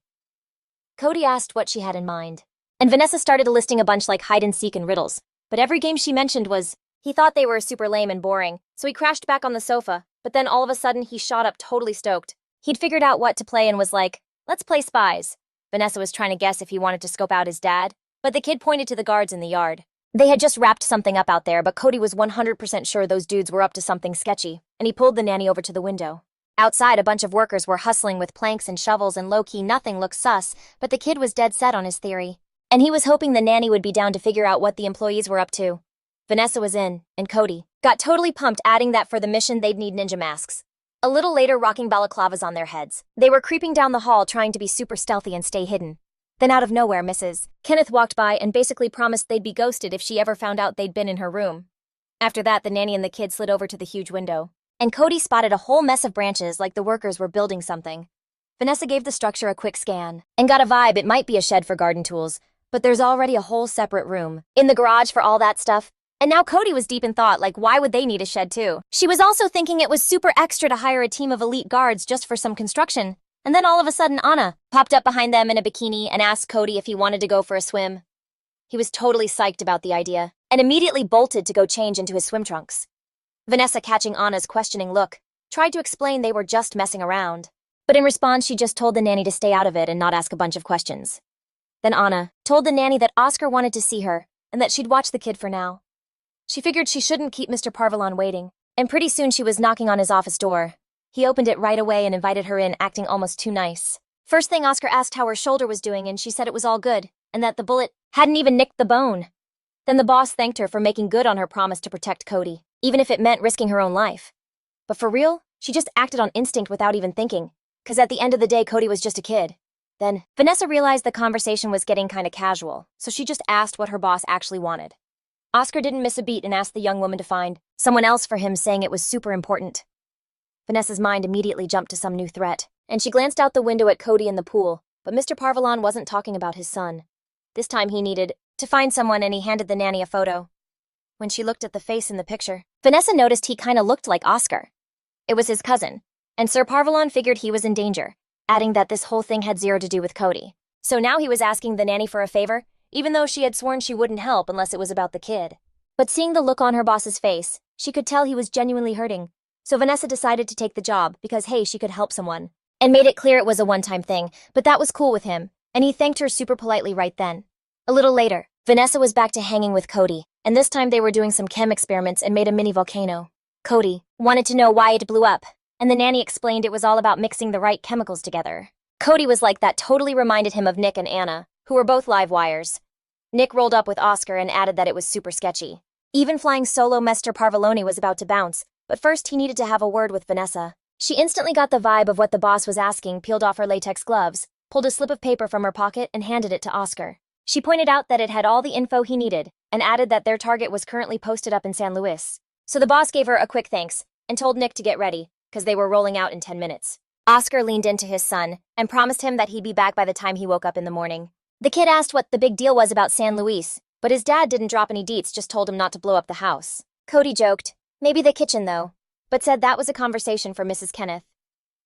Cody asked what she had in mind, and Vanessa started listing a bunch like hide-and-seek and riddles, but every game she mentioned was, he thought they were super lame and boring, so he crashed back on the sofa, but then all of a sudden he shot up totally stoked. He'd figured out what to play and was like, let's play spies. Vanessa was trying to guess if he wanted to scope out his dad, but the kid pointed to the guards in the yard. They had just wrapped something up out there, but Cody was 100% sure those dudes were up to something sketchy, and he pulled the nanny over to the window. Outside, a bunch of workers were hustling with planks and shovels, and low-key nothing looked sus, but the kid was dead set on his theory. And he was hoping the nanny would be down to figure out what the employees were up to. Vanessa was in, and Cody got totally pumped, adding that for the mission they'd need ninja masks. A little later, rocking balaclavas on their heads, they were creeping down the hall trying to be super stealthy and stay hidden. Then out of nowhere, Mrs. Kenneth walked by and basically promised they'd be ghosted if she ever found out they'd been in her room. After that, the nanny and the kid slid over to the huge window, and Cody spotted a whole mess of branches like the workers were building something. Vanessa gave the structure a quick scan and got a vibe it might be a shed for garden tools, but there's already a whole separate room in the garage for all that stuff. And now Cody was deep in thought, like why would they need a shed too? She was also thinking it was super extra to hire a team of elite guards just for some construction. And then all of a sudden Anna popped up behind them in a bikini and asked Cody if he wanted to go for a swim. He was totally psyched about the idea and immediately bolted to go change into his swim trunks. Vanessa, catching Anna's questioning look, tried to explain they were just messing around. But in response, she just told the nanny to stay out of it and not ask a bunch of questions. Then Anna told the nanny that Oscar wanted to see her and that she'd watch the kid for now. She figured she shouldn't keep Mr. Parvalon waiting, and pretty soon she was knocking on his office door. He opened it right away and invited her in, acting almost too nice. First thing, Oscar asked how her shoulder was doing, and she said it was all good, and that the bullet hadn't even nicked the bone. Then the boss thanked her for making good on her promise to protect Cody, even if it meant risking her own life. But for real, she just acted on instinct without even thinking, because at the end of the day, Cody was just a kid. Then, Vanessa realized the conversation was getting kinda casual, so she just asked what her boss actually wanted. Oscar didn't miss a beat and asked the young woman to find someone else for him, saying it was super important. Vanessa's mind immediately jumped to some new threat, and she glanced out the window at Cody in the pool, but Mr. Parvalon wasn't talking about his son. This time he needed to find someone, and he handed the nanny a photo. When she looked at the face in the picture, Vanessa noticed he kinda looked like Oscar. It was his cousin, and Sir Parvalon figured he was in danger, adding that this whole thing had zero to do with Cody. So now he was asking the nanny for a favor, even though she had sworn she wouldn't help unless it was about the kid. But seeing the look on her boss's face, she could tell he was genuinely hurting. So Vanessa decided to take the job because, hey, she could help someone, and made it clear it was a one-time thing, but that was cool with him, and he thanked her super politely right then. A little later, Vanessa was back to hanging with Cody, and this time they were doing some chem experiments and made a mini volcano. Cody wanted to know why it blew up, and the nanny explained it was all about mixing the right chemicals together. Cody was like, that totally reminded him of Nick and Anna, who were both live wires. Nick rolled up with Oscar and added that it was super sketchy. Even flying solo, Mr. Parvaloni was about to bounce, but first he needed to have a word with Vanessa. She instantly got the vibe of what the boss was asking, peeled off her latex gloves, pulled a slip of paper from her pocket, and handed it to Oscar. She pointed out that it had all the info he needed, and added that their target was currently posted up in San Luis. So the boss gave her a quick thanks, and told Nick to get ready, because they were rolling out in 10 minutes. Oscar leaned into his son, and promised him that he'd be back by the time he woke up in the morning. The kid asked what the big deal was about San Luis, but his dad didn't drop any deets, just told him not to blow up the house. Cody joked, maybe the kitchen though, but said that was a conversation for Mrs. Kenneth.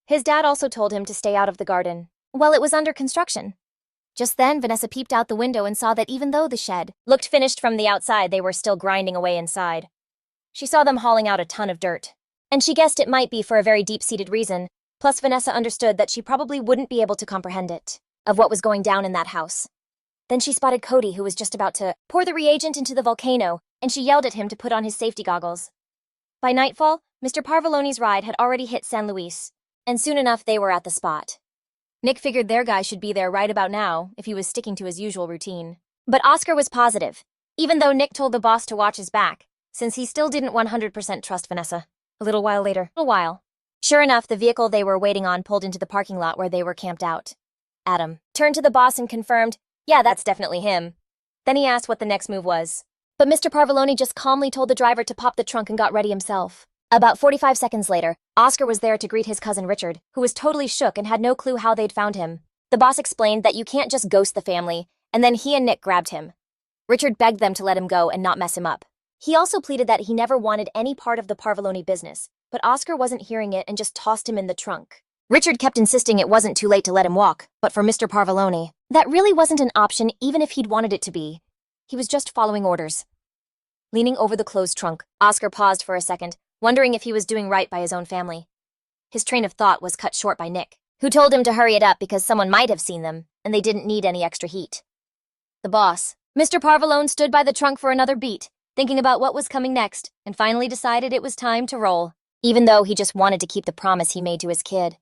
His dad also told him to stay out of the garden while it was under construction. Just then, Vanessa peeped out the window and saw that even though the shed looked finished from the outside, they were still grinding away inside. She saw them hauling out a ton of dirt, and she guessed it might be for a very deep-seated reason, plus Vanessa understood that she probably wouldn't be able to comprehend it, of what was going down in that house. Then she spotted Cody, who was just about to pour the reagent into the volcano, and she yelled at him to put on his safety goggles. By nightfall, Mr. Parvaloni's ride had already hit San Luis, and soon enough they were at the spot. Nick figured their guy should be there right about now if he was sticking to his usual routine. But Oscar was positive, even though Nick told the boss to watch his back, since he still didn't 100% trust Vanessa. A little while. Sure enough, the vehicle they were waiting on pulled into the parking lot where they were camped out. Adam turned to the boss and confirmed, yeah, that's definitely him. Then he asked what the next move was. But Mr. Parvaloni just calmly told the driver to pop the trunk and got ready himself. About 45 seconds later, Oscar was there to greet his cousin Richard, who was totally shook and had no clue how they'd found him. The boss explained that you can't just ghost the family, and then he and Nick grabbed him. Richard begged them to let him go and not mess him up. He also pleaded that he never wanted any part of the Parvaloni business, but Oscar wasn't hearing it and just tossed him in the trunk. Richard kept insisting it wasn't too late to let him walk, but for Mr. Parvaloni, that really wasn't an option even if he'd wanted it to be. He was just following orders. Leaning over the closed trunk, Oscar paused for a second, wondering if he was doing right by his own family. His train of thought was cut short by Nick, who told him to hurry it up because someone might have seen them, and they didn't need any extra heat. The boss Mr. Parvalone stood by the trunk for another beat, thinking about what was coming next, and finally decided it was time to roll, even though he just wanted to keep the promise he made to his kid.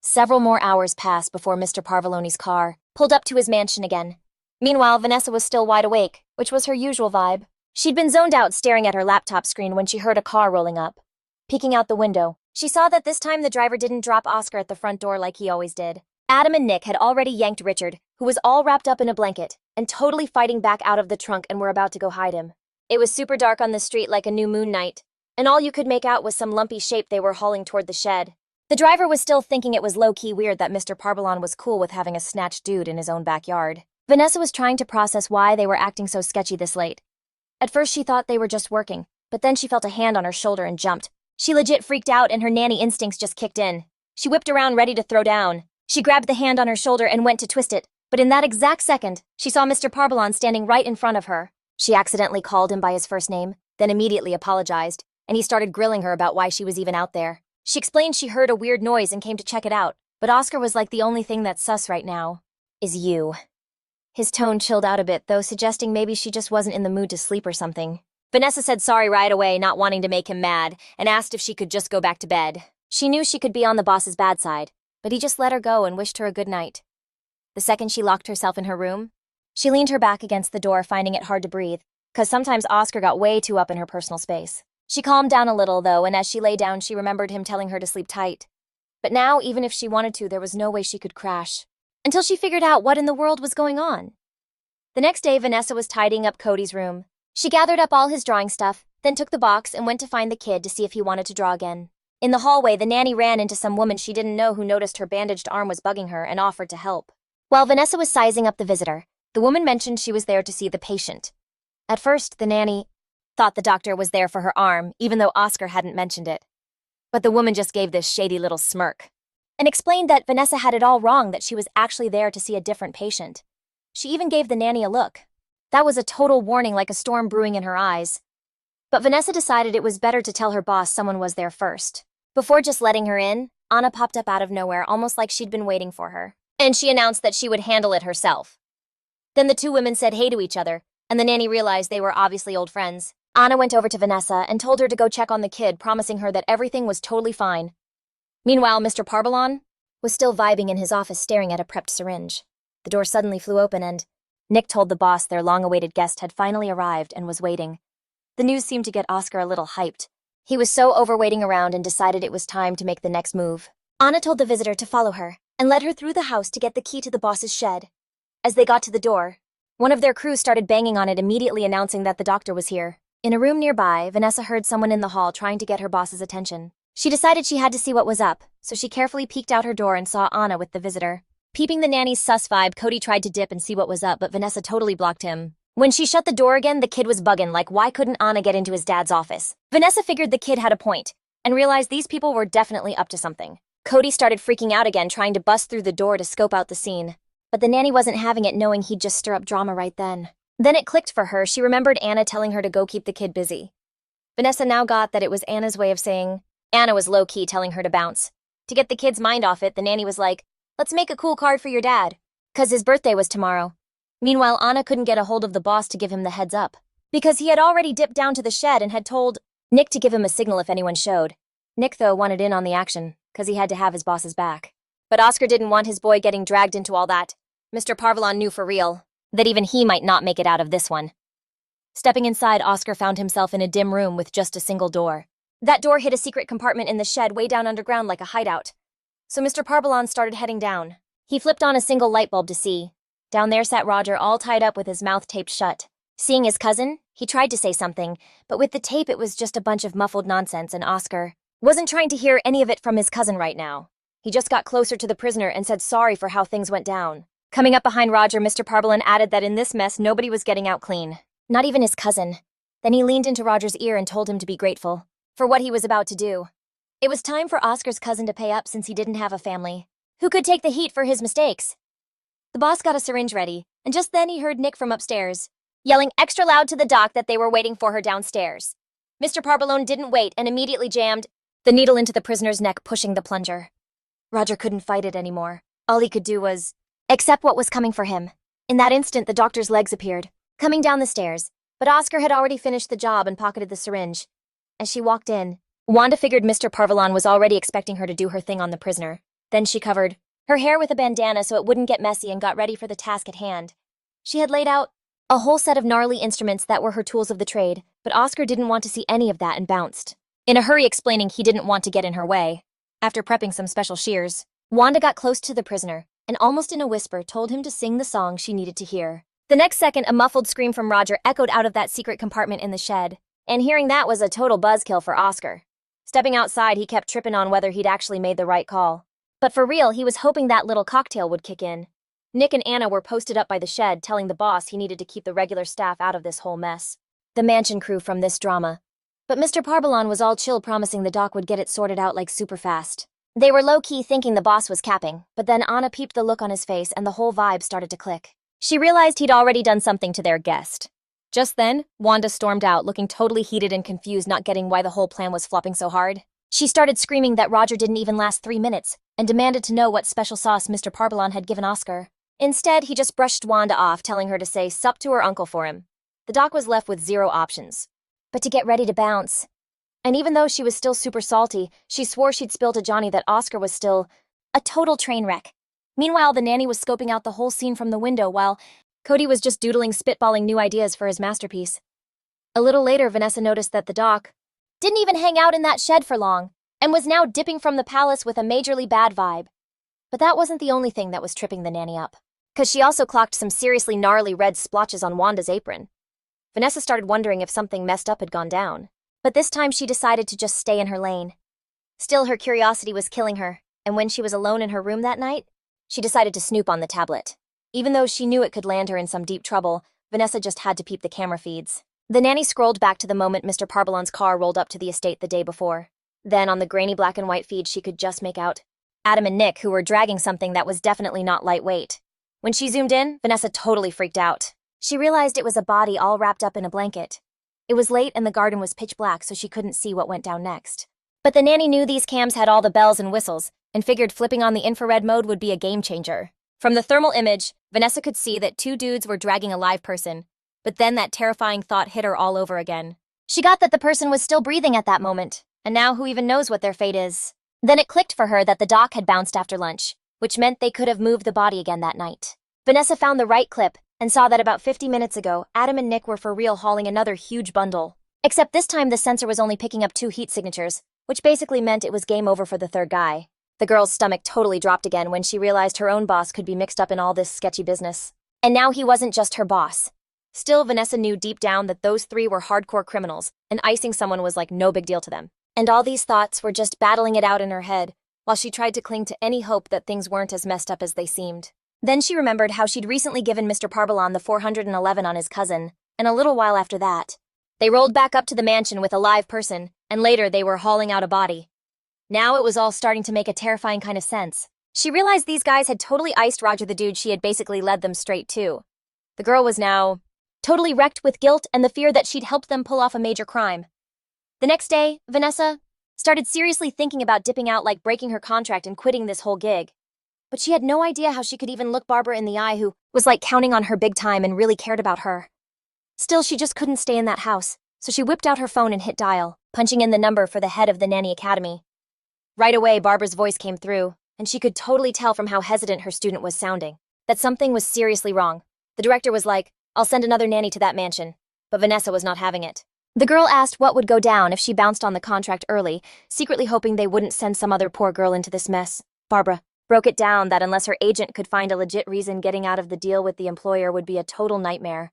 Several more hours passed before Mr. Parvalone's car pulled up to his mansion again. Meanwhile, Vanessa was still wide awake, which was her usual vibe. She'd been zoned out staring at her laptop screen when she heard a car rolling up. Peeking out the window, she saw that this time the driver didn't drop Oscar at the front door like he always did. Adam and Nick had already yanked Richard, who was all wrapped up in a blanket, and totally fighting back out of the trunk and were about to go hide him. It was super dark on the street like a new moon night, and all you could make out was some lumpy shape they were hauling toward the shed. The driver was still thinking it was low-key weird that Mr. Parvalon was cool with having a snatched dude in his own backyard. Vanessa was trying to process why they were acting so sketchy this late. At first she thought they were just working, but then she felt a hand on her shoulder and jumped. She legit freaked out and her nanny instincts just kicked in. She whipped around ready to throw down. She grabbed the hand on her shoulder and went to twist it, but in that exact second, she saw Mr. Parvalon standing right in front of her. She accidentally called him by his first name, then immediately apologized, and he started grilling her about why she was even out there. She explained she heard a weird noise and came to check it out, but Oscar was like, the only thing that's sus right now is you. His tone chilled out a bit, though, suggesting maybe she just wasn't in the mood to sleep or something. Vanessa said sorry right away, not wanting to make him mad, and asked if she could just go back to bed. She knew she could be on the boss's bad side, but he just let her go and wished her a good night. The second she locked herself in her room, she leaned her back against the door, finding it hard to breathe, because sometimes Oscar got way too up in her personal space. She calmed down a little, though, and as she lay down, she remembered him telling her to sleep tight. But now, even if she wanted to, there was no way she could crash. Until she figured out what in the world was going on. The next day, Vanessa was tidying up Cody's room. She gathered up all his drawing stuff, then took the box and went to find the kid to see if he wanted to draw again. In the hallway, the nanny ran into some woman she didn't know who noticed her bandaged arm was bugging her and offered to help. While Vanessa was sizing up the visitor, the woman mentioned she was there to see the patient. At first, the nanny thought the doctor was there for her arm, even though Oscar hadn't mentioned it. But the woman just gave this shady little smirk and explained that Vanessa had it all wrong, that she was actually there to see a different patient. She even gave the nanny a look. That was a total warning, like a storm brewing in her eyes. But Vanessa decided it was better to tell her boss someone was there first. Before just letting her in, Anna popped up out of nowhere, almost like she'd been waiting for her, and she announced that she would handle it herself. Then the two women said hey to each other, and the nanny realized they were obviously old friends. Anna went over to Vanessa and told her to go check on the kid, promising her that everything was totally fine. Meanwhile, Mr. Parvalon was still vibing in his office, staring at a prepped syringe. The door suddenly flew open and Nick told the boss their long-awaited guest had finally arrived and was waiting. The news seemed to get Oscar a little hyped. He was so over waiting around and decided it was time to make the next move. Anna told the visitor to follow her and led her through the house to get the key to the boss's shed. As they got to the door, one of their crew started banging on it, immediately announcing that the doctor was here. In a room nearby, Vanessa heard someone in the hall trying to get her boss's attention. She decided she had to see what was up, so she carefully peeked out her door and saw Anna with the visitor. Peeping the nanny's sus vibe, Cody tried to dip and see what was up, but Vanessa totally blocked him. When she shut the door again, the kid was bugging, like why couldn't Anna get into his dad's office? Vanessa figured the kid had a point, and realized these people were definitely up to something. Cody started freaking out again, trying to bust through the door to scope out the scene. But the nanny wasn't having it, knowing he'd just stir up drama right then. Then it clicked for her. She remembered Anna telling her to go keep the kid busy. Vanessa now got that it was Anna's way of saying Anna was low-key telling her to bounce. To get the kid's mind off it, the nanny was like, let's make a cool card for your dad, 'cause his birthday was tomorrow. Meanwhile, Anna couldn't get a hold of the boss to give him the heads up, because he had already dipped down to the shed and had told Nick to give him a signal if anyone showed. Nick, though, wanted in on the action, 'cause he had to have his boss's back. But Oscar didn't want his boy getting dragged into all that. Mr. Parvalon knew for real that even he might not make it out of this one. Stepping inside, Oscar found himself in a dim room with just a single door. That door hid a secret compartment in the shed way down underground, like a hideout. So Mr. Parvalon started heading down. He flipped on a single light bulb to see. Down there sat Roger, all tied up with his mouth taped shut. Seeing his cousin, he tried to say something, but with the tape it was just a bunch of muffled nonsense, and Oscar wasn't trying to hear any of it from his cousin right now. He just got closer to the prisoner and said sorry for how things went down. Coming up behind Roger, Mr. Parvalon added that in this mess nobody was getting out clean. Not even his cousin. Then he leaned into Roger's ear and told him to be grateful for what he was about to do. It was time for Oscar's cousin to pay up, since he didn't have a family who could take the heat for his mistakes. The boss got a syringe ready, and just then he heard Nick from upstairs yelling extra loud to the doc that they were waiting for her downstairs. Mr. Parvalon didn't wait and immediately jammed the needle into the prisoner's neck, pushing the plunger. Roger couldn't fight it anymore. All he could do was accept what was coming for him. In that instant, the doctor's legs appeared, coming down the stairs, but Oscar had already finished the job and pocketed the syringe. As she walked in, Wanda figured Mr. Parvillon was already expecting her to do her thing on the prisoner. Then she covered her hair with a bandana so it wouldn't get messy and got ready for the task at hand. She had laid out a whole set of gnarly instruments that were her tools of the trade, but Oscar didn't want to see any of that and bounced, in a hurry explaining he didn't want to get in her way. After prepping some special shears, Wanda got close to the prisoner and almost in a whisper told him to sing the song she needed to hear. The next second, a muffled scream from Roger echoed out of that secret compartment in the shed, and hearing that was a total buzzkill for Oscar. Stepping outside, he kept tripping on whether he'd actually made the right call. But for real, he was hoping that little cocktail would kick in. Nick and Anna were posted up by the shed, telling the boss he needed to keep the regular staff out of this whole mess. The mansion crew from this drama. But Mr. Parvillon was all chill, promising the doc would get it sorted out like super fast. They were low-key thinking the boss was capping, but then Anna peeped the look on his face and the whole vibe started to click. She realized he'd already done something to their guest. Just then, Wanda stormed out, looking totally heated and confused, not getting why the whole plan was flopping so hard. She started screaming that Roger didn't even last 3 minutes, and demanded to know what special sauce Mr. Parvillon had given Oscar. Instead, he just brushed Wanda off, telling her to say sup to her uncle for him. The doc was left with 0 options but to get ready to bounce. And even though she was still super salty, she swore she'd spill to Johnny that Oscar was still a total train wreck. Meanwhile, the nanny was scoping out the whole scene from the window while Cody was just doodling, spitballing new ideas for his masterpiece. A little later, Vanessa noticed that the doc didn't even hang out in that shed for long, and was now dipping from the palace with a majorly bad vibe. But that wasn't the only thing that was tripping the nanny up, because she also clocked some seriously gnarly red splotches on Wanda's apron. Vanessa started wondering if something messed up had gone down, but this time she decided to just stay in her lane. Still, her curiosity was killing her, and when she was alone in her room that night, she decided to snoop on the tablet. Even though she knew it could land her in some deep trouble, Vanessa just had to peep the camera feeds. The nanny scrolled back to the moment Mr. Parvillon's car rolled up to the estate the day before. Then, on the grainy black and white feed, she could just make out Adam and Nick, who were dragging something that was definitely not lightweight. When she zoomed in, Vanessa totally freaked out. She realized it was a body all wrapped up in a blanket. It was late and the garden was pitch black, so she couldn't see what went down next. But the nanny knew these cams had all the bells and whistles, and figured flipping on the infrared mode would be a game changer. From the thermal image, Vanessa could see that 2 dudes were dragging a live person, but then that terrifying thought hit her all over again. She got that the person was still breathing at that moment, and now who even knows what their fate is. Then it clicked for her that the doc had bounced after lunch, which meant they could have moved the body again that night. Vanessa found the right clip and saw that about 50 minutes ago, Adam and Nick were for real hauling another huge bundle. Except this time the sensor was only picking up 2 heat signatures, which basically meant it was game over for the third guy. The girl's stomach totally dropped again when she realized her own boss could be mixed up in all this sketchy business. And now he wasn't just her boss. Still, Vanessa knew deep down that those 3 were hardcore criminals, and icing someone was like no big deal to them. And all these thoughts were just battling it out in her head, while she tried to cling to any hope that things weren't as messed up as they seemed. Then she remembered how she'd recently given Mr. Parvillon the 411 on his cousin, and a little while after that, they rolled back up to the mansion with a live person, and later they were hauling out a body. Now it was all starting to make a terrifying kind of sense. She realized these guys had totally iced Roger, the dude she had basically led them straight to. The girl was now totally wrecked with guilt and the fear that she'd helped them pull off a major crime. The next day, Vanessa started seriously thinking about dipping out, like breaking her contract and quitting this whole gig. But she had no idea how she could even look Barbara in the eye, who was like counting on her big time and really cared about her. Still, she just couldn't stay in that house, so she whipped out her phone and hit dial, punching in the number for the head of the Nanny Academy. Right away, Barbara's voice came through, and she could totally tell from how hesitant her student was sounding that something was seriously wrong. The director was like, "I'll send another nanny to that mansion," but Vanessa was not having it. The girl asked what would go down if she bounced on the contract early, secretly hoping they wouldn't send some other poor girl into this mess. Barbara broke it down that unless her agent could find a legit reason, getting out of the deal with the employer would be a total nightmare.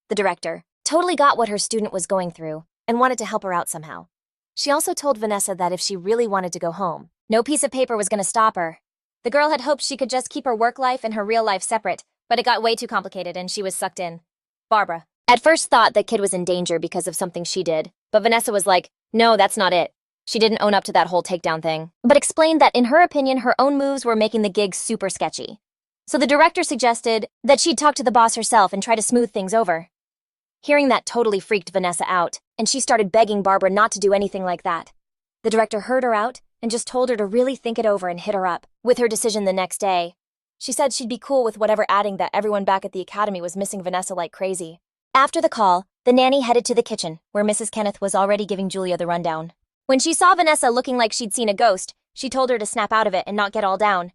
The director totally got what her student was going through and wanted to help her out somehow. She also told Vanessa that if she really wanted to go home, no piece of paper was going to stop her. The girl had hoped she could just keep her work life and her real life separate, but it got way too complicated and she was sucked in. Barbara at first thought that kid was in danger because of something she did, but Vanessa was like, no, that's not it. She didn't own up to that whole takedown thing, but explained that in her opinion, her own moves were making the gig super sketchy. So the director suggested that she'd talk to the boss herself and try to smooth things over. Hearing that totally freaked Vanessa out, and she started begging Barbara not to do anything like that. The director heard her out and just told her to really think it over and hit her up with her decision the next day. She said she'd be cool with whatever, adding that everyone back at the academy was missing Vanessa like crazy. After the call, the nanny headed to the kitchen, where Mrs. Kenneth was already giving Julia the rundown. When she saw Vanessa looking like she'd seen a ghost, she told her to snap out of it and not get all down.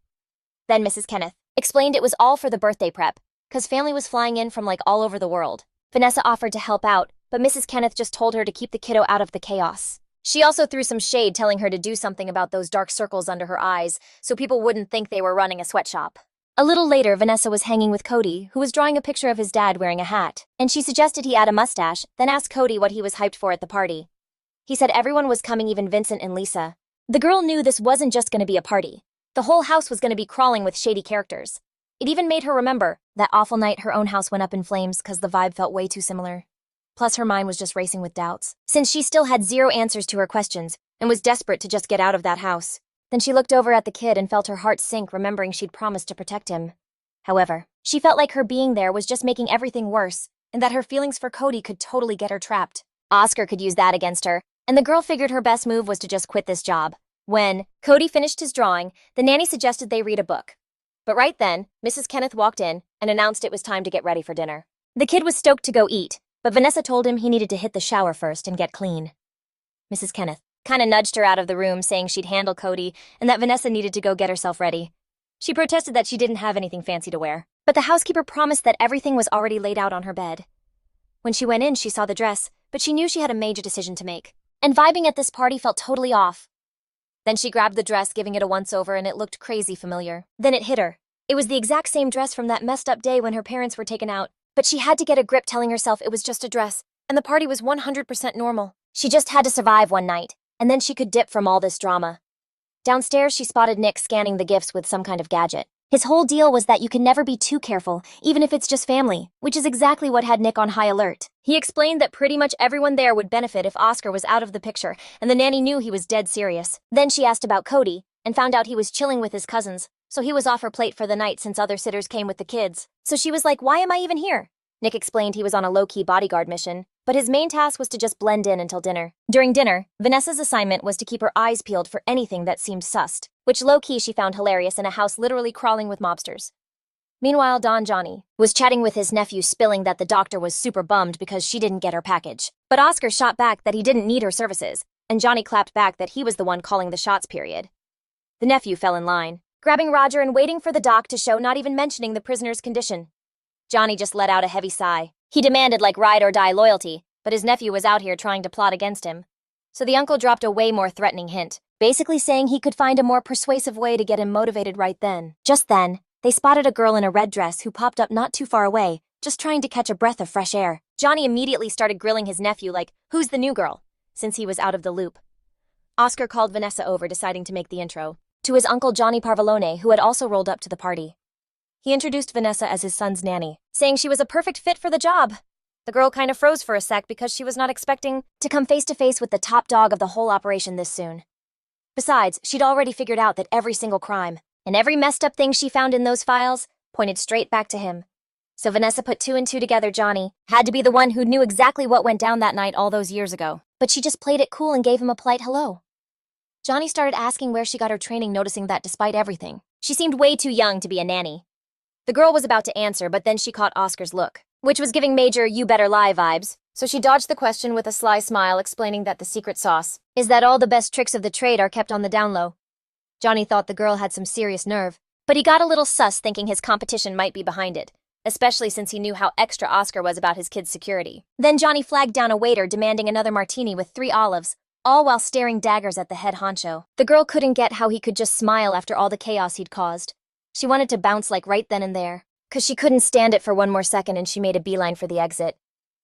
Then Mrs. Kenneth explained it was all for the birthday prep, because family was flying in from like all over the world. Vanessa offered to help out, but Mrs. Kenneth just told her to keep the kiddo out of the chaos. She also threw some shade, telling her to do something about those dark circles under her eyes so people wouldn't think they were running a sweatshop. A little later, Vanessa was hanging with Cody, who was drawing a picture of his dad wearing a hat, and she suggested he add a mustache, then asked Cody what he was hyped for at the party. He said everyone was coming, even Vincent and Lisa. The girl knew this wasn't just going to be a party. The whole house was going to be crawling with shady characters. It even made her remember that awful night her own house went up in flames because the vibe felt way too similar. Plus, her mind was just racing with doubts, since she still had zero answers to her questions and was desperate to just get out of that house. Then she looked over at the kid and felt her heart sink, remembering she'd promised to protect him. However, she felt like her being there was just making everything worse, and that her feelings for Cody could totally get her trapped. Oscar could use that against her, and the girl figured her best move was to just quit this job. When Cody finished his drawing, the nanny suggested they read a book. But right then, Mrs. Kenneth walked in and announced it was time to get ready for dinner. The kid was stoked to go eat, but Vanessa told him he needed to hit the shower first and get clean. Mrs. Kenneth kinda nudged her out of the room, saying she'd handle Cody and that Vanessa needed to go get herself ready. She protested that she didn't have anything fancy to wear, but the housekeeper promised that everything was already laid out on her bed. When she went in, she saw the dress, but she knew she had a major decision to make, and vibing at this party felt totally off. Then she grabbed the dress, giving it a once-over, and it looked crazy familiar. Then it hit her. It was the exact same dress from that messed up day when her parents were taken out, but she had to get a grip, telling herself it was just a dress, and the party was 100% normal. She just had to survive one night, and then she could dip from all this drama. Downstairs, she spotted Nick scanning the gifts with some kind of gadget. His whole deal was that you can never be too careful, even if it's just family, which is exactly what had Nick on high alert. He explained that pretty much everyone there would benefit if Oscar was out of the picture, and the nanny knew he was dead serious. Then she asked about Cody, and found out he was chilling with his cousins, so he was off her plate for the night since other sitters came with the kids. So she was like, why am I even here? Nick explained he was on a low-key bodyguard mission, but his main task was to just blend in until dinner. During dinner, Vanessa's assignment was to keep her eyes peeled for anything that seemed sussed, which low-key she found hilarious in a house literally crawling with mobsters. Meanwhile, Don Johnny was chatting with his nephew, spilling that the doctor was super bummed because she didn't get her package. But Oscar shot back that he didn't need her services, and Johnny clapped back that he was the one calling the shots, period. The nephew fell in line, grabbing Roger and waiting for the doc to show, not even mentioning the prisoner's condition. Johnny just let out a heavy sigh. He demanded like ride or die loyalty, but his nephew was out here trying to plot against him. So the uncle dropped a way more threatening hint, basically saying he could find a more persuasive way to get him motivated right then. Just then, they spotted a girl in a red dress who popped up not too far away, just trying to catch a breath of fresh air. Johnny immediately started grilling his nephew like, who's the new girl? Since he was out of the loop. Oscar called Vanessa over, deciding to make the intro to his uncle Johnny Parvalone, who had also rolled up to the party. He introduced Vanessa as his son's nanny, saying she was a perfect fit for the job. The girl kind of froze for a sec because she was not expecting to come face to face with the top dog of the whole operation this soon. Besides, she'd already figured out that every single crime and every messed up thing she found in those files pointed straight back to him. So Vanessa put two and two together. Johnny had to be the one who knew exactly what went down that night all those years ago, but she just played it cool and gave him a polite hello. Johnny started asking where she got her training, noticing that despite everything, she seemed way too young to be a nanny. The girl was about to answer, but then she caught Oscar's look, which was giving major you better lie vibes, so she dodged the question with a sly smile, explaining that the secret sauce is that all the best tricks of the trade are kept on the down low. Johnny thought the girl had some serious nerve, but he got a little sus, thinking his competition might be behind it, especially since he knew how extra Oscar was about his kid's security. Then Johnny flagged down a waiter, demanding another martini with 3 olives, all while staring daggers at the head honcho. The girl couldn't get how he could just smile after all the chaos he'd caused. She wanted to bounce like right then and there, cause she couldn't stand it for one more second, and she made a beeline for the exit.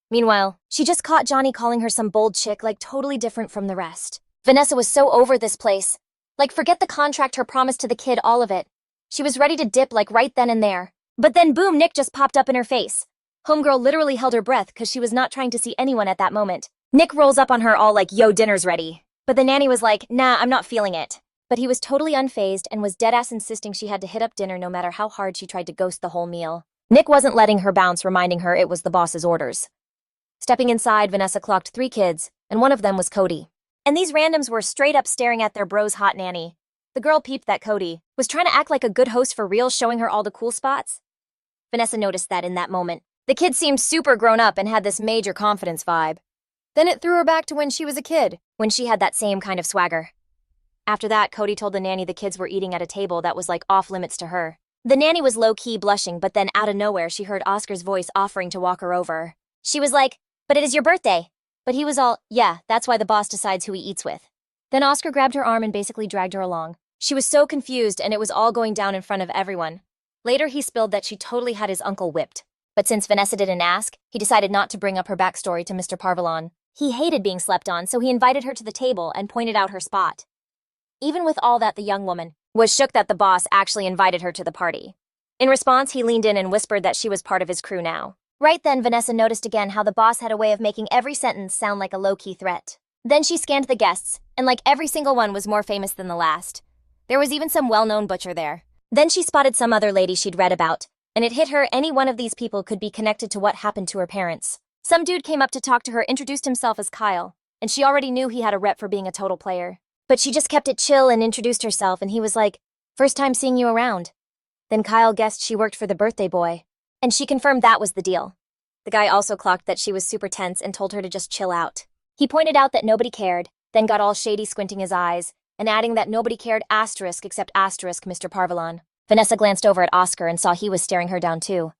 Meanwhile, she just caught Johnny calling her some bold chick, like totally different from the rest. Vanessa was so over this place. Like, forget the contract, her promise to the kid, all of it. She was ready to dip like right then and there. But then boom, Nick just popped up in her face. Homegirl literally held her breath cause she was not trying to see anyone at that moment. Nick rolls up on her all like, yo, dinner's ready. But the nanny was like, nah, I'm not feeling it. But he was totally unfazed and was deadass insisting she had to hit up dinner no matter how hard she tried to ghost the whole meal. Nick wasn't letting her bounce, reminding her it was the boss's orders. Stepping inside, Vanessa clocked 3 kids, and one of them was Cody. And these randoms were straight up staring at their bro's hot nanny. The girl peeped that Cody was trying to act like a good host for real, showing her all the cool spots. Vanessa noticed that in that moment, The kid seemed super grown up and had this major confidence vibe. Then it threw her back to when she was a kid, when she had that same kind of swagger. After that, Cody told the nanny the kids were eating at a table that was like off limits to her. The nanny was low-key blushing, but then out of nowhere she heard Oscar's voice offering to walk her over. She was like, "But it is your birthday." But he was all, "Yeah, that's why the boss decides who he eats with." Then Oscar grabbed her arm and basically dragged her along. She was so confused and it was all going down in front of everyone. Later he spilled that she totally had his uncle whipped. But since Vanessa didn't ask, he decided not to bring up her backstory to Mr. Parvillon. He hated being slept on, so he invited her to the table and pointed out her spot. Even with all that, the young woman was shook that the boss actually invited her to the party. In response, he leaned in and whispered that she was part of his crew now. Right then, Vanessa noticed again how the boss had a way of making every sentence sound like a low-key threat. Then she scanned the guests, and like every single one was more famous than the last. There was even some well-known butcher there. Then she spotted some other lady she'd read about, and it hit her any one of these people could be connected to what happened to her parents. Some dude came up to talk to her, introduced himself as Kyle, and she already knew he had a rep for being a total player. But she just kept it chill and introduced herself, and he was like, "First time seeing you around." Then Kyle guessed she worked for the birthday boy, and she confirmed that was the deal. The guy also clocked that she was super tense and told her to just chill out. He pointed out that nobody cared, then got all shady squinting his eyes, and adding that nobody cared asterisk except asterisk Mr. Parvillon. Vanessa glanced over at Oscar and saw he was staring her down too.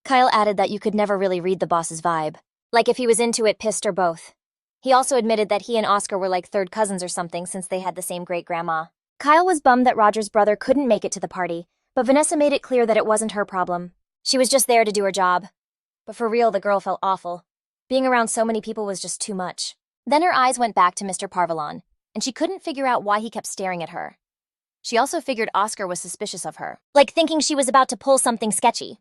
Kyle added that you could never really read the boss's vibe. Like if he was into it, pissed, or both. He also admitted that he and Oscar were like third cousins or something since they had the same great-grandma. Kyle was bummed that Roger's brother couldn't make it to the party, but Vanessa made it clear that it wasn't her problem. She was just there to do her job. But for real, the girl felt awful. Being around so many people was just too much. Then her eyes went back to Mr. Parvillon, and she couldn't figure out why he kept staring at her. She also figured Oscar was suspicious of her, like thinking she was about to pull something sketchy.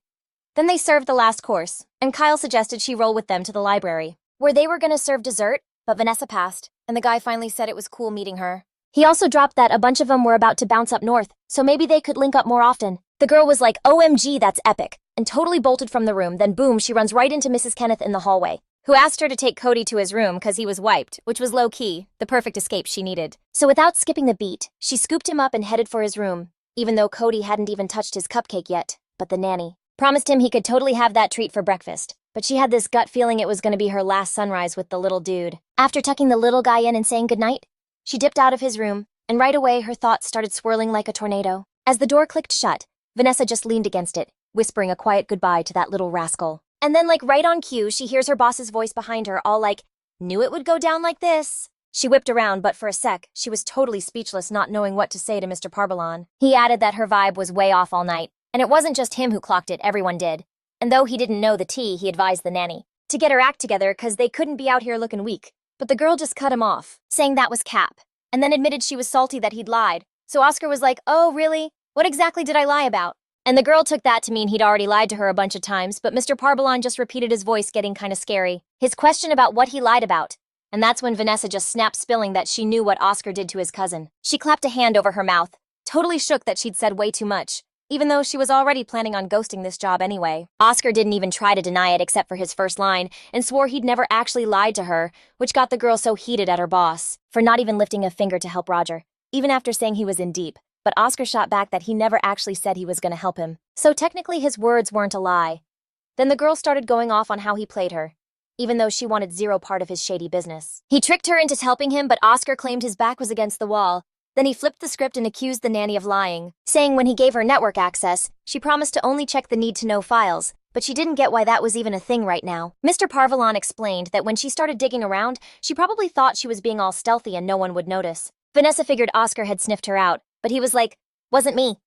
Then they served the last course, and Kyle suggested she roll with them to the library, where they were going to serve dessert, but Vanessa passed, and the guy finally said it was cool meeting her. He also dropped that a bunch of them were about to bounce up north, so maybe they could link up more often. The girl was like, "OMG, that's epic," and totally bolted from the room. Then boom, she runs right into Mrs. Kenneth in the hallway, who asked her to take Cody to his room because he was wiped, which was low-key, the perfect escape she needed. So without skipping the beat, she scooped him up and headed for his room, even though Cody hadn't even touched his cupcake yet. But the nanny promised him he could totally have that treat for breakfast. But she had this gut feeling it was going to be her last sunrise with the little dude. After tucking the little guy in and saying goodnight, she dipped out of his room, and right away her thoughts started swirling like a tornado. As the door clicked shut, Vanessa just leaned against it, whispering a quiet goodbye to that little rascal. And then like right on cue, she hears her boss's voice behind her, all like, "Knew it would go down like this." She whipped around, but for a sec, she was totally speechless, not knowing what to say to Mr. Parvillon. He added that her vibe was way off all night, and it wasn't just him who clocked it, everyone did. And though he didn't know the tea, he advised the nanny to get her act together because they couldn't be out here looking weak. But the girl just cut him off, saying that was cap, and then admitted she was salty that he'd lied. So Oscar was like, "Oh, really? What exactly did I lie about?" And the girl took that to mean he'd already lied to her a bunch of times, but Mr. Parvillon just repeated his voice getting kind of scary. His question about what he lied about. And that's when Vanessa just snapped, spilling that she knew what Oscar did to his cousin. She clapped a hand over her mouth, totally shook that she'd said way too much, even though she was already planning on ghosting this job anyway. Oscar didn't even try to deny it except for his first line, and swore he'd never actually lied to her, which got the girl so heated at her boss for not even lifting a finger to help Roger, even after saying he was in deep. But Oscar shot back that he never actually said he was going to help him. So technically his words weren't a lie. Then the girl started going off on how he played her, even though she wanted zero part of his shady business. He tricked her into helping him, but Oscar claimed his back was against the wall. Then he flipped the script and accused the nanny of lying, saying when he gave her network access, she promised to only check the need-to-know files, but she didn't get why that was even a thing right now. Mr. Parvillon explained that when she started digging around, she probably thought she was being all stealthy and no one would notice. Vanessa figured Oscar had sniffed her out, but he was like, "Wasn't me."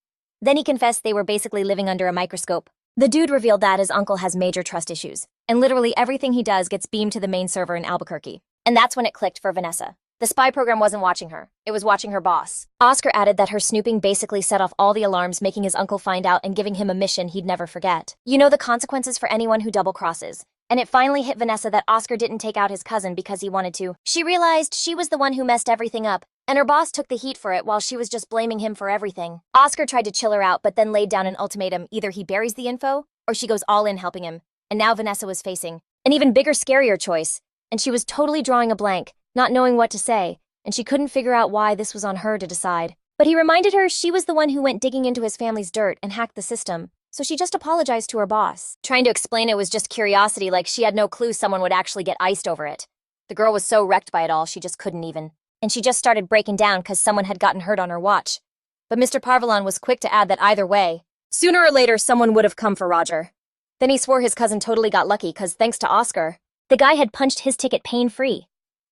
Then he confessed they were basically living under a microscope. The dude revealed that his uncle has major trust issues, and literally everything he does gets beamed to the main server in Albuquerque. And that's when it clicked for Vanessa. The spy program wasn't watching her, it was watching her boss. Oscar added that her snooping basically set off all the alarms, making his uncle find out and giving him a mission he'd never forget. You know the consequences for anyone who double-crosses. And it finally hit Vanessa that Oscar didn't take out his cousin because he wanted to. She realized she was the one who messed everything up, and her boss took the heat for it while she was just blaming him for everything. Oscar tried to chill her out, but then laid down an ultimatum: either he buries the info, or she goes all in helping him. And now Vanessa was facing an even bigger, scarier choice, and she was totally drawing a blank, not knowing what to say, and she couldn't figure out why this was on her to decide. But he reminded her she was the one who went digging into his family's dirt and hacked the system, so she just apologized to her boss, trying to explain it was just curiosity, like she had no clue someone would actually get iced over it. The girl was so wrecked by it all, she just couldn't even. And she just started breaking down because someone had gotten hurt on her watch. But Mr. Parvalon was quick to add that either way, sooner or later someone would have come for Roger. Then he swore his cousin totally got lucky because thanks to Oscar, the guy had punched his ticket pain-free.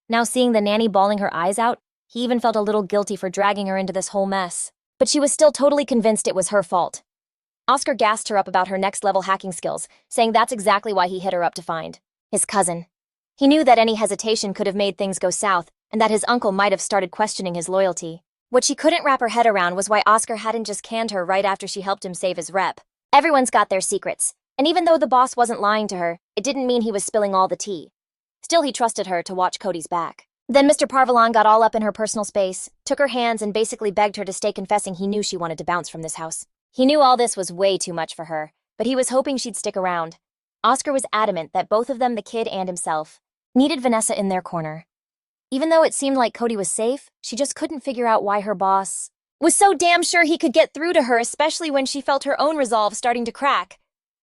Now seeing the nanny bawling her eyes out, he even felt a little guilty for dragging her into this whole mess. But she was still totally convinced it was her fault. Oscar gassed her up about her next-level hacking skills, saying that's exactly why he hit her up to find his cousin. He knew that any hesitation could have made things go south, and that his uncle might have started questioning his loyalty. What she couldn't wrap her head around was why Oscar hadn't just canned her right after she helped him save his rep. Everyone's got their secrets, and even though the boss wasn't lying to her, it didn't mean he was spilling all the tea. Still, he trusted her to watch Cody's back. Then Mr. Parvalon got all up in her personal space, took her hands and basically begged her to stay, confessing he knew she wanted to bounce from this house. He knew all this was way too much for her, but he was hoping she'd stick around. Oscar was adamant that both of them, the kid and himself, needed Vanessa in their corner. Even though it seemed like Cody was safe, she just couldn't figure out why her boss was so damn sure he could get through to her, especially when she felt her own resolve starting to crack.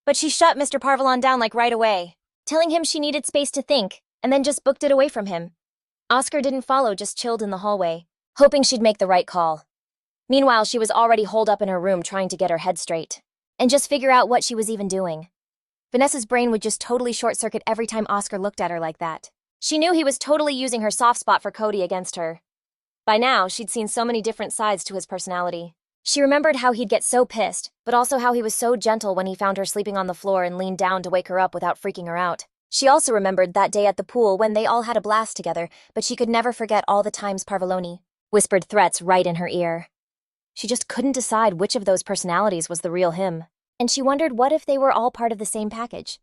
But she shut Mr. Parvalon down like right away, telling him she needed space to think, and then just booked it away from him. Oscar didn't follow, just chilled in the hallway, hoping she'd make the right call. Meanwhile, she was already holed up in her room trying to get her head straight and just figure out what she was even doing. Vanessa's brain would just totally short-circuit every time Oscar looked at her like that. She knew he was totally using her soft spot for Cody against her. By now, she'd seen so many different sides to his personality. She remembered how he'd get so pissed, but also how he was so gentle when he found her sleeping on the floor and leaned down to wake her up without freaking her out. She also remembered that day at the pool when they all had a blast together, but she could never forget all the times Parvaloni whispered threats right in her ear. She just couldn't decide which of those personalities was the real him, and she wondered what if they were all part of the same package.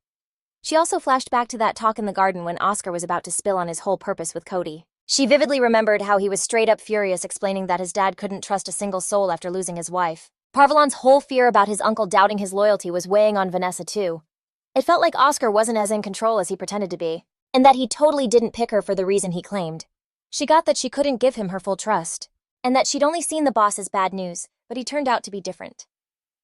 She also flashed back to that talk in the garden when Oscar was about to spill on his whole purpose with Cody. She vividly remembered how he was straight up furious, explaining that his dad couldn't trust a single soul after losing his wife. Parvalon's whole fear about his uncle doubting his loyalty was weighing on Vanessa too. It felt like Oscar wasn't as in control as he pretended to be, and that he totally didn't pick her for the reason he claimed. She got that she couldn't give him her full trust, and that she'd only seen the boss as bad news, but he turned out to be different.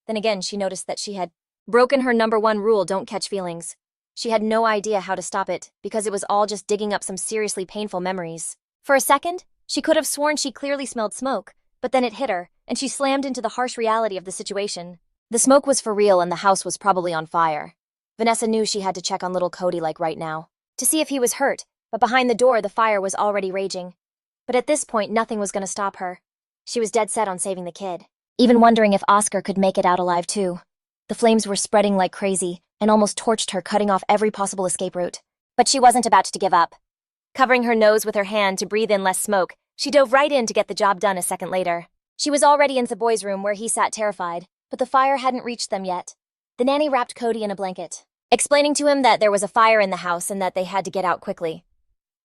Then again, she noticed that she had broken her #1 rule, don't catch feelings. She had no idea how to stop it, because it was all just digging up some seriously painful memories. For a second, she could have sworn she clearly smelled smoke, but then it hit her, and she slammed into the harsh reality of the situation. The smoke was for real and the house was probably on fire. Vanessa knew she had to check on little Cody like right now, to see if he was hurt, but behind the door the fire was already raging. But at this point, nothing was going to stop her. She was dead set on saving the kid, even wondering if Oscar could make it out alive too. The flames were spreading like crazy and almost torched her, cutting off every possible escape route. But she wasn't about to give up. Covering her nose with her hand to breathe in less smoke, she dove right in to get the job done a second later. She was already in the boy's room where he sat terrified, but the fire hadn't reached them yet. The nanny wrapped Cody in a blanket, explaining to him that there was a fire in the house and that they had to get out quickly.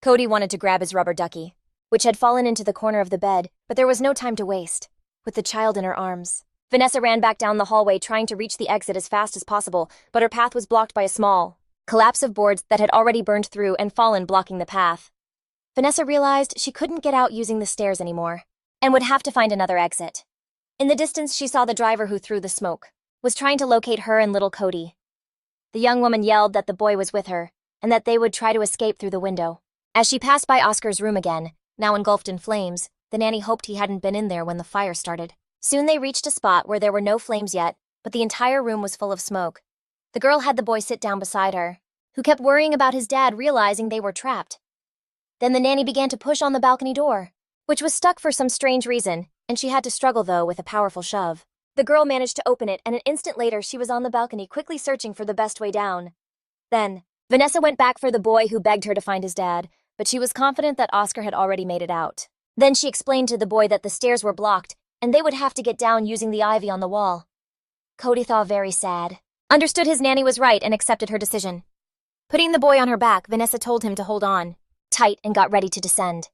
Cody wanted to grab his rubber ducky, which had fallen into the corner of the bed, but there was no time to waste. With the child in her arms, Vanessa ran back down the hallway trying to reach the exit as fast as possible, but her path was blocked by a small collapse of boards that had already burned through and fallen, blocking the path. Vanessa realized she couldn't get out using the stairs anymore, and would have to find another exit. In the distance, she saw the driver who threw the smoke was trying to locate her and little Cody. The young woman yelled that the boy was with her, and that they would try to escape through the window. As she passed by Oscar's room again, now engulfed in flames, the nanny hoped he hadn't been in there when the fire started. Soon they reached a spot where there were no flames yet, but the entire room was full of smoke. The girl had the boy sit down beside her, who kept worrying about his dad, realizing they were trapped. Then the nanny began to push on the balcony door, which was stuck for some strange reason, and she had to struggle, though, with a powerful shove. The girl managed to open it, and an instant later she was on the balcony, quickly searching for the best way down. Then, Vanessa went back for the boy, who begged her to find his dad, but she was confident that Oscar had already made it out. Then she explained to the boy that the stairs were blocked, and they would have to get down using the ivy on the wall. Cody thought very sad, understood his nanny was right, and accepted her decision. Putting the boy on her back, Vanessa told him to hold on tight and got ready to descend.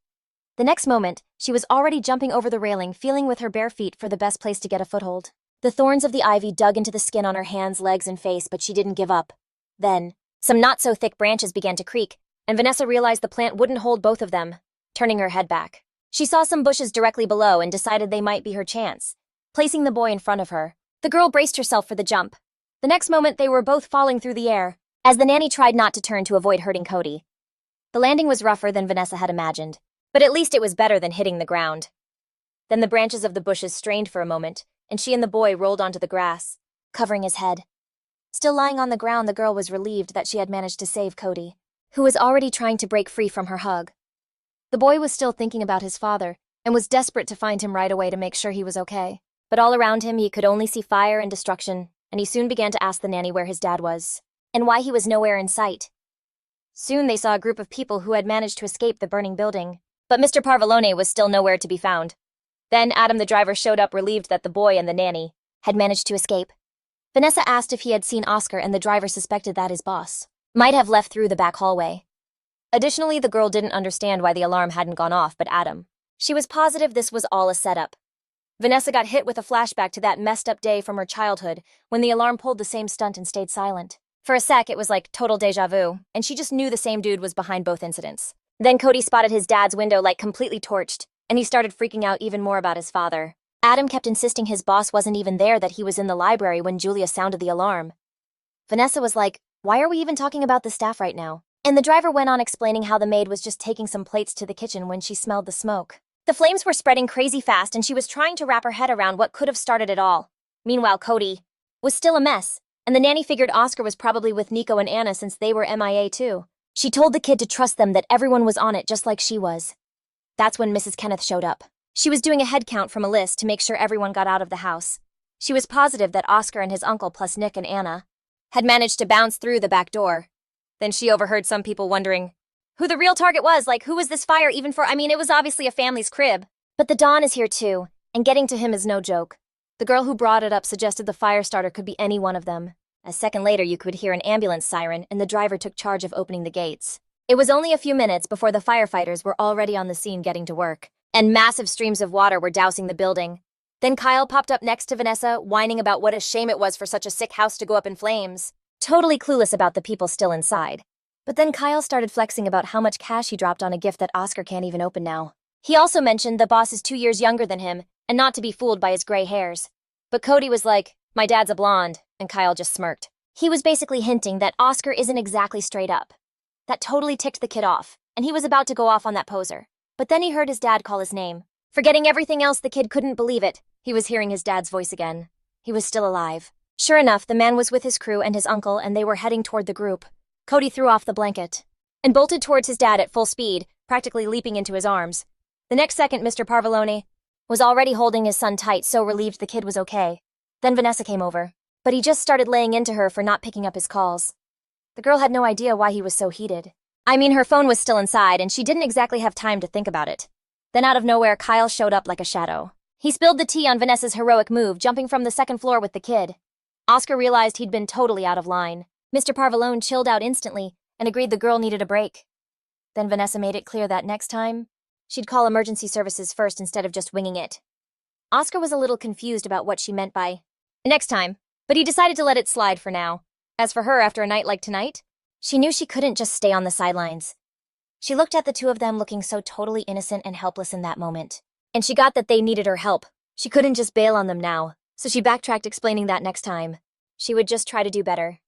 The next moment, she was already jumping over the railing, feeling with her bare feet for the best place to get a foothold. The thorns of the ivy dug into the skin on her hands, legs, and face, but she didn't give up. Then, some not-so-thick branches began to creak, and Vanessa realized the plant wouldn't hold both of them. Turning her head back, she saw some bushes directly below and decided they might be her chance. Placing the boy in front of her, the girl braced herself for the jump. The next moment, they were both falling through the air, as the nanny tried not to turn to avoid hurting Cody. The landing was rougher than Vanessa had imagined, but at least it was better than hitting the ground. Then the branches of the bushes strained for a moment, and she and the boy rolled onto the grass, covering his head. Still lying on the ground, the girl was relieved that she had managed to save Cody, who was already trying to break free from her hug. The boy was still thinking about his father, and was desperate to find him right away to make sure he was okay. But all around him, he could only see fire and destruction, and he soon began to ask the nanny where his dad was, and why he was nowhere in sight. Soon they saw a group of people who had managed to escape the burning building, but Mr. Parvalone was still nowhere to be found. Then Adam the driver showed up, relieved that the boy and the nanny had managed to escape. Vanessa asked if he had seen Oscar, and the driver suspected that his boss might have left through the back hallway. Additionally, the girl didn't understand why the alarm hadn't gone off, but Adam. She was positive this was all a setup. Vanessa got hit with a flashback to that messed up day from her childhood when the alarm pulled the same stunt and stayed silent. For a sec, it was like total deja vu, and she just knew the same dude was behind both incidents. Then Cody spotted his dad's window like completely torched, and he started freaking out even more about his father. Adam kept insisting his boss wasn't even there, that he was in the library when Julia sounded the alarm. Vanessa was like, why are we even talking about the staff right now? And the driver went on explaining how the maid was just taking some plates to the kitchen when she smelled the smoke. The flames were spreading crazy fast, and she was trying to wrap her head around what could have started it all. Meanwhile, Cody was still a mess, and the nanny figured Oscar was probably with Nico and Anna since they were MIA too. She told the kid to trust them, that everyone was on it just like she was. That's when Mrs. Kenneth showed up. She was doing a head count from a list to make sure everyone got out of the house. She was positive that Oscar and his uncle plus Nick and Anna had managed to bounce through the back door. Then she overheard some people wondering who the real target was, like who was this fire even for? I mean, it was obviously a family's crib. But the Don is here too, and getting to him is no joke. The girl who brought it up suggested the fire starter could be any one of them. A second later, you could hear an ambulance siren, and the driver took charge of opening the gates. It was only a few minutes before the firefighters were already on the scene getting to work, and massive streams of water were dousing the building. Then Kyle popped up next to Vanessa, whining about what a shame it was for such a sick house to go up in flames, totally clueless about the people still inside. But then Kyle started flexing about how much cash he dropped on a gift that Oscar can't even open now. He also mentioned the boss is 2 years younger than him, and not to be fooled by his gray hairs. But Cody was like, my dad's a blonde, and Kyle just smirked. He was basically hinting that Oscar isn't exactly straight up. That totally ticked the kid off, and he was about to go off on that poser. But then he heard his dad call his name. Forgetting everything else, the kid couldn't believe it. He was hearing his dad's voice again. He was still alive. Sure enough, the man was with his crew and his uncle, and they were heading toward the group. Cody threw off the blanket and bolted towards his dad at full speed, practically leaping into his arms. The next second, Mr. Parvalone was already holding his son tight, so relieved the kid was okay. Then Vanessa came over, but he just started laying into her for not picking up his calls. The girl had no idea why he was so heated. I mean, her phone was still inside, and she didn't exactly have time to think about it. Then out of nowhere, Kyle showed up like a shadow. He spilled the tea on Vanessa's heroic move, jumping from the second floor with the kid. Oscar realized he'd been totally out of line. Mr. Parvalone chilled out instantly and agreed the girl needed a break. Then Vanessa made it clear that next time, she'd call emergency services first instead of just winging it. Oscar was a little confused about what she meant by next time, but he decided to let it slide for now. As for her, after a night like tonight, she knew she couldn't just stay on the sidelines. She looked at the two of them looking so totally innocent and helpless in that moment. And she got that they needed her help. She couldn't just bail on them now, so she backtracked, explaining that next time, she would just try to do better.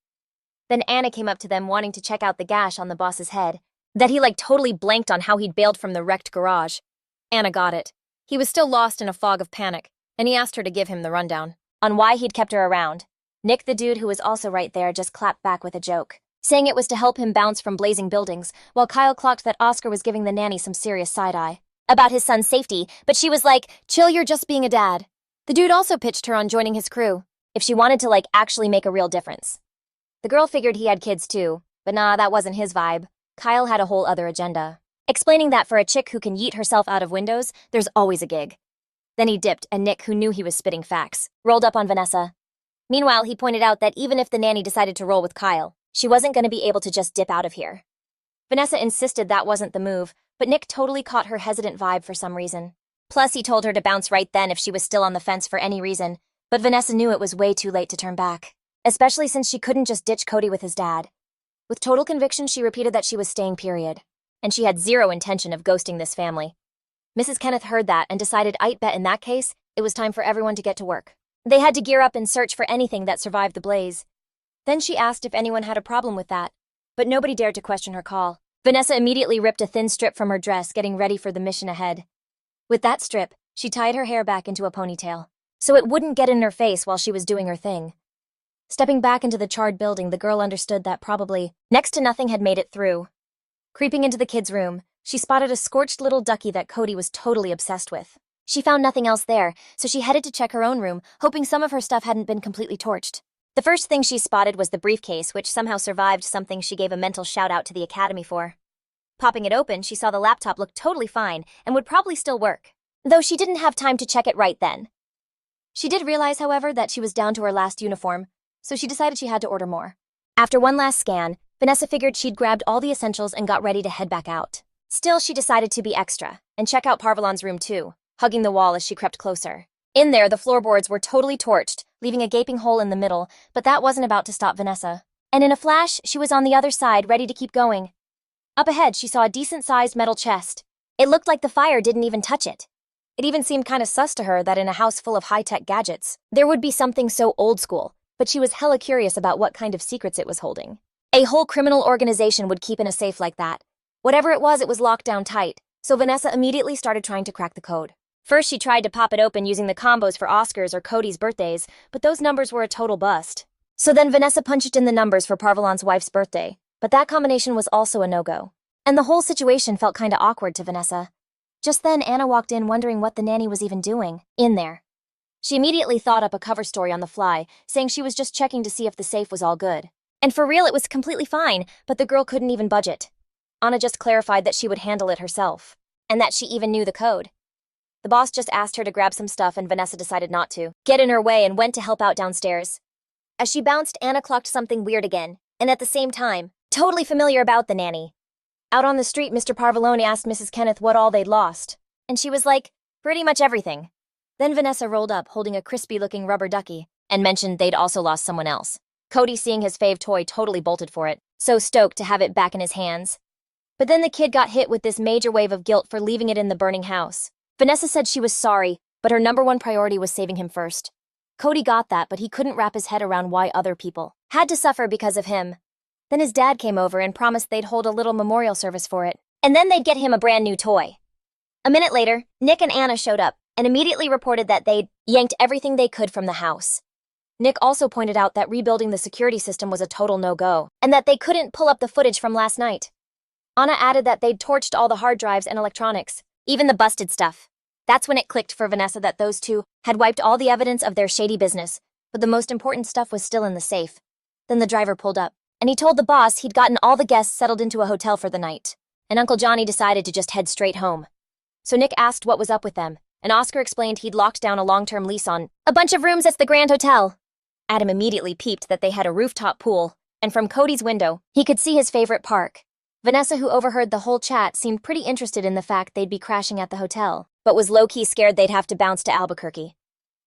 Then Anna came up to them wanting to check out the gash on the boss's head, that he like totally blanked on how he'd bailed from the wrecked garage. Anna got it. He was still lost in a fog of panic, and he asked her to give him the rundown on why he'd kept her around. Nick, the dude who was also right there, just clapped back with a joke, saying it was to help him bounce from blazing buildings, while Kyle clocked that Oscar was giving the nanny some serious side-eye about his son's safety, but she was like, chill, you're just being a dad. The dude also pitched her on joining his crew, if she wanted to actually make a real difference. The girl figured he had kids too, but nah, that wasn't his vibe. Kyle had a whole other agenda, explaining that for a chick who can yeet herself out of windows, there's always a gig. Then he dipped, and Nick, who knew he was spitting facts, rolled up on Vanessa. Meanwhile, he pointed out that even if the nanny decided to roll with Kyle, she wasn't going to be able to just dip out of here. Vanessa insisted that wasn't the move, but Nick totally caught her hesitant vibe for some reason. Plus, he told her to bounce right then if she was still on the fence for any reason, but Vanessa knew it was way too late to turn back, especially since she couldn't just ditch Cody with his dad. With total conviction, she repeated that she was staying, period, and she had zero intention of ghosting this family. Mrs. Kenneth heard that and decided I'd bet in that case, it was time for everyone to get to work. They had to gear up and search for anything that survived the blaze. Then she asked if anyone had a problem with that, but nobody dared to question her call. Vanessa immediately ripped a thin strip from her dress, getting ready for the mission ahead. With that strip, she tied her hair back into a ponytail, so it wouldn't get in her face while she was doing her thing. Stepping back into the charred building, the girl understood that probably next to nothing had made it through. Creeping into the kid's room, she spotted a scorched little ducky that Cody was totally obsessed with. She found nothing else there, so she headed to check her own room, hoping some of her stuff hadn't been completely torched. The first thing she spotted was the briefcase, which somehow survived something she gave a mental shout-out to the academy for. Popping it open, she saw the laptop looked totally fine and would probably still work, though she didn't have time to check it right then. She did realize, however, that she was down to her last uniform, so she decided she had to order more. After one last scan, Vanessa figured she'd grabbed all the essentials and got ready to head back out. Still, she decided to be extra and check out Parvalon's room too, hugging the wall as she crept closer. In there, the floorboards were totally torched, leaving a gaping hole in the middle, but that wasn't about to stop Vanessa. And in a flash, she was on the other side, ready to keep going. Up ahead, she saw a decent-sized metal chest. It looked like the fire didn't even touch it. It even seemed kind of sus to her that in a house full of high-tech gadgets, there would be something so old school, but she was hella curious about what kind of secrets it was holding. A whole criminal organization would keep in a safe like that. Whatever it was locked down tight, so Vanessa immediately started trying to crack the code. First, she tried to pop it open using the combos for Oscar's or Cody's birthdays, but those numbers were a total bust. So then Vanessa punched in the numbers for Parvalon's wife's birthday, but that combination was also a no-go. And the whole situation felt kinda awkward to Vanessa. Just then, Anna walked in wondering what the nanny was even doing in there. She immediately thought up a cover story on the fly, saying she was just checking to see if the safe was all good. And for real, it was completely fine, but the girl couldn't even budge it. Anna just clarified that she would handle it herself, and that she even knew the code. The boss just asked her to grab some stuff and Vanessa decided not to get in her way and went to help out downstairs. As she bounced, Anna clocked something weird again, and at the same time, totally familiar about the nanny. Out on the street, Mr. Parvaloni asked Mrs. Kenneth what all they'd lost, and she was like, pretty much everything. Then Vanessa rolled up holding a crispy-looking rubber ducky and mentioned they'd also lost someone else. Cody, seeing his fave toy, totally bolted for it, so stoked to have it back in his hands. But then the kid got hit with this major wave of guilt for leaving it in the burning house. Vanessa said she was sorry, but her #1 priority was saving him first. Cody got that, but he couldn't wrap his head around why other people had to suffer because of him. Then his dad came over and promised they'd hold a little memorial service for it, and then they'd get him a brand new toy. A minute later, Nick and Anna showed up and immediately reported that they'd yanked everything they could from the house. Nick also pointed out that rebuilding the security system was a total no-go, and that they couldn't pull up the footage from last night. Anna added that they'd torched all the hard drives and electronics, even the busted stuff. That's when it clicked for Vanessa that those two had wiped all the evidence of their shady business, but the most important stuff was still in the safe. Then the driver pulled up, and he told the boss he'd gotten all the guests settled into a hotel for the night, and Uncle Johnny decided to just head straight home. So Nick asked what was up with them, and Oscar explained he'd locked down a long-term lease on a bunch of rooms at the Grand Hotel. Adam immediately peeped that they had a rooftop pool, and from Cody's window, he could see his favorite park. Vanessa, who overheard the whole chat, seemed pretty interested in the fact they'd be crashing at the hotel, but was low-key scared they'd have to bounce to Albuquerque.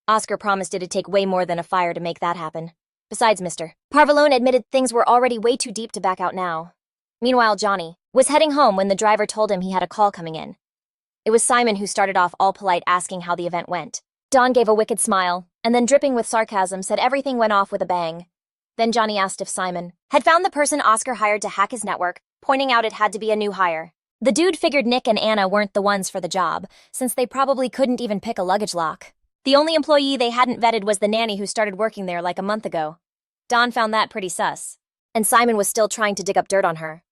Oscar promised it'd take way more than a fire to make that happen. Besides, Mr. Parvalone admitted things were already way too deep to back out now. Meanwhile, Johnny was heading home when the driver told him he had a call coming in. It was Simon who started off all polite, asking how the event went. Don gave a wicked smile, and then dripping with sarcasm said everything went off with a bang. Then Johnny asked if Simon had found the person Oscar hired to hack his network, pointing out it had to be a new hire. The dude figured Nick and Anna weren't the ones for the job, since they probably couldn't even pick a luggage lock. The only employee they hadn't vetted was the nanny who started working there like a month ago. Don found that pretty sus, and Simon was still trying to dig up dirt on her.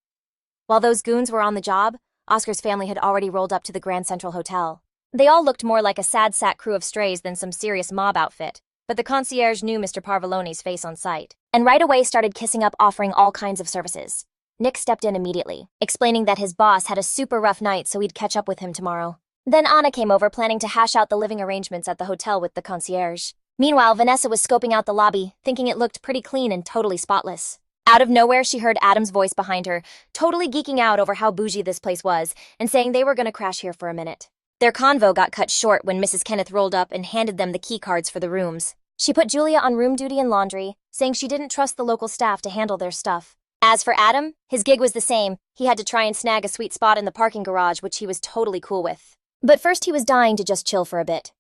While those goons were on the job, Oscar's family had already rolled up to the Grand Central Hotel. They all looked more like a sad sack crew of strays than some serious mob outfit, but the concierge knew Mr. Parvaloni's face on sight, and right away started kissing up, offering all kinds of services. Nick stepped in immediately, explaining that his boss had a super rough night so he'd catch up with him tomorrow. Then Anna came over, planning to hash out the living arrangements at the hotel with the concierge. Meanwhile, Vanessa was scoping out the lobby, thinking it looked pretty clean and totally spotless. Out of nowhere, she heard Adam's voice behind her, totally geeking out over how bougie this place was, and saying they were gonna crash here for a minute. Their convo got cut short when Mrs. Kenneth rolled up and handed them the key cards for the rooms. She put Julia on room duty and laundry, saying she didn't trust the local staff to handle their stuff. As for Adam, his gig was the same. He had to try and snag a sweet spot in the parking garage, which he was totally cool with. But first he was dying to just chill for a bit.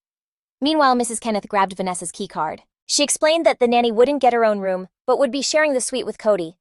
Meanwhile, Mrs. Kenneth grabbed Vanessa's key card. She explained that the nanny wouldn't get her own room, but would be sharing the suite with Cody.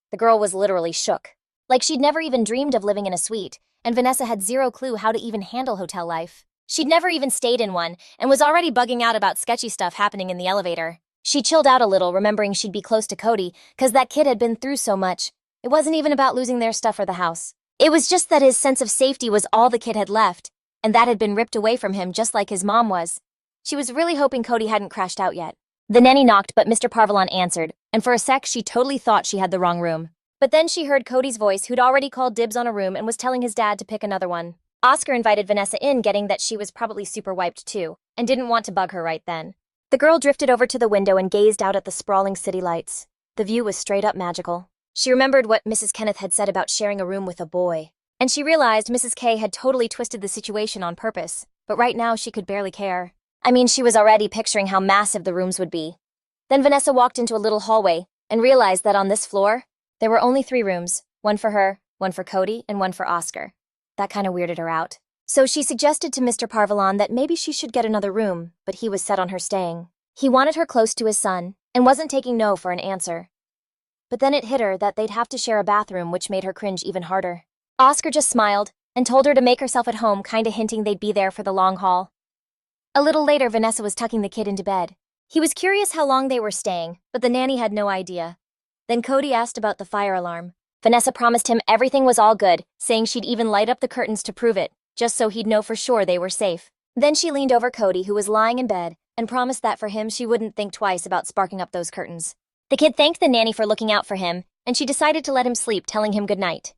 The girl was literally shook. Like she'd never even dreamed of living in a suite, and Vanessa had zero clue how to even handle hotel life. She'd never even stayed in one, and was already bugging out about sketchy stuff happening in the elevator. She chilled out a little, remembering she'd be close to Cody, cause that kid had been through so much. It wasn't even about losing their stuff or the house. It was just that his sense of safety was all the kid had left, and that had been ripped away from him just like his mom was. She was really hoping Cody hadn't crashed out yet. The nanny knocked, but Mr. Parvalon answered, and for a sec she totally thought she had the wrong room. But then she heard Cody's voice, who'd already called dibs on a room and was telling his dad to pick another one. Oscar invited Vanessa in, getting that she was probably super wiped too, and didn't want to bug her right then. The girl drifted over to the window and gazed out at the sprawling city lights. The view was straight up magical. She remembered what Mrs. Kenneth had said about sharing a room with a boy, and she realized Mrs. K had totally twisted the situation on purpose, but right now she could barely care. I mean, she was already picturing how massive the rooms would be. Then Vanessa walked into a little hallway and realized that on this floor, there were only 3 rooms, one for her, one for Cody, and one for Oscar. That kind of weirded her out. So she suggested to Mr. Parvalon that maybe she should get another room, but he was set on her staying. He wanted her close to his son, and wasn't taking no for an answer. But then it hit her that they'd have to share a bathroom, which made her cringe even harder. Oscar just smiled and told her to make herself at home, kinda hinting they'd be there for the long haul. A little later, Vanessa was tucking the kid into bed. He was curious how long they were staying, but the nanny had no idea. Then Cody asked about the fire alarm. Vanessa promised him everything was all good, saying she'd even light up the curtains to prove it, just so he'd know for sure they were safe. Then she leaned over Cody, who was lying in bed, and promised that for him she wouldn't think twice about sparking up those curtains. The kid thanked the nanny for looking out for him, and she decided to let him sleep, telling him goodnight.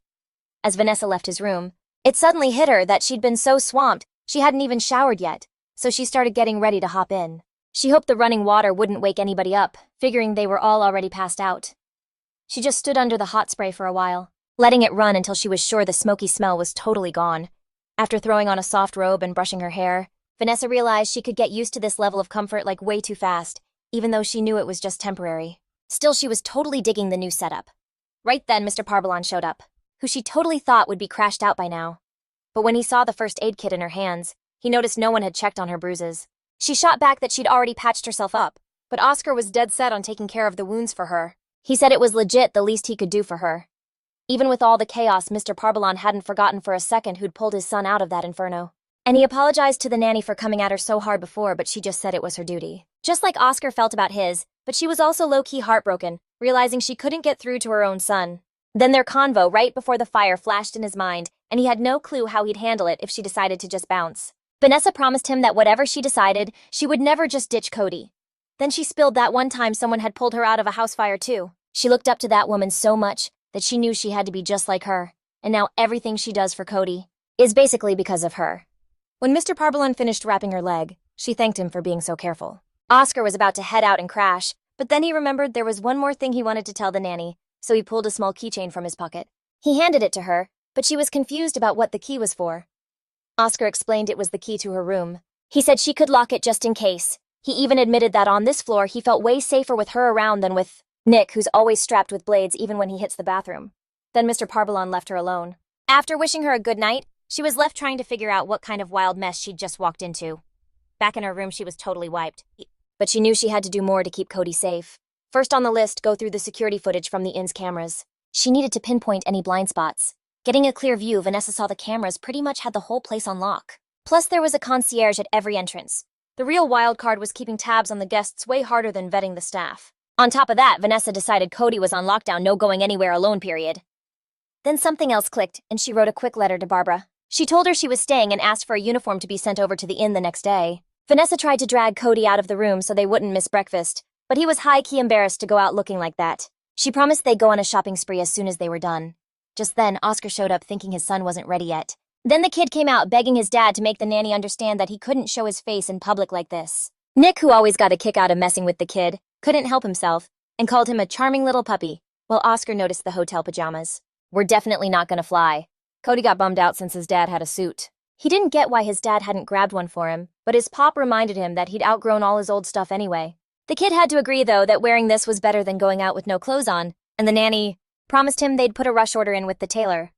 As Vanessa left his room, it suddenly hit her that she'd been so swamped she hadn't even showered yet, so she started getting ready to hop in. She hoped the running water wouldn't wake anybody up, figuring they were all already passed out. She just stood under the hot spray for a while, letting it run until she was sure the smoky smell was totally gone. After throwing on a soft robe and brushing her hair, Vanessa realized she could get used to this level of comfort like way too fast, even though she knew it was just temporary. Still, she was totally digging the new setup. Right then, Mr. Parvalon showed up, who she totally thought would be crashed out by now. But when he saw the first aid kit in her hands, he noticed no one had checked on her bruises. She shot back that she'd already patched herself up, but Oscar was dead set on taking care of the wounds for her. He said it was legit the least he could do for her. Even with all the chaos, Mr. Parvalon hadn't forgotten for a second who'd pulled his son out of that inferno. And he apologized to the nanny for coming at her so hard before, but she just said it was her duty. Just like Oscar felt about his, but she was also low-key heartbroken, realizing she couldn't get through to her own son. Then their convo right before the fire flashed in his mind, and he had no clue how he'd handle it if she decided to just bounce. Vanessa promised him that whatever she decided, she would never just ditch Cody. Then she spilled that one time someone had pulled her out of a house fire too. She looked up to that woman so much that she knew she had to be just like her, and now everything she does for Cody is basically because of her. When Mr. Parvalon finished wrapping her leg, she thanked him for being so careful. Oscar was about to head out and crash, but then he remembered there was one more thing he wanted to tell the nanny, so he pulled a small keychain from his pocket. He handed it to her, but she was confused about what the key was for. Oscar explained it was the key to her room. He said she could lock it just in case. He even admitted that on this floor he felt way safer with her around than with Nick, who's always strapped with blades even when he hits the bathroom. Then Mr. Parvalon left her alone. After wishing her a good night, she was left trying to figure out what kind of wild mess she'd just walked into. Back in her room, she was totally wiped. But she knew she had to do more to keep Cody safe. First on the list, go through the security footage from the inn's cameras. She needed to pinpoint any blind spots. Getting a clear view, Vanessa saw the cameras pretty much had the whole place on lock. Plus, there was a concierge at every entrance. The real wild card was keeping tabs on the guests way harder than vetting the staff. On top of that, Vanessa decided Cody was on lockdown, no going anywhere alone period. Then something else clicked, and she wrote a quick letter to Barbara. She told her she was staying and asked for a uniform to be sent over to the inn the next day. Vanessa tried to drag Cody out of the room so they wouldn't miss breakfast, but he was high-key embarrassed to go out looking like that. She promised they'd go on a shopping spree as soon as they were done. Just then, Oscar showed up thinking his son wasn't ready yet. Then the kid came out begging his dad to make the nanny understand that he couldn't show his face in public like this. Nick, who always got a kick out of messing with the kid, couldn't help himself and called him a charming little puppy, while Oscar noticed the hotel pajamas. We're definitely not gonna fly. Cody got bummed out since his dad had a suit. He didn't get why his dad hadn't grabbed one for him, but his pop reminded him that he'd outgrown all his old stuff anyway. The kid had to agree, though, that wearing this was better than going out with no clothes on, and the nanny promised him they'd put a rush order in with the tailor.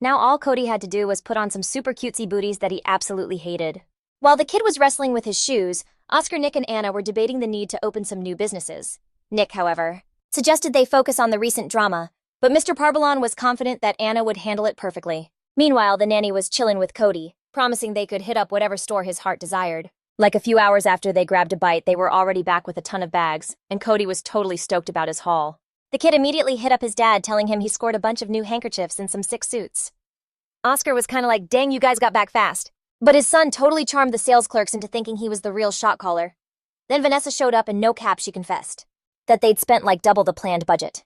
Now all Cody had to do was put on some super cutesy booties that he absolutely hated. While the kid was wrestling with his shoes, Oscar, Nick, and Anna were debating the need to open some new businesses. Nick, however, suggested they focus on the recent drama, but Mr. Parvalon was confident that Anna would handle it perfectly. Meanwhile, the nanny was chillin' with Cody, promising they could hit up whatever store his heart desired. Like a few hours after they grabbed a bite, they were already back with a ton of bags, and Cody was totally stoked about his haul. The kid immediately hit up his dad, telling him he scored a bunch of new handkerchiefs and some sick suits. Oscar was kinda like, dang, you guys got back fast. But his son totally charmed the sales clerks into thinking he was the real shot caller. Then Vanessa showed up and no cap she confessed that they'd spent like double the planned budget.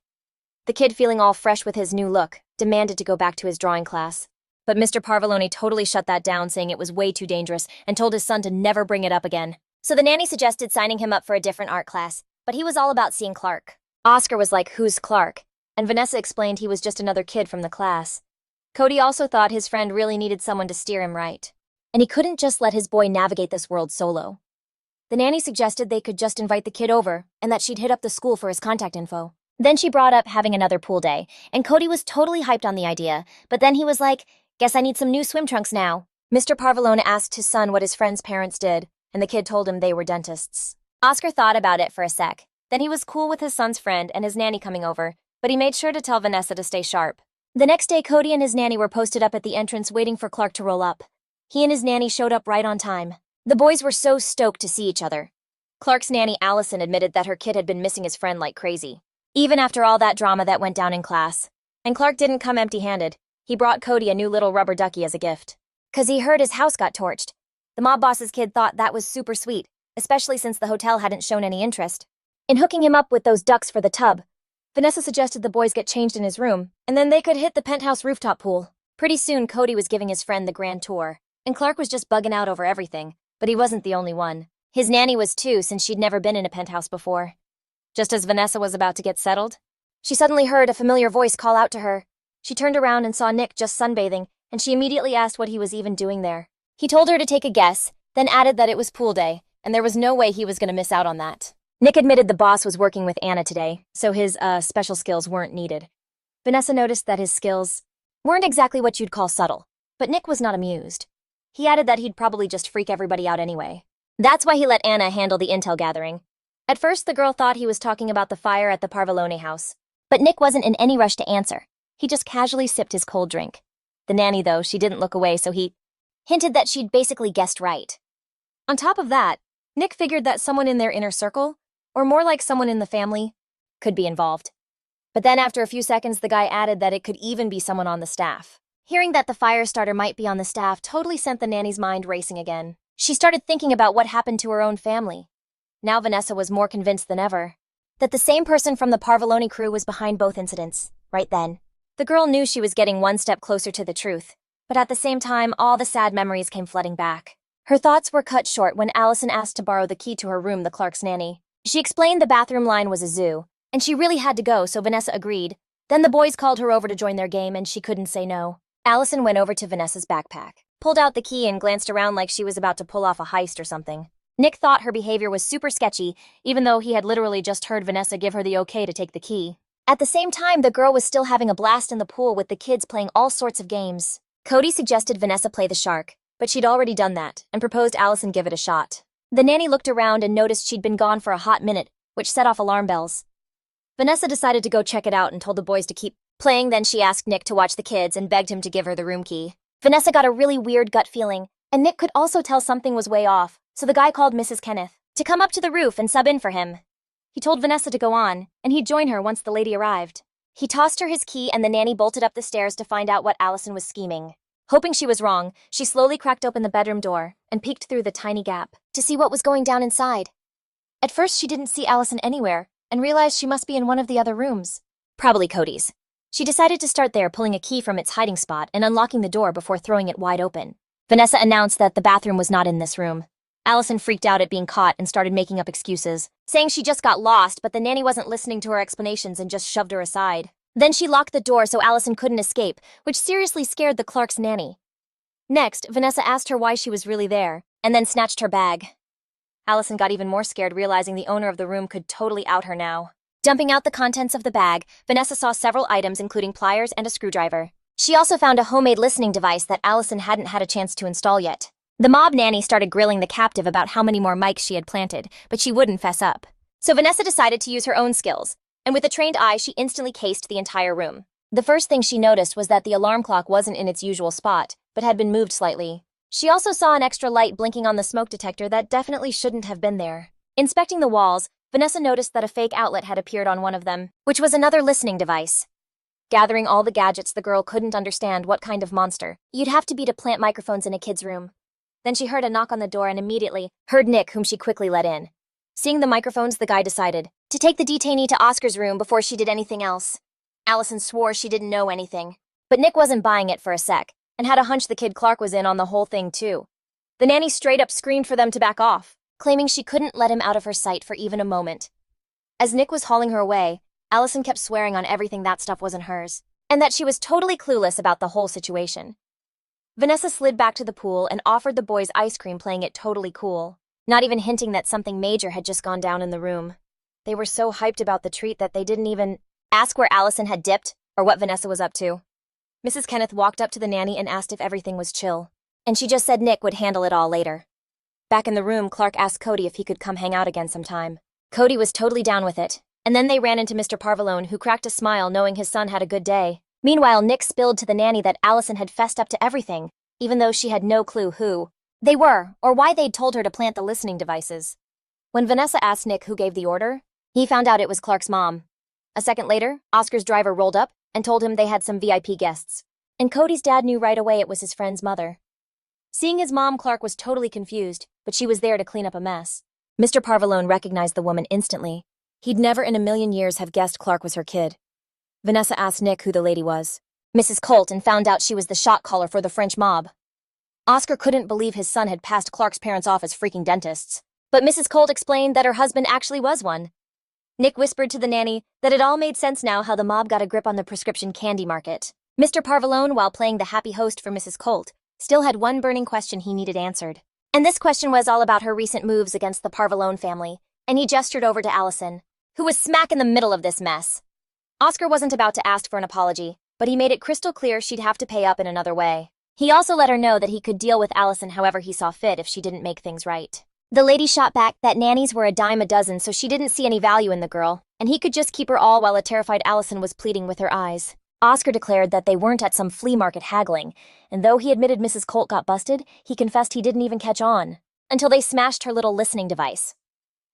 The kid, feeling all fresh with his new look, demanded to go back to his drawing class. But Mr. Parvaloni totally shut that down, saying it was way too dangerous and told his son to never bring it up again. So the nanny suggested signing him up for a different art class, but he was all about seeing Clark. Oscar was like, who's Clark? And Vanessa explained he was just another kid from the class. Cody also thought his friend really needed someone to steer him right, and he couldn't just let his boy navigate this world solo. The nanny suggested they could just invite the kid over and that she'd hit up the school for his contact info. Then she brought up having another pool day, and Cody was totally hyped on the idea, but then he was like, guess I need some new swim trunks now. Mr. Parvalone asked his son what his friend's parents did, and the kid told him they were dentists. Oscar thought about it for a sec. Then he was cool with his son's friend and his nanny coming over, but he made sure to tell Vanessa to stay sharp. The next day, Cody and his nanny were posted up at the entrance waiting for Clark to roll up. He and his nanny showed up right on time. The boys were so stoked to see each other. Clark's nanny, Allison, admitted that her kid had been missing his friend like crazy, even after all that drama that went down in class. And Clark didn't come empty-handed. He brought Cody a new little rubber ducky as a gift. 'Cause he heard his house got torched. The mob boss's kid thought that was super sweet, especially since the hotel hadn't shown any interest in hooking him up with those ducks for the tub. Vanessa suggested the boys get changed in his room, and then they could hit the penthouse rooftop pool. Pretty soon, Cody was giving his friend the grand tour, and Clark was just bugging out over everything, but he wasn't the only one. His nanny was too, since she'd never been in a penthouse before. Just as Vanessa was about to get settled, she suddenly heard a familiar voice call out to her. She turned around and saw Nick just sunbathing, and she immediately asked what he was even doing there. He told her to take a guess, then added that it was pool day, and there was no way he was going to miss out on that. Nick admitted the boss was working with Anna today, so his, special skills weren't needed. Vanessa noticed that his skills weren't exactly what you'd call subtle, but Nick was not amused. He added that he'd probably just freak everybody out anyway. That's why he let Anna handle the intel gathering. At first, the girl thought he was talking about the fire at the Parvalone house, but Nick wasn't in any rush to answer. He just casually sipped his cold drink. The nanny, though, she didn't look away, so he hinted that she'd basically guessed right. On top of that, Nick figured that someone in their inner circle, or more like someone in the family, could be involved. But then after a few seconds, the guy added that it could even be someone on the staff. Hearing that the fire starter might be on the staff totally sent the nanny's mind racing again. She started thinking about what happened to her own family. Now Vanessa was more convinced than ever that the same person from the Parvalone crew was behind both incidents, right then. The girl knew she was getting one step closer to the truth, but at the same time, all the sad memories came flooding back. Her thoughts were cut short when Allison asked to borrow the key to her room, the Clark's nanny. She explained the bathroom line was a zoo, and she really had to go, so Vanessa agreed. Then the boys called her over to join their game, and she couldn't say no. Allison went over to Vanessa's backpack, pulled out the key, and glanced around like she was about to pull off a heist or something. Nick thought her behavior was super sketchy, even though he had literally just heard Vanessa give her the okay to take the key. At the same time, the girl was still having a blast in the pool with the kids playing all sorts of games. Cody suggested Vanessa play the shark, but she'd already done that, and proposed Allison give it a shot. The nanny looked around and noticed she'd been gone for a hot minute, which set off alarm bells. Vanessa decided to go check it out and told the boys to keep playing. Then she asked Nick to watch the kids and begged him to give her the room key. Vanessa got a really weird gut feeling, and Nick could also tell something was way off, so the guy called Mrs. Kenneth to come up to the roof and sub in for him. He told Vanessa to go on, and he'd join her once the lady arrived. He tossed her his key, and the nanny bolted up the stairs to find out what Allison was scheming. Hoping she was wrong, she slowly cracked open the bedroom door and peeked through the tiny gap to see what was going down inside. At first, she didn't see Allison anywhere and realized she must be in one of the other rooms. Probably Cody's. She decided to start there, pulling a key from its hiding spot and unlocking the door before throwing it wide open. Vanessa announced that the bathroom was not in this room. Allison freaked out at being caught and started making up excuses, saying she just got lost, but the nanny wasn't listening to her explanations and just shoved her aside. Then she locked the door so Allison couldn't escape, which seriously scared the Clark's nanny. Next, Vanessa asked her why she was really there, and then snatched her bag. Allison got even more scared, realizing the owner of the room could totally out her now. Dumping out the contents of the bag, Vanessa saw several items including pliers and a screwdriver. She also found a homemade listening device that Allison hadn't had a chance to install yet. The mob nanny started grilling the captive about how many more mics she had planted, but she wouldn't fess up. So Vanessa decided to use her own skills, and with a trained eye, she instantly cased the entire room. The first thing she noticed was that the alarm clock wasn't in its usual spot, but had been moved slightly. She also saw an extra light blinking on the smoke detector that definitely shouldn't have been there. Inspecting the walls, Vanessa noticed that a fake outlet had appeared on one of them, which was another listening device. Gathering all the gadgets, the girl couldn't understand what kind of monster you'd have to be to plant microphones in a kid's room. Then she heard a knock on the door and immediately heard Nick, whom she quickly let in. Seeing the microphones, the guy decided to take the detainee to Oscar's room before she did anything else. Allison swore she didn't know anything, but Nick wasn't buying it for a sec, and had a hunch the kid Clark was in on the whole thing too. The nanny straight up screamed for them to back off, claiming she couldn't let him out of her sight for even a moment. As Nick was hauling her away, Allison kept swearing on everything that stuff wasn't hers, and that she was totally clueless about the whole situation. Vanessa slid back to the pool and offered the boys ice cream, playing it totally cool, not even hinting that something major had just gone down in the room. They were so hyped about the treat that they didn't even ask where Allison had dipped or what Vanessa was up to. Mrs. Kenneth walked up to the nanny and asked if everything was chill, and she just said Nick would handle it all later. Back in the room, Clark asked Cody if he could come hang out again sometime. Cody was totally down with it, and then they ran into Mr. Parvalone, who cracked a smile knowing his son had a good day. Meanwhile, Nick spilled to the nanny that Allison had fessed up to everything, even though she had no clue who they were or why they'd told her to plant the listening devices. When Vanessa asked Nick who gave the order, he found out it was Clark's mom. A second later, Oscar's driver rolled up and told him they had some VIP guests, and Cody's dad knew right away it was his friend's mother. Seeing his mom, Clark was totally confused, but she was there to clean up a mess. Mr. Parvalone recognized the woman instantly. He'd never in a million years have guessed Clark was her kid. Vanessa asked Nick who the lady was. Mrs. Colt, and found out she was the shot caller for the French mob. Oscar couldn't believe his son had passed Clark's parents off as freaking dentists, but Mrs. Colt explained that her husband actually was one. Nick whispered to the nanny that it all made sense now how the mob got a grip on the prescription candy market. Mr. Parvalone, while playing the happy host for Mrs. Colt, still had one burning question he needed answered. And this question was all about her recent moves against the Parvalone family, and he gestured over to Allison, who was smack in the middle of this mess. Oscar wasn't about to ask for an apology, but he made it crystal clear she'd have to pay up in another way. He also let her know that he could deal with Allison however he saw fit if she didn't make things right. The lady shot back that nannies were a dime a dozen, so she didn't see any value in the girl, and he could just keep her all while a terrified Allison was pleading with her eyes. Oscar declared that they weren't at some flea market haggling, and though he admitted Mrs. Colt got busted, he confessed he didn't even catch on, until they smashed her little listening device.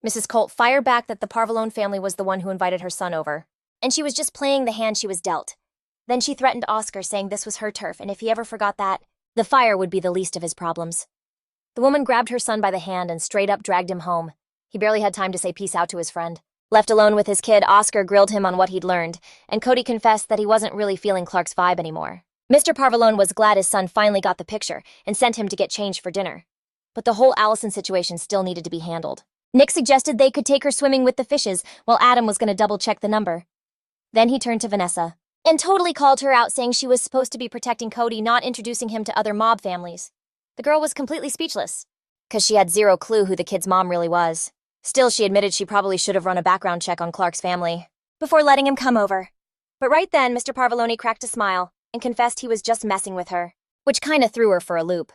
Mrs. Colt fired back that the Parvalone family was the one who invited her son over, and she was just playing the hand she was dealt. Then she threatened Oscar, saying this was her turf, and if he ever forgot that, the fire would be the least of his problems. The woman grabbed her son by the hand and straight up dragged him home. He barely had time to say peace out to his friend. Left alone with his kid, Oscar grilled him on what he'd learned, and Cody confessed that he wasn't really feeling Clark's vibe anymore. Mr. Parvalone was glad his son finally got the picture and sent him to get changed for dinner. But the whole Allison situation still needed to be handled. Nick suggested they could take her swimming with the fishes, while Adam was going to double-check the number. Then he turned to Vanessa and totally called her out, saying she was supposed to be protecting Cody, not introducing him to other mob families. The girl was completely speechless, because she had zero clue who the kid's mom really was. Still, she admitted she probably should have run a background check on Clark's family before letting him come over. But right then, Mr. Parvalone cracked a smile and confessed he was just messing with her, which kinda threw her for a loop.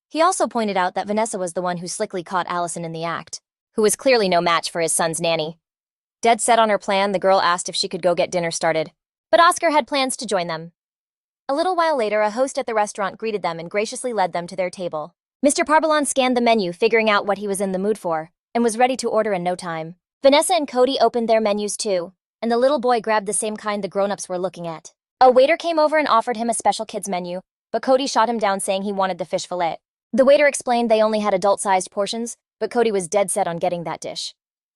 He also pointed out that Vanessa was the one who slickly caught Allison in the act, who was clearly no match for his son's nanny. Dead set on her plan, the girl asked if she could go get dinner started, but Oscar had plans to join them. A little while later, a host at the restaurant greeted them and graciously led them to their table. Mr. Parvalone scanned the menu, figuring out what he was in the mood for, and was ready to order in no time. Vanessa and Cody opened their menus too, and the little boy grabbed the same kind the grown-ups were looking at. A waiter came over and offered him a special kids menu, but Cody shot him down, saying he wanted the fish fillet. The waiter explained they only had adult-sized portions, but Cody was dead set on getting that dish.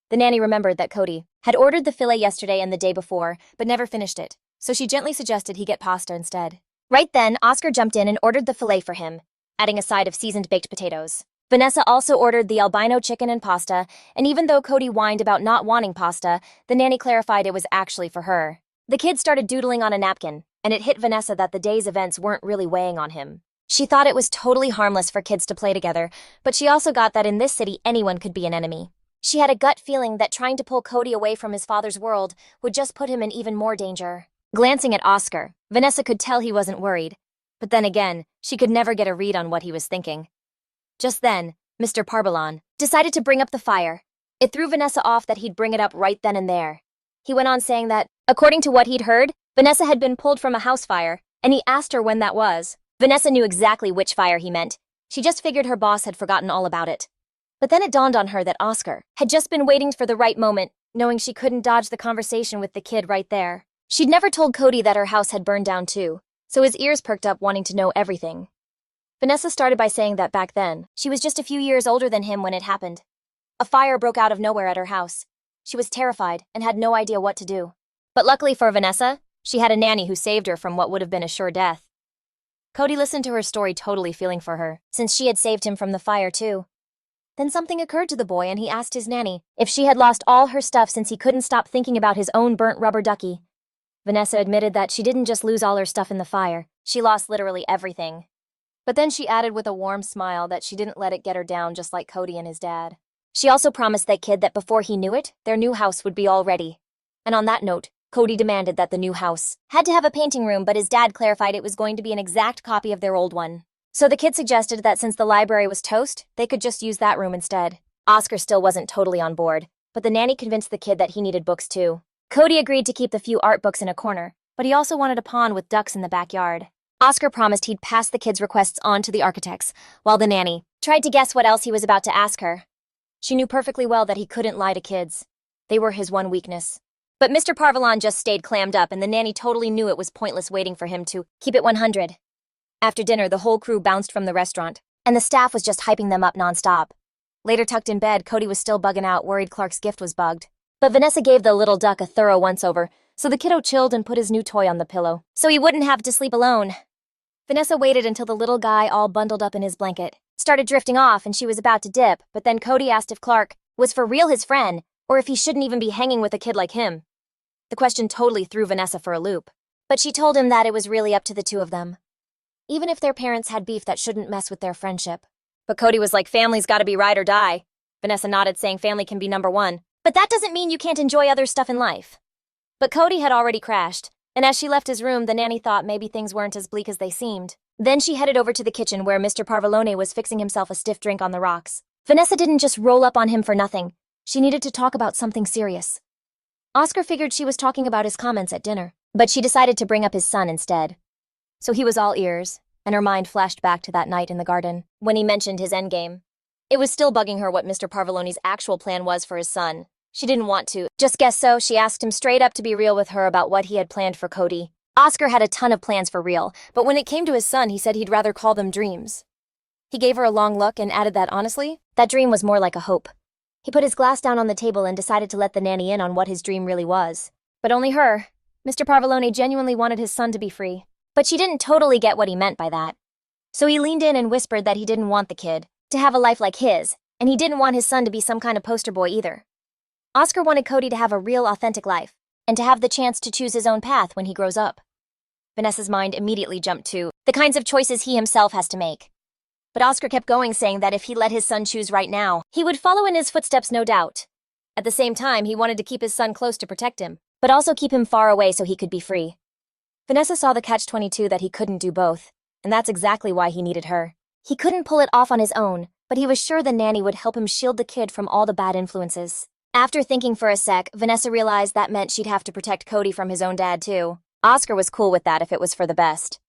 The nanny remembered that Cody had ordered the fillet yesterday and the day before, but never finished it, so she gently suggested he get pasta instead. Right then, Oscar jumped in and ordered the fillet for him, adding a side of seasoned baked potatoes. Vanessa also ordered the albino chicken and pasta, and even though Cody whined about not wanting pasta, the nanny clarified it was actually for her. The kid started doodling on a napkin, and it hit Vanessa that the day's events weren't really weighing on him. She thought it was totally harmless for kids to play together, but she also got that in this city anyone could be an enemy. She had a gut feeling that trying to pull Cody away from his father's world would just put him in even more danger. Glancing at Oscar, Vanessa could tell he wasn't worried, but then again, she could never get a read on what he was thinking. Just then, Mr. Parvalone decided to bring up the fire. It threw Vanessa off that he'd bring it up right then and there. He went on saying that, according to what he'd heard, Vanessa had been pulled from a house fire, and he asked her when that was. Vanessa knew exactly which fire he meant. She just figured her boss had forgotten all about it. But then it dawned on her that Oscar had just been waiting for the right moment, knowing she couldn't dodge the conversation with the kid right there. She'd never told Cody that her house had burned down too, so his ears perked up wanting to know everything. Vanessa started by saying that back then, she was just a few years older than him when it happened. A fire broke out of nowhere at her house. She was terrified and had no idea what to do. But luckily for Vanessa, she had a nanny who saved her from what would have been a sure death. Cody listened to her story totally feeling for her, since she had saved him from the fire too. Then something occurred to the boy and he asked his nanny if she had lost all her stuff since he couldn't stop thinking about his own burnt rubber ducky. Vanessa admitted that she didn't just lose all her stuff in the fire, she lost literally everything. But then she added with a warm smile that she didn't let it get her down just like Cody and his dad. She also promised that kid that before he knew it, their new house would be all ready. And on that note, Cody demanded that the new house had to have a painting room, but his dad clarified it was going to be an exact copy of their old one. So the kid suggested that since the library was toast, they could just use that room instead. Oscar still wasn't totally on board, but the nanny convinced the kid that he needed books too. Cody agreed to keep the few art books in a corner, but he also wanted a pond with ducks in the backyard. Oscar promised he'd pass the kid's requests on to the architects, while the nanny tried to guess what else he was about to ask her. She knew perfectly well that he couldn't lie to kids. They were his one weakness. But Mr. Parvalon just stayed clammed up, and the nanny totally knew it was pointless waiting for him to keep it 100. After dinner, the whole crew bounced from the restaurant, and the staff was just hyping them up nonstop. Later, tucked in bed, Cody was still bugging out, worried Clark's gift was bugged. But Vanessa gave the little duck a thorough once-over, so the kiddo chilled and put his new toy on the pillow, so he wouldn't have to sleep alone. Vanessa waited until the little guy, all bundled up in his blanket, started drifting off and she was about to dip, but then Cody asked if Clark was for real his friend, or if he shouldn't even be hanging with a kid like him. The question totally threw Vanessa for a loop, but she told him that it was really up to the two of them. Even if their parents had beef, that shouldn't mess with their friendship. But Cody was like, family's gotta be ride or die. Vanessa nodded, saying family can be number one, but that doesn't mean you can't enjoy other stuff in life. But Cody had already crashed, and as she left his room, the nanny thought maybe things weren't as bleak as they seemed. Then she headed over to the kitchen where Mr. Parvalone was fixing himself a stiff drink on the rocks. Vanessa didn't just roll up on him for nothing. She needed to talk about something serious. Oscar figured she was talking about his comments at dinner, but she decided to bring up his son instead. So he was all ears, and her mind flashed back to that night in the garden, when he mentioned his endgame. It was still bugging her what Mr. Parvalone's actual plan was for his son. She didn't want to just guess, so she asked him straight up to be real with her about what he had planned for Cody. Oscar had a ton of plans for real, but when it came to his son, he said he'd rather call them dreams. He gave her a long look and added that honestly, that dream was more like a hope. He put his glass down on the table and decided to let the nanny in on what his dream really was. But only her. Mr. Parvalone genuinely wanted his son to be free. But she didn't totally get what he meant by that. So he leaned in and whispered that he didn't want the kid to have a life like his, and he didn't want his son to be some kind of poster boy either. Oscar wanted Cody to have a real, authentic life, and to have the chance to choose his own path when he grows up. Vanessa's mind immediately jumped to the kinds of choices he himself has to make. But Oscar kept going, saying that if he let his son choose right now, he would follow in his footsteps, no doubt. At the same time, he wanted to keep his son close to protect him, but also keep him far away so he could be free. Vanessa saw the catch-22 that he couldn't do both, and that's exactly why he needed her. He couldn't pull it off on his own, but he was sure the nanny would help him shield the kid from all the bad influences. After thinking for a sec, Vanessa realized that meant she'd have to protect Cody from his own dad too. Oscar was cool with that if it was for the best.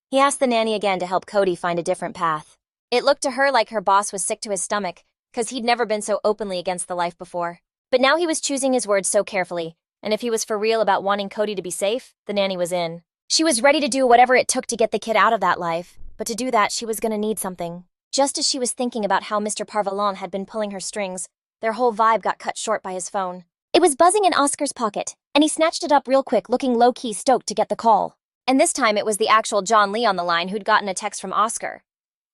He asked the nanny again to help Cody find a different path. It looked to her like her boss was sick to his stomach, because he'd never been so openly against the life before. But now he was choosing his words so carefully, and if he was for real about wanting Cody to be safe, the nanny was in. She was ready to do whatever it took to get the kid out of that life, but to do that she was gonna need something. Just as she was thinking about how Mr. Parvalon had been pulling her strings, their whole vibe got cut short by his phone. It was buzzing in Oscar's pocket, and he snatched it up real quick, looking low-key stoked to get the call. And this time it was the actual John Lee on the line who'd gotten a text from Oscar.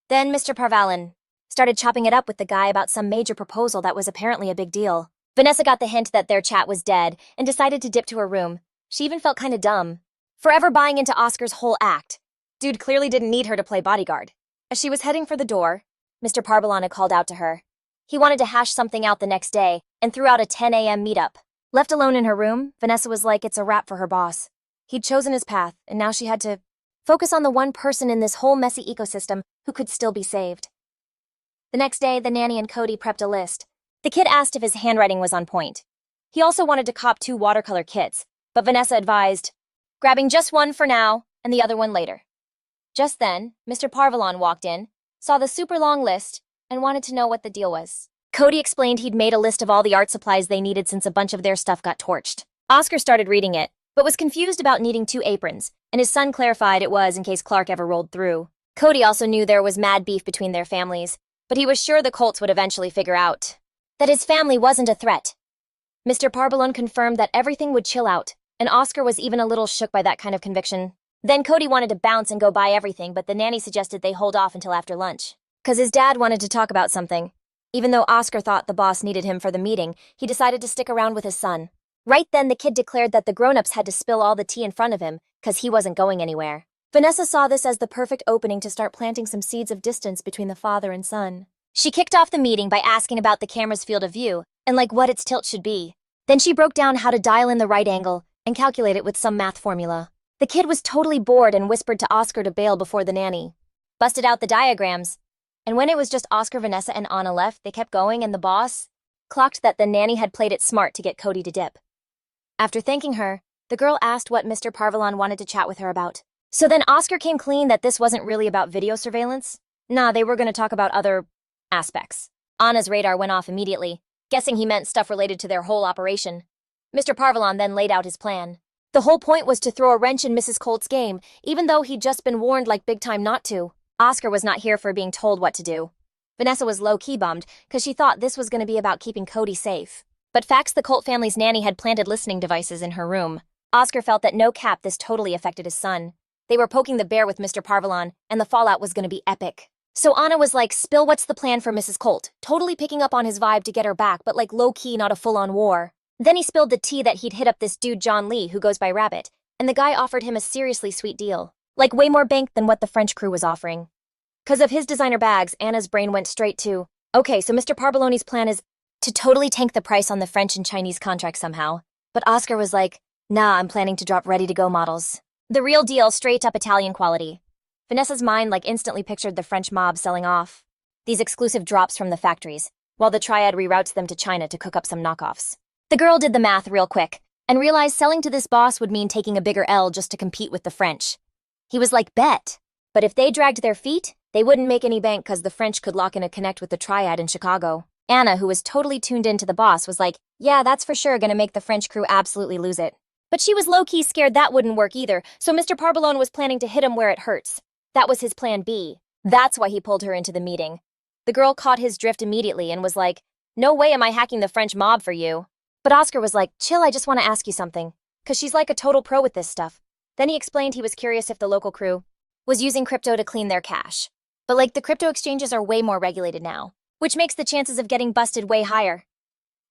Then Mr. Parvalon started chopping it up with the guy about some major proposal that was apparently a big deal. Vanessa got the hint that their chat was dead and decided to dip to her room. She even felt kinda dumb. Forever buying into Oscar's whole act. Dude clearly didn't need her to play bodyguard. As she was heading for the door, Mr. Parvalon had called out to her. He wanted to hash something out the next day and threw out a 10 a.m. meetup. Left alone in her room, Vanessa was like, it's a wrap for her boss. He'd chosen his path, and now she had to focus on the one person in this whole messy ecosystem who could still be saved. The next day, the nanny and Cody prepped a list. The kid asked if his handwriting was on point. He also wanted to cop 2 watercolor kits, but Vanessa advised, grabbing just one for now and the other one later. Just then, Mr. Parvalon walked in, saw the super long list, and wanted to know what the deal was. Cody explained he'd made a list of all the art supplies they needed since a bunch of their stuff got torched. Oscar started reading it, but was confused about needing 2 aprons, and his son clarified it was in case Clark ever rolled through. Cody also knew there was mad beef between their families, but he was sure the Colts would eventually figure out that his family wasn't a threat. Mr. Parvalon confirmed that everything would chill out, and Oscar was even a little shook by that kind of conviction. Then Cody wanted to bounce and go buy everything, but the nanny suggested they hold off until after lunch, because his dad wanted to talk about something. Even though Oscar thought the boss needed him for the meeting, he decided to stick around with his son. Right then, the kid declared that the grown-ups had to spill all the tea in front of him, because he wasn't going anywhere. Vanessa saw this as the perfect opening to start planting some seeds of distance between the father and son. She kicked off the meeting by asking about the camera's field of view, and what its tilt should be. Then she broke down how to dial in the right angle, and calculate it with some math formula. The kid was totally bored and whispered to Oscar to bail before the nanny busted out the diagrams. And when it was just Oscar, Vanessa, and Anna left, they kept going, and the boss clocked that the nanny had played it smart to get Cody to dip. After thanking her, the girl asked what Mr. Parvalon wanted to chat with her about. So then Oscar came clean that this wasn't really about video surveillance. Nah, they were going to talk about other aspects. Anna's radar went off immediately, guessing he meant stuff related to their whole operation. Mr. Parvalon then laid out his plan. The whole point was to throw a wrench in Mrs. Colt's game, even though he'd just been warned big time not to. Oscar was not here for being told what to do. Vanessa was low-key bummed, because she thought this was going to be about keeping Cody safe. But facts, the Colt family's nanny had planted listening devices in her room. Oscar felt that no cap, this totally affected his son. They were poking the bear with Mr. Parvalon, and the fallout was going to be epic. So Anna was like, spill what's the plan for Mrs. Colt, totally picking up on his vibe to get her back, but low-key, not a full-on war. Then he spilled the tea that he'd hit up this dude John Lee who goes by Rabbit, and the guy offered him a seriously sweet deal. Way more bank than what the French crew was offering. 'Cause of his designer bags, Anna's brain went straight to, okay, so Mr. Parbaloni's plan is to totally tank the price on the French and Chinese contracts somehow. But Oscar was like, nah, I'm planning to drop ready-to-go models. The real deal, straight-up Italian quality. Vanessa's mind instantly pictured the French mob selling off these exclusive drops from the factories, while the triad reroutes them to China to cook up some knockoffs. The girl did the math real quick, and realized selling to this boss would mean taking a bigger L just to compete with the French. He was like, bet. But if they dragged their feet, they wouldn't make any bank because the French could lock in a connect with the triad in Chicago. Anna, who was totally tuned into the boss, was like, yeah, that's for sure gonna make the French crew absolutely lose it. But she was low-key scared that wouldn't work either, so Mr. Parbalone was planning to hit him where it hurts. That was his plan B. That's why he pulled her into the meeting. The girl caught his drift immediately and was like, no way am I hacking the French mob for you. But Oscar was like, chill, I just want to ask you something. 'Cause she's like a total pro with this stuff. Then he explained he was curious if the local crew was using crypto to clean their cash. But the crypto exchanges are way more regulated now, which makes the chances of getting busted way higher.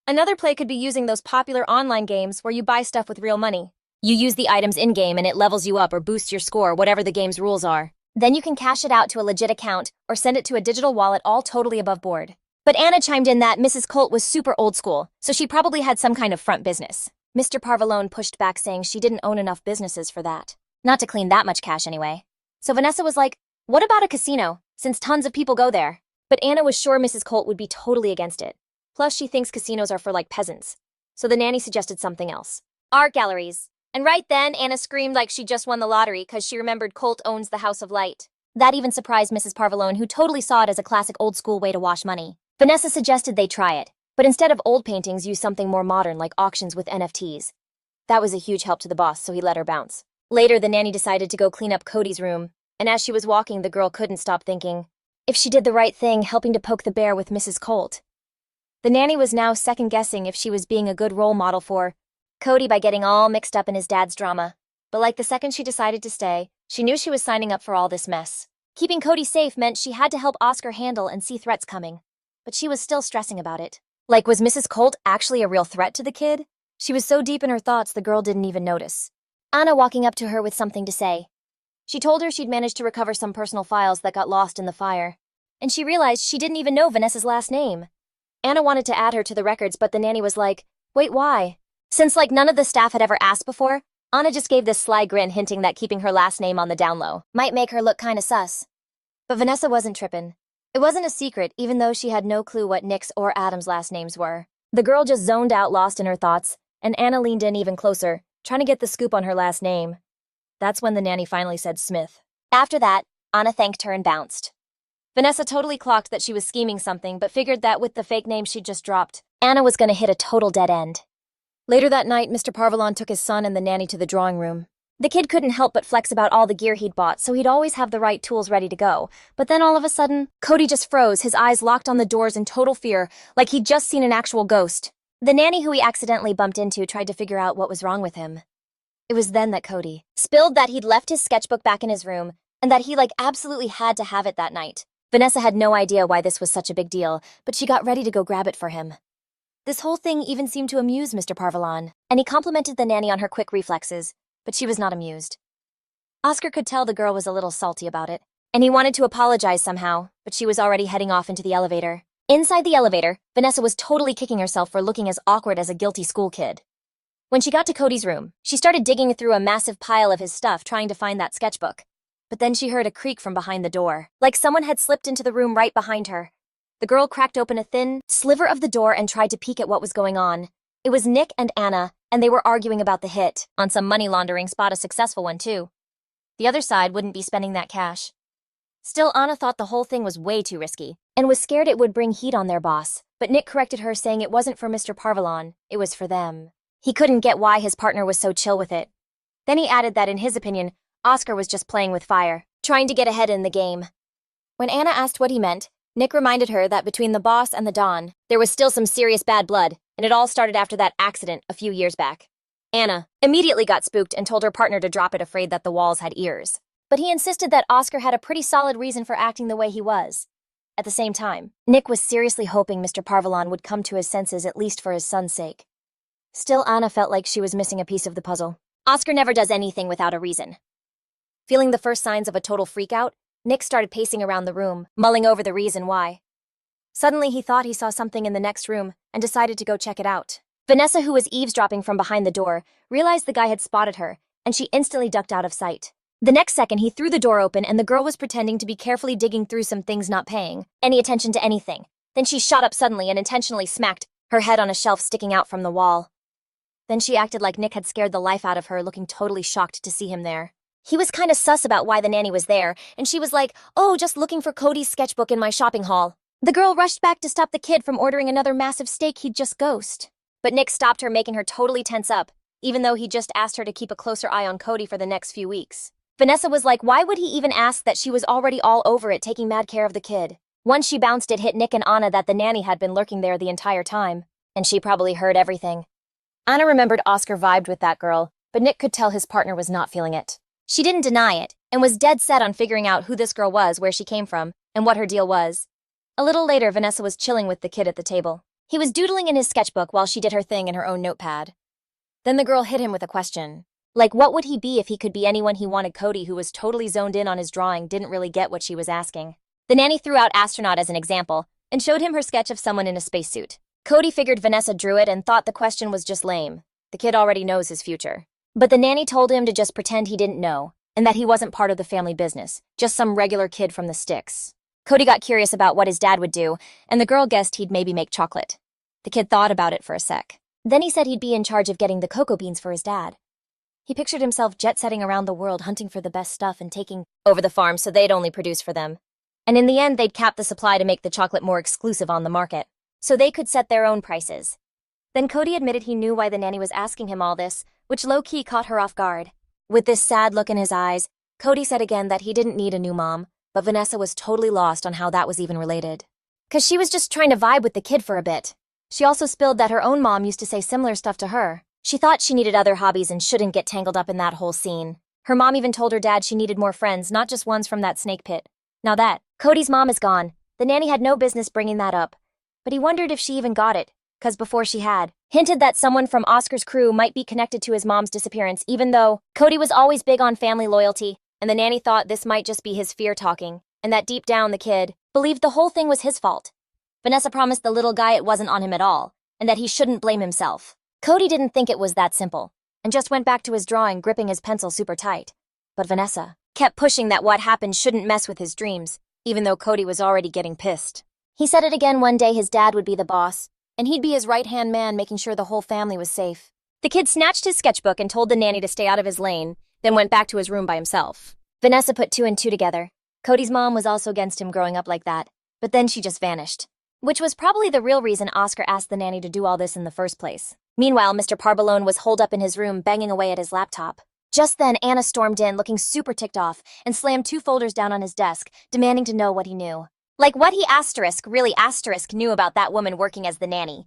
Another play could be using those popular online games where you buy stuff with real money. You use the items in-game and it levels you up or boosts your score, whatever the game's rules are. Then you can cash it out to a legit account or send it to a digital wallet, all totally above board. But Anna chimed in that Mrs. Colt was super old school, so she probably had some kind of front business. Mr. Parvalone pushed back, saying she didn't own enough businesses for that. Not to clean that much cash anyway. So Vanessa was like, what about a casino, since tons of people go there? But Anna was sure Mrs. Colt would be totally against it. Plus, she thinks casinos are for peasants. So the nanny suggested something else. Art galleries. And right then, Anna screamed like she just won the lottery because she remembered Colt owns the House of Light. That even surprised Mrs. Parvalone, who totally saw it as a classic old-school way to wash money. Vanessa suggested they try it, but instead of old paintings, use something more modern like auctions with NFTs. That was a huge help to the boss, so he let her bounce. Later, the nanny decided to go clean up Cody's room, and as she was walking, the girl couldn't stop thinking, if she did the right thing helping to poke the bear with Mrs. Colt. The nanny was now second-guessing if she was being a good role model for Cody by getting all mixed up in his dad's drama. But the second she decided to stay, she knew she was signing up for all this mess. Keeping Cody safe meant she had to help Oscar handle and see threats coming. But she was still stressing about it. Was Mrs. Colt actually a real threat to the kid? She was so deep in her thoughts the girl didn't even notice. Anna walking up to her with something to say. She told her she'd managed to recover some personal files that got lost in the fire. And she realized she didn't even know Vanessa's last name. Anna wanted to add her to the records, but the nanny was like, wait, why? Since none of the staff had ever asked before, Anna just gave this sly grin hinting that keeping her last name on the down low might make her look kinda sus. But Vanessa wasn't trippin'. It wasn't a secret, even though she had no clue what Nick's or Adam's last names were. The girl just zoned out, lost in her thoughts, and Anna leaned in even closer, trying to get the scoop on her last name. That's when the nanny finally said Smith. After that, Anna thanked her and bounced. Vanessa totally clocked that she was scheming something, but figured that with the fake name she'd just dropped, Anna was going to hit a total dead end. Later that night, Mr. Parvalon took his son and the nanny to the drawing room. The kid couldn't help but flex about all the gear he'd bought, so he'd always have the right tools ready to go. But then all of a sudden, Cody just froze, his eyes locked on the doors in total fear, like he'd just seen an actual ghost. The nanny who he accidentally bumped into tried to figure out what was wrong with him. It was then that Cody spilled that he'd left his sketchbook back in his room, and that he absolutely had to have it that night. Vanessa had no idea why this was such a big deal, but she got ready to go grab it for him. This whole thing even seemed to amuse Mr. Parvalon, and he complimented the nanny on her quick reflexes, but she was not amused. Oscar could tell the girl was a little salty about it, and he wanted to apologize somehow, but she was already heading off into the elevator. Inside the elevator, Vanessa was totally kicking herself for looking as awkward as a guilty school kid. When she got to Cody's room, she started digging through a massive pile of his stuff trying to find that sketchbook. But then she heard a creak from behind the door, like someone had slipped into the room right behind her. The girl cracked open a thin sliver of the door and tried to peek at what was going on. It was Nick and Anna, and they were arguing about the hit on some money laundering spot, a successful one too. The other side wouldn't be spending that cash. Still, Anna thought the whole thing was way too risky, and was scared it would bring heat on their boss, but Nick corrected her, saying it wasn't for Mr. Parvalon, it was for them. He couldn't get why his partner was so chill with it. Then he added that in his opinion, Oscar was just playing with fire, trying to get ahead in the game. When Anna asked what he meant, Nick reminded her that between the boss and the Don, there was still some serious bad blood, and it all started after that accident a few years back. Anna immediately got spooked and told her partner to drop it, afraid that the walls had ears. But he insisted that Oscar had a pretty solid reason for acting the way he was. At the same time, Nick was seriously hoping Mr. Parvalon would come to his senses, at least for his son's sake. Still, Anna felt like she was missing a piece of the puzzle. Oscar never does anything without a reason. Feeling the first signs of a total freakout, Nick started pacing around the room, mulling over the reason why. Suddenly, he thought he saw something in the next room and decided to go check it out. Vanessa, who was eavesdropping from behind the door, realized the guy had spotted her, and she instantly ducked out of sight. The next second, he threw the door open, and the girl was pretending to be carefully digging through some things, not paying any attention to anything. Then she shot up suddenly and intentionally smacked her head on a shelf sticking out from the wall. Then she acted like Nick had scared the life out of her, looking totally shocked to see him there. He was kinda sus about why the nanny was there, and she was like, "Oh, just looking for Cody's sketchbook in my shopping haul." The girl rushed back to stop the kid from ordering another massive steak he'd just ghost. But Nick stopped her, making her totally tense up, even though he just asked her to keep a closer eye on Cody for the next few weeks. Vanessa was like, why would he even ask that? She was already all over it, taking mad care of the kid. Once she bounced, it hit Nick and Anna that the nanny had been lurking there the entire time, and she probably heard everything. Anna remembered Oscar vibed with that girl, but Nick could tell his partner was not feeling it. She didn't deny it, and was dead set on figuring out who this girl was, where she came from, and what her deal was. A little later, Vanessa was chilling with the kid at the table. He was doodling in his sketchbook while she did her thing in her own notepad. Then the girl hit him with a question. Like, what would he be if he could be anyone he wanted? Cody, who was totally zoned in on his drawing, didn't really get what she was asking. The nanny threw out astronaut as an example, and showed him her sketch of someone in a spacesuit. Cody figured Vanessa drew it and thought the question was just lame. The kid already knows his future. But the nanny told him to just pretend he didn't know, and that he wasn't part of the family business, just some regular kid from the sticks. Cody got curious about what his dad would do, and the girl guessed he'd maybe make chocolate. The kid thought about it for a sec. Then he said he'd be in charge of getting the cocoa beans for his dad. He pictured himself jet-setting around the world, hunting for the best stuff and taking over the farm so they'd only produce for them. And in the end, they'd cap the supply to make the chocolate more exclusive on the market, so they could set their own prices. Then Cody admitted he knew why the nanny was asking him all this, which low-key caught her off guard. With this sad look in his eyes, Cody said again that he didn't need a new mom, but Vanessa was totally lost on how that was even related. 'Cause she was just trying to vibe with the kid for a bit. She also spilled that her own mom used to say similar stuff to her. She thought she needed other hobbies and shouldn't get tangled up in that whole scene. Her mom even told her dad she needed more friends, not just ones from that snake pit. Now that Cody's mom is gone, the nanny had no business bringing that up. But he wondered if she even got it, 'cause before she had hinted that someone from Oscar's crew might be connected to his mom's disappearance, even though Cody was always big on family loyalty, and the nanny thought this might just be his fear talking, and that deep down the kid believed the whole thing was his fault. Vanessa promised the little guy it wasn't on him at all, and that he shouldn't blame himself. Cody didn't think it was that simple, and just went back to his drawing, gripping his pencil super tight. But Vanessa kept pushing that what happened shouldn't mess with his dreams, even though Cody was already getting pissed. He said it again one day, his dad would be the boss, and he'd be his right-hand man making sure the whole family was safe. The kid snatched his sketchbook and told the nanny to stay out of his lane, then went back to his room by himself. Vanessa put two and two together. Cody's mom was also against him growing up like that, but then she just vanished. Which was probably the real reason Oscar asked the nanny to do all this in the first place. Meanwhile, Mr. Parbalone was holed up in his room banging away at his laptop. Just then, Anna stormed in, looking super ticked off, and slammed two folders down on his desk, demanding to know what he knew. Like what he really knew about that woman working as the nanny.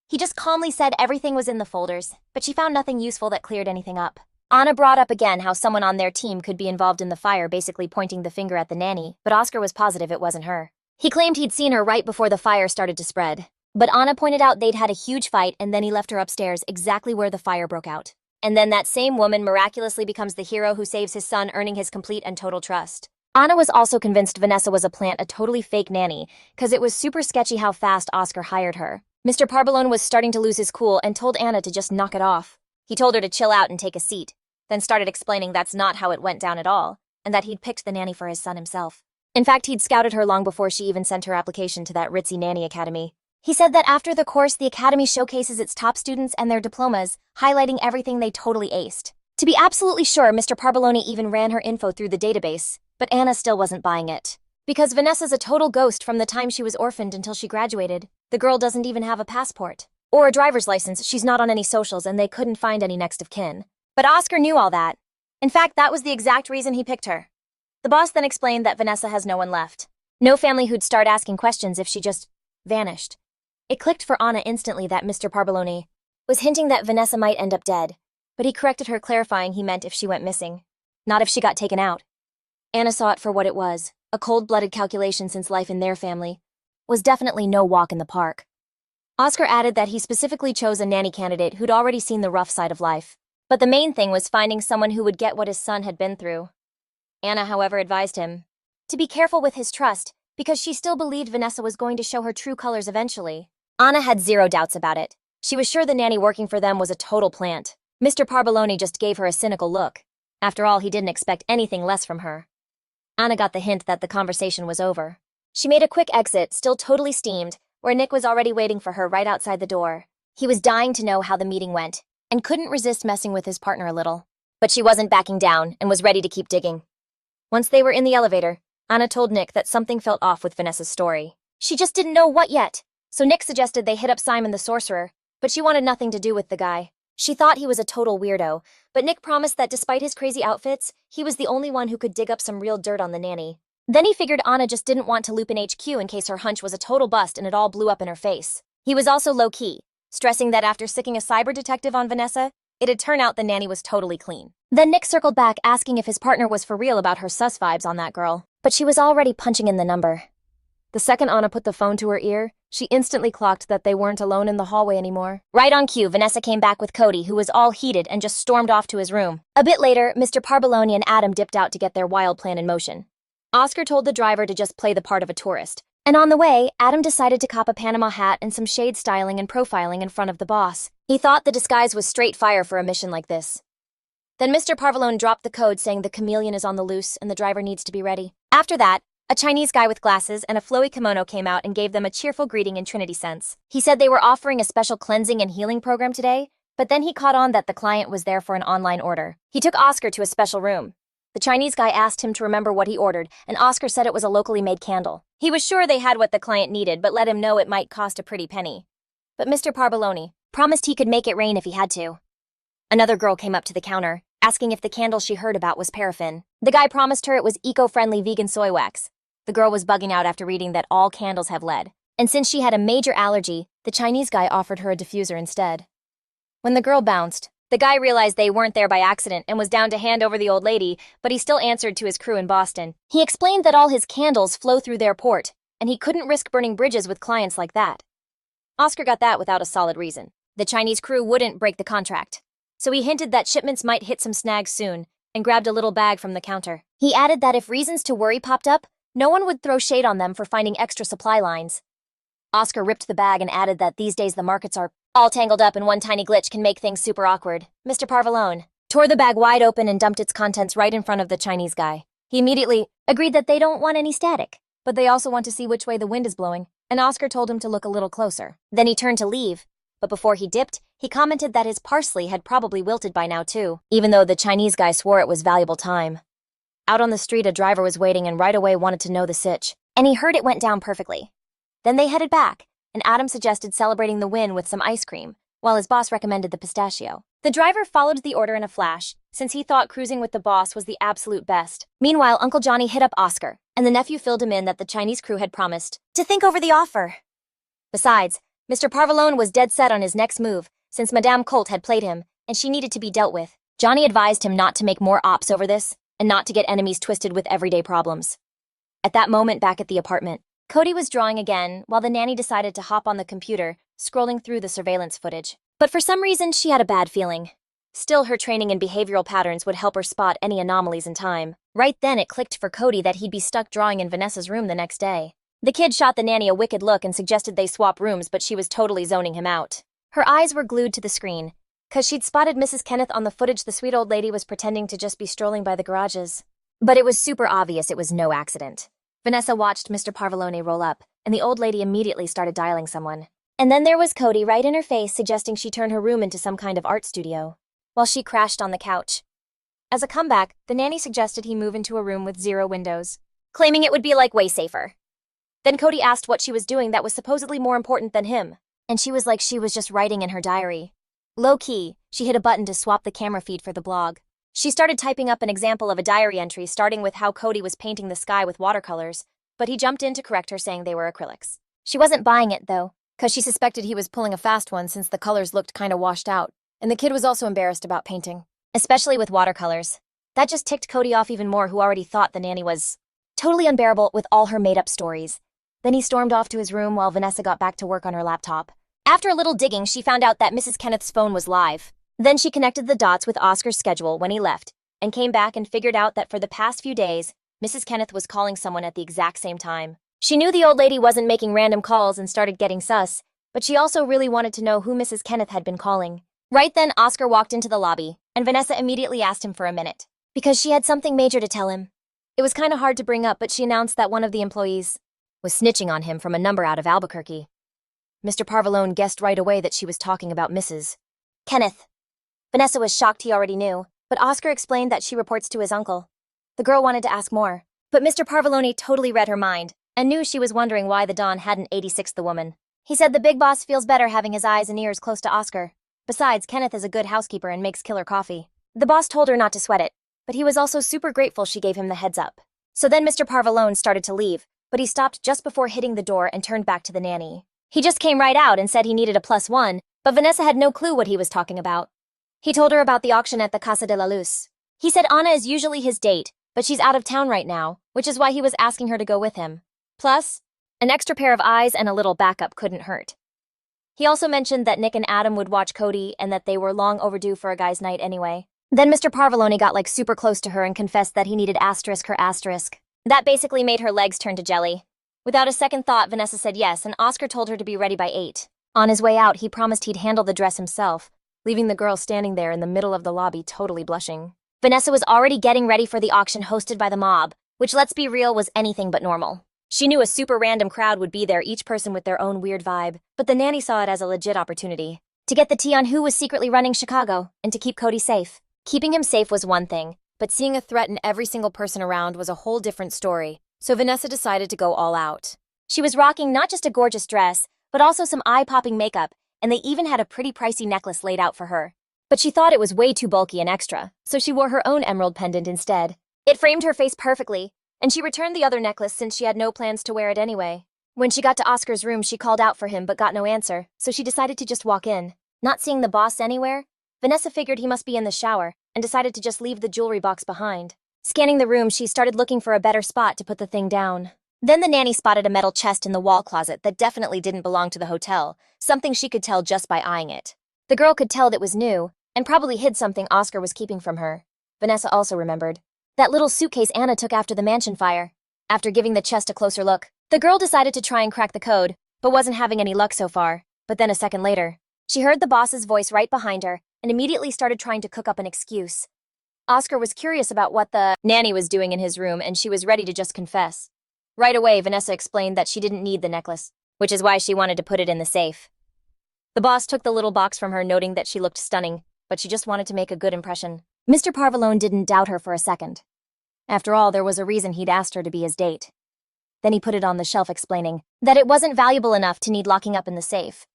He just calmly said everything was in the folders, but she found nothing useful that cleared anything up. Anna brought up again how someone on their team could be involved in the fire, basically pointing the finger at the nanny, but Oscar was positive it wasn't her. He claimed he'd seen her right before the fire started to spread. But Anna pointed out they'd had a huge fight, and then he left her upstairs exactly where the fire broke out. And then that same woman miraculously becomes the hero who saves his son, earning his complete and total trust. Anna was also convinced Vanessa was a plant, a totally fake nanny, because it was super sketchy how fast Oscar hired her. Mr. Parbalone was starting to lose his cool and told Anna to just knock it off. He told her to chill out and take a seat, then started explaining that's not how it went down at all, and that he'd picked the nanny for his son himself. In fact, he'd scouted her long before she even sent her application to that ritzy nanny academy. He said that after the course, the academy showcases its top students and their diplomas, highlighting everything they totally aced. To be absolutely sure, Mr. Parbalone even ran her info through the database, but Anna still wasn't buying it. Because Vanessa's a total ghost from the time she was orphaned until she graduated. The girl doesn't even have a passport. Or a driver's license, she's not on any socials, and they couldn't find any next of kin. But Oscar knew all that. In fact, that was the exact reason he picked her. The boss then explained that Vanessa has no one left. No family who'd start asking questions if she just vanished. It clicked for Anna instantly that Mr. Parbalone was hinting that Vanessa might end up dead, but he corrected her, clarifying he meant if she went missing, not if she got taken out. Anna saw it for what it was, a cold-blooded calculation, since life in their family was definitely no walk in the park. Oscar added that he specifically chose a nanny candidate who'd already seen the rough side of life, but the main thing was finding someone who would get what his son had been through. Anna, however, advised him to be careful with his trust, because she still believed Vanessa was going to show her true colors eventually. Anna had zero doubts about it. She was sure the nanny working for them was a total plant. Mr. Parbalone just gave her a cynical look. After all, he didn't expect anything less from her. Anna got the hint that the conversation was over. She made a quick exit, still totally steamed, where Nick was already waiting for her right outside the door. He was dying to know how the meeting went, and couldn't resist messing with his partner a little. But she wasn't backing down, and was ready to keep digging. Once they were in the elevator, Anna told Nick that something felt off with Vanessa's story. She just didn't know what yet, so Nick suggested they hit up Simon the sorcerer, but she wanted nothing to do with the guy. She thought he was a total weirdo, but Nick promised that despite his crazy outfits, he was the only one who could dig up some real dirt on the nanny. Then he figured Anna just didn't want to loop in HQ in case her hunch was a total bust and it all blew up in her face. He was also low-key, stressing that after sicking a cyber detective on Vanessa, it'd turn out the nanny was totally clean. Then Nick circled back, asking if his partner was for real about her sus vibes on that girl, but she was already punching in the number. The second Anna put the phone to her ear, she instantly clocked that they weren't alone in the hallway anymore. Right on cue, Vanessa came back with Cody, who was all heated and just stormed off to his room. A bit later, Mr. Parbalone and Adam dipped out to get their wild plan in motion. Oscar told the driver to just play the part of a tourist, and on the way, Adam decided to cop a Panama hat and some shade styling and profiling in front of the boss. He thought the disguise was straight fire for a mission like this. Then Mr. Parbalone dropped the code saying the chameleon is on the loose and the driver needs to be ready. After that, a Chinese guy with glasses and a flowy kimono came out and gave them a cheerful greeting in Trinity sense. He said they were offering a special cleansing and healing program today, but then he caught on that the client was there for an online order. He took Oscar to a special room. The Chinese guy asked him to remember what he ordered, and Oscar said it was a locally made candle. He was sure they had what the client needed, but let him know it might cost a pretty penny. But Mr. Parbalone promised he could make it rain if he had to. Another girl came up to the counter, asking if the candle she heard about was paraffin. The guy promised her it was eco-friendly vegan soy wax. The girl was bugging out after reading that all candles have lead, and since she had a major allergy, the Chinese guy offered her a diffuser instead. When the girl bounced, the guy realized they weren't there by accident and was down to hand over the old lady, but he still answered to his crew in Boston. He explained that all his candles flow through their port, and he couldn't risk burning bridges with clients like that. Oscar got that without a solid reason. The Chinese crew wouldn't break the contract, so he hinted that shipments might hit some snags soon, and grabbed a little bag from the counter. He added that if reasons to worry popped up, no one would throw shade on them for finding extra supply lines. Oscar ripped the bag and added that these days the markets are all tangled up and one tiny glitch can make things super awkward. Mr. Parbalone tore the bag wide open and dumped its contents right in front of the Chinese guy. He immediately agreed that they don't want any static, but they also want to see which way the wind is blowing. and Oscar told him to look a little closer. Then he turned to leave, but before he dipped, he commented that his parsley had probably wilted by now too, even though the Chinese guy swore it was valuable time. Out on the street, a driver was waiting and right away wanted to know the sitch, and he heard it went down perfectly. Then they headed back, and Adam suggested celebrating the win with some ice cream, while his boss recommended the pistachio. The driver followed the order in a flash, since he thought cruising with the boss was the absolute best. Meanwhile, Uncle Johnny hit up Oscar, and the nephew filled him in that the Chinese crew had promised to think over the offer. Besides, Mr. Parvalone was dead set on his next move, since Madame Colt had played him, and she needed to be dealt with. Johnny advised him not to make more ops over this, and not to get enemies twisted with everyday problems. At that moment back at the apartment, Cody was drawing again, while the nanny decided to hop on the computer, scrolling through the surveillance footage. But for some reason, she had a bad feeling. Still, her training in behavioral patterns would help her spot any anomalies in time. Right then, it clicked for Cody that he'd be stuck drawing in Vanessa's room the next day. The kid shot the nanny a wicked look and suggested they swap rooms, but she was totally zoning him out. Her eyes were glued to the screen, 'cause she'd spotted Mrs. Kenneth on the footage the sweet old lady was pretending to just be strolling by the garages. But it was super obvious it was no accident. Vanessa watched Mr. Parvalone roll up, and the old lady immediately started dialing someone. And then there was Cody right in her face suggesting she turn her room into some kind of art studio, while she crashed on the couch. As a comeback, the nanny suggested he move into a room with 0 windows, claiming it would be like way safer. Then Cody asked what she was doing that was supposedly more important than him, and she was like she was just writing in her diary. Low-key, she hit a button to swap the camera feed for the blog. She started typing up an example of a diary entry starting with how Cody was painting the sky with watercolors, but he jumped in to correct her saying they were acrylics. She wasn't buying it though, 'cause she suspected he was pulling a fast one since the colors looked kinda washed out, and the kid was also embarrassed about painting, especially with watercolors. That just ticked Cody off even more, who already thought the nanny was totally unbearable with all her made-up stories. Then he stormed off to his room while Vanessa got back to work on her laptop. After a little digging, she found out that Mrs. Kenneth's phone was live. Then she connected the dots with Oscar's schedule when he left, and came back and figured out that for the past few days, Mrs. Kenneth was calling someone at the exact same time. She knew the old lady wasn't making random calls and started getting sus, but she also really wanted to know who Mrs. Kenneth had been calling. Right then, Oscar walked into the lobby, and Vanessa immediately asked him for a minute, because she had something major to tell him. It was kinda hard to bring up, but she announced that one of the employees was snitching on him from a number out of Albuquerque. Mr. Parvalone guessed right away that she was talking about Mrs. Kenneth. Vanessa was shocked he already knew, but Oscar explained that she reports to his uncle. The girl wanted to ask more, but Mr. Parvalone totally read her mind, and knew she was wondering why the Don hadn't 86'd the woman. He said the big boss feels better having his eyes and ears close to Oscar. Besides, Kenneth is a good housekeeper and makes killer coffee. The boss told her not to sweat it, but he was also super grateful she gave him the heads up. So then Mr. Parvalone started to leave, but he stopped just before hitting the door and turned back to the nanny. He just came right out and said he needed a +1, but Vanessa had no clue what he was talking about. He told her about the auction at the Casa de la Luz. He said Anna is usually his date, but she's out of town right now, which is why he was asking her to go with him. Plus, an extra pair of eyes and a little backup couldn't hurt. He also mentioned that Nick and Adam would watch Cody and that they were long overdue for a guy's night anyway. Then Mr. Parvalone got like super close to her and confessed that he needed her asterisk. That basically made her legs turn to jelly. Without a second thought, Vanessa said yes, and Oscar told her to be ready by 8. On his way out, he promised he'd handle the dress himself, leaving the girl standing there in the middle of the lobby totally blushing. Vanessa was already getting ready for the auction hosted by the mob, which, let's be real, was anything but normal. She knew a super random crowd would be there, each person with their own weird vibe, but the nanny saw it as a legit opportunity to get the tea on who was secretly running Chicago and to keep Cody safe. Keeping him safe was one thing, but seeing a threat in every single person around was a whole different story, so Vanessa decided to go all out. She was rocking not just a gorgeous dress, but also some eye-popping makeup, and they even had a pretty pricey necklace laid out for her. But she thought it was way too bulky and extra, so she wore her own emerald pendant instead. It framed her face perfectly, and she returned the other necklace since she had no plans to wear it anyway. When she got to Oscar's room, she called out for him but got no answer, so she decided to just walk in. Not seeing the boss anywhere, Vanessa figured he must be in the shower, and decided to just leave the jewelry box behind. Scanning the room, she started looking for a better spot to put the thing down. Then the nanny spotted a metal chest in the wall closet that definitely didn't belong to the hotel, something she could tell just by eyeing it. The girl could tell it was new, and probably hid something Oscar was keeping from her. Vanessa also remembered that little suitcase Anna took after the mansion fire. After giving the chest a closer look, the girl decided to try and crack the code, but wasn't having any luck so far. But then a second later, she heard the boss's voice right behind her and immediately started trying to cook up an excuse. Oscar was curious about what the nanny was doing in his room, and she was ready to just confess. Right away, Vanessa explained that she didn't need the necklace. which is why she wanted to put it in the safe. The boss took the little box from her, noting that she looked stunning, but she just wanted to make a good impression. Mr. Parvalone didn't doubt her for a second. After all, there was a reason he'd asked her to be his date. Then he put it on the shelf, explaining that it wasn't valuable enough to need locking up in the safe.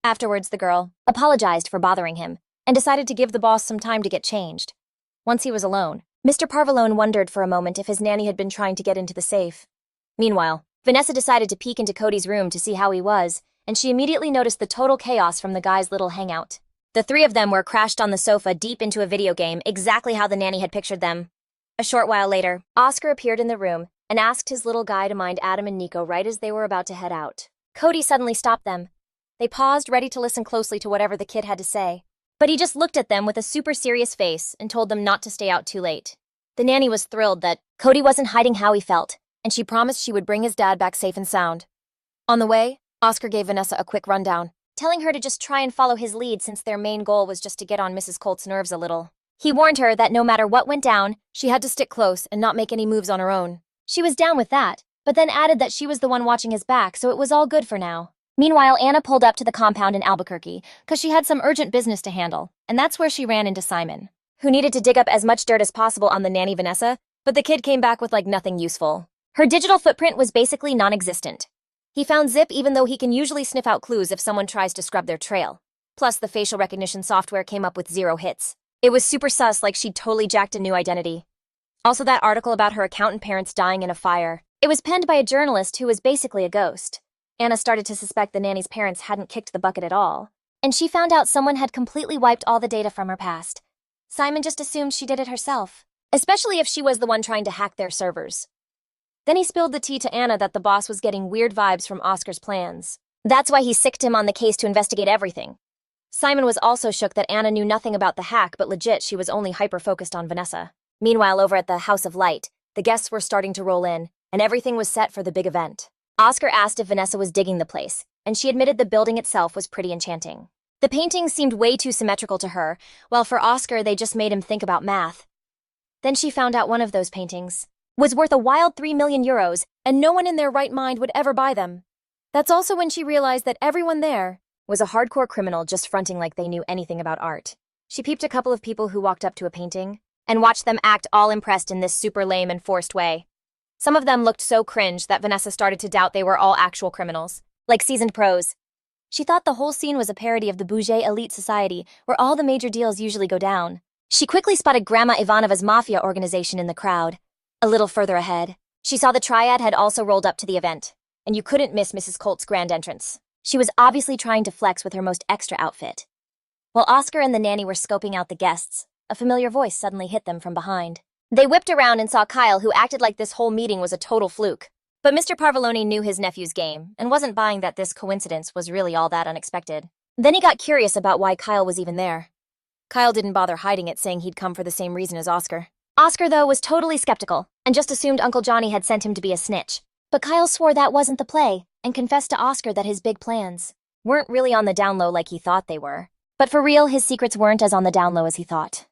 Afterwards, the girl apologized for bothering him and decided to give the boss some time to get changed. Once he was alone, Mr. Parvalone wondered for a moment if his nanny had been trying to get into the safe. Meanwhile, Vanessa decided to peek into Cody's room to see how he was, and she immediately noticed the total chaos from the guys' little hangout. The three of them were crashed on the sofa deep into a video game, exactly how the nanny had pictured them. A short while later, Oscar appeared in the room and asked his little guy to mind Adam and Nico right as they were about to head out. Cody suddenly stopped them. They paused, ready to listen closely to whatever the kid had to say. But he just looked at them with a super serious face and told them not to stay out too late. The nanny was thrilled that Cody wasn't hiding how he felt, and she promised she would bring his dad back safe and sound. On the way, Oscar gave Vanessa a quick rundown, telling her to just try and follow his lead since their main goal was just to get on Mrs. Colt's nerves a little. He warned her that no matter what went down, she had to stick close and not make any moves on her own. She was down with that, but then added that she was the one watching his back, so it was all good for now. Meanwhile, Anna pulled up to the compound in Albuquerque because she had some urgent business to handle, and that's where she ran into Simon, who needed to dig up as much dirt as possible on the nanny Vanessa, but the kid came back with nothing useful. Her digital footprint was basically non-existent. He found Zip even though he can usually sniff out clues if someone tries to scrub their trail. Plus, the facial recognition software came up with 0 hits. It was super sus, like she'd totally jacked a new identity. Also, that article about her accountant parents dying in a fire. It was penned by a journalist who was basically a ghost. Anna started to suspect the nanny's parents hadn't kicked the bucket at all, and she found out someone had completely wiped all the data from her past. Simon just assumed she did it herself, especially if she was the one trying to hack their servers. Then he spilled the tea to Anna that the boss was getting weird vibes from Oscar's plans. That's why he sicked him on the case to investigate everything. Simon was also shook that Anna knew nothing about the hack, but legit she was only hyper-focused on Vanessa. Meanwhile, over at the House of Light, the guests were starting to roll in, and everything was set for the big event. Oscar asked if Vanessa was digging the place, and she admitted the building itself was pretty enchanting. The paintings seemed way too symmetrical to her, while for Oscar they just made him think about math. Then she found out one of those paintings was worth a wild 3 million euros, and no one in their right mind would ever buy them. That's also when she realized that everyone there was a hardcore criminal just fronting like they knew anything about art. She peeped a couple of people who walked up to a painting and watched them act all impressed in this super lame and forced way. Some of them looked so cringe that Vanessa started to doubt they were all actual criminals, like seasoned pros. She thought the whole scene was a parody of the Bougie elite society, where all the major deals usually go down. She quickly spotted Grandma Ivanova's MAFIA organization in the crowd. A little further ahead, she saw the triad had also rolled up to the event, and you couldn't miss Mrs. Colt's grand entrance. She was obviously trying to flex with her most extra outfit. While Oscar and the nanny were scoping out the guests, a familiar voice suddenly hit them from behind. They whipped around and saw Kyle, who acted like this whole meeting was a total fluke. But Mr. Parvalone knew his nephew's game and wasn't buying that this coincidence was really all that unexpected. Then he got curious about why Kyle was even there. Kyle didn't bother hiding it, saying he'd come for the same reason as Oscar. Oscar, though, was totally skeptical and just assumed Uncle Johnny had sent him to be a snitch. But Kyle swore that wasn't the play and confessed to Oscar that his big plans weren't really on the down low like he thought they were. But for real, his secrets weren't as on the down low as he thought.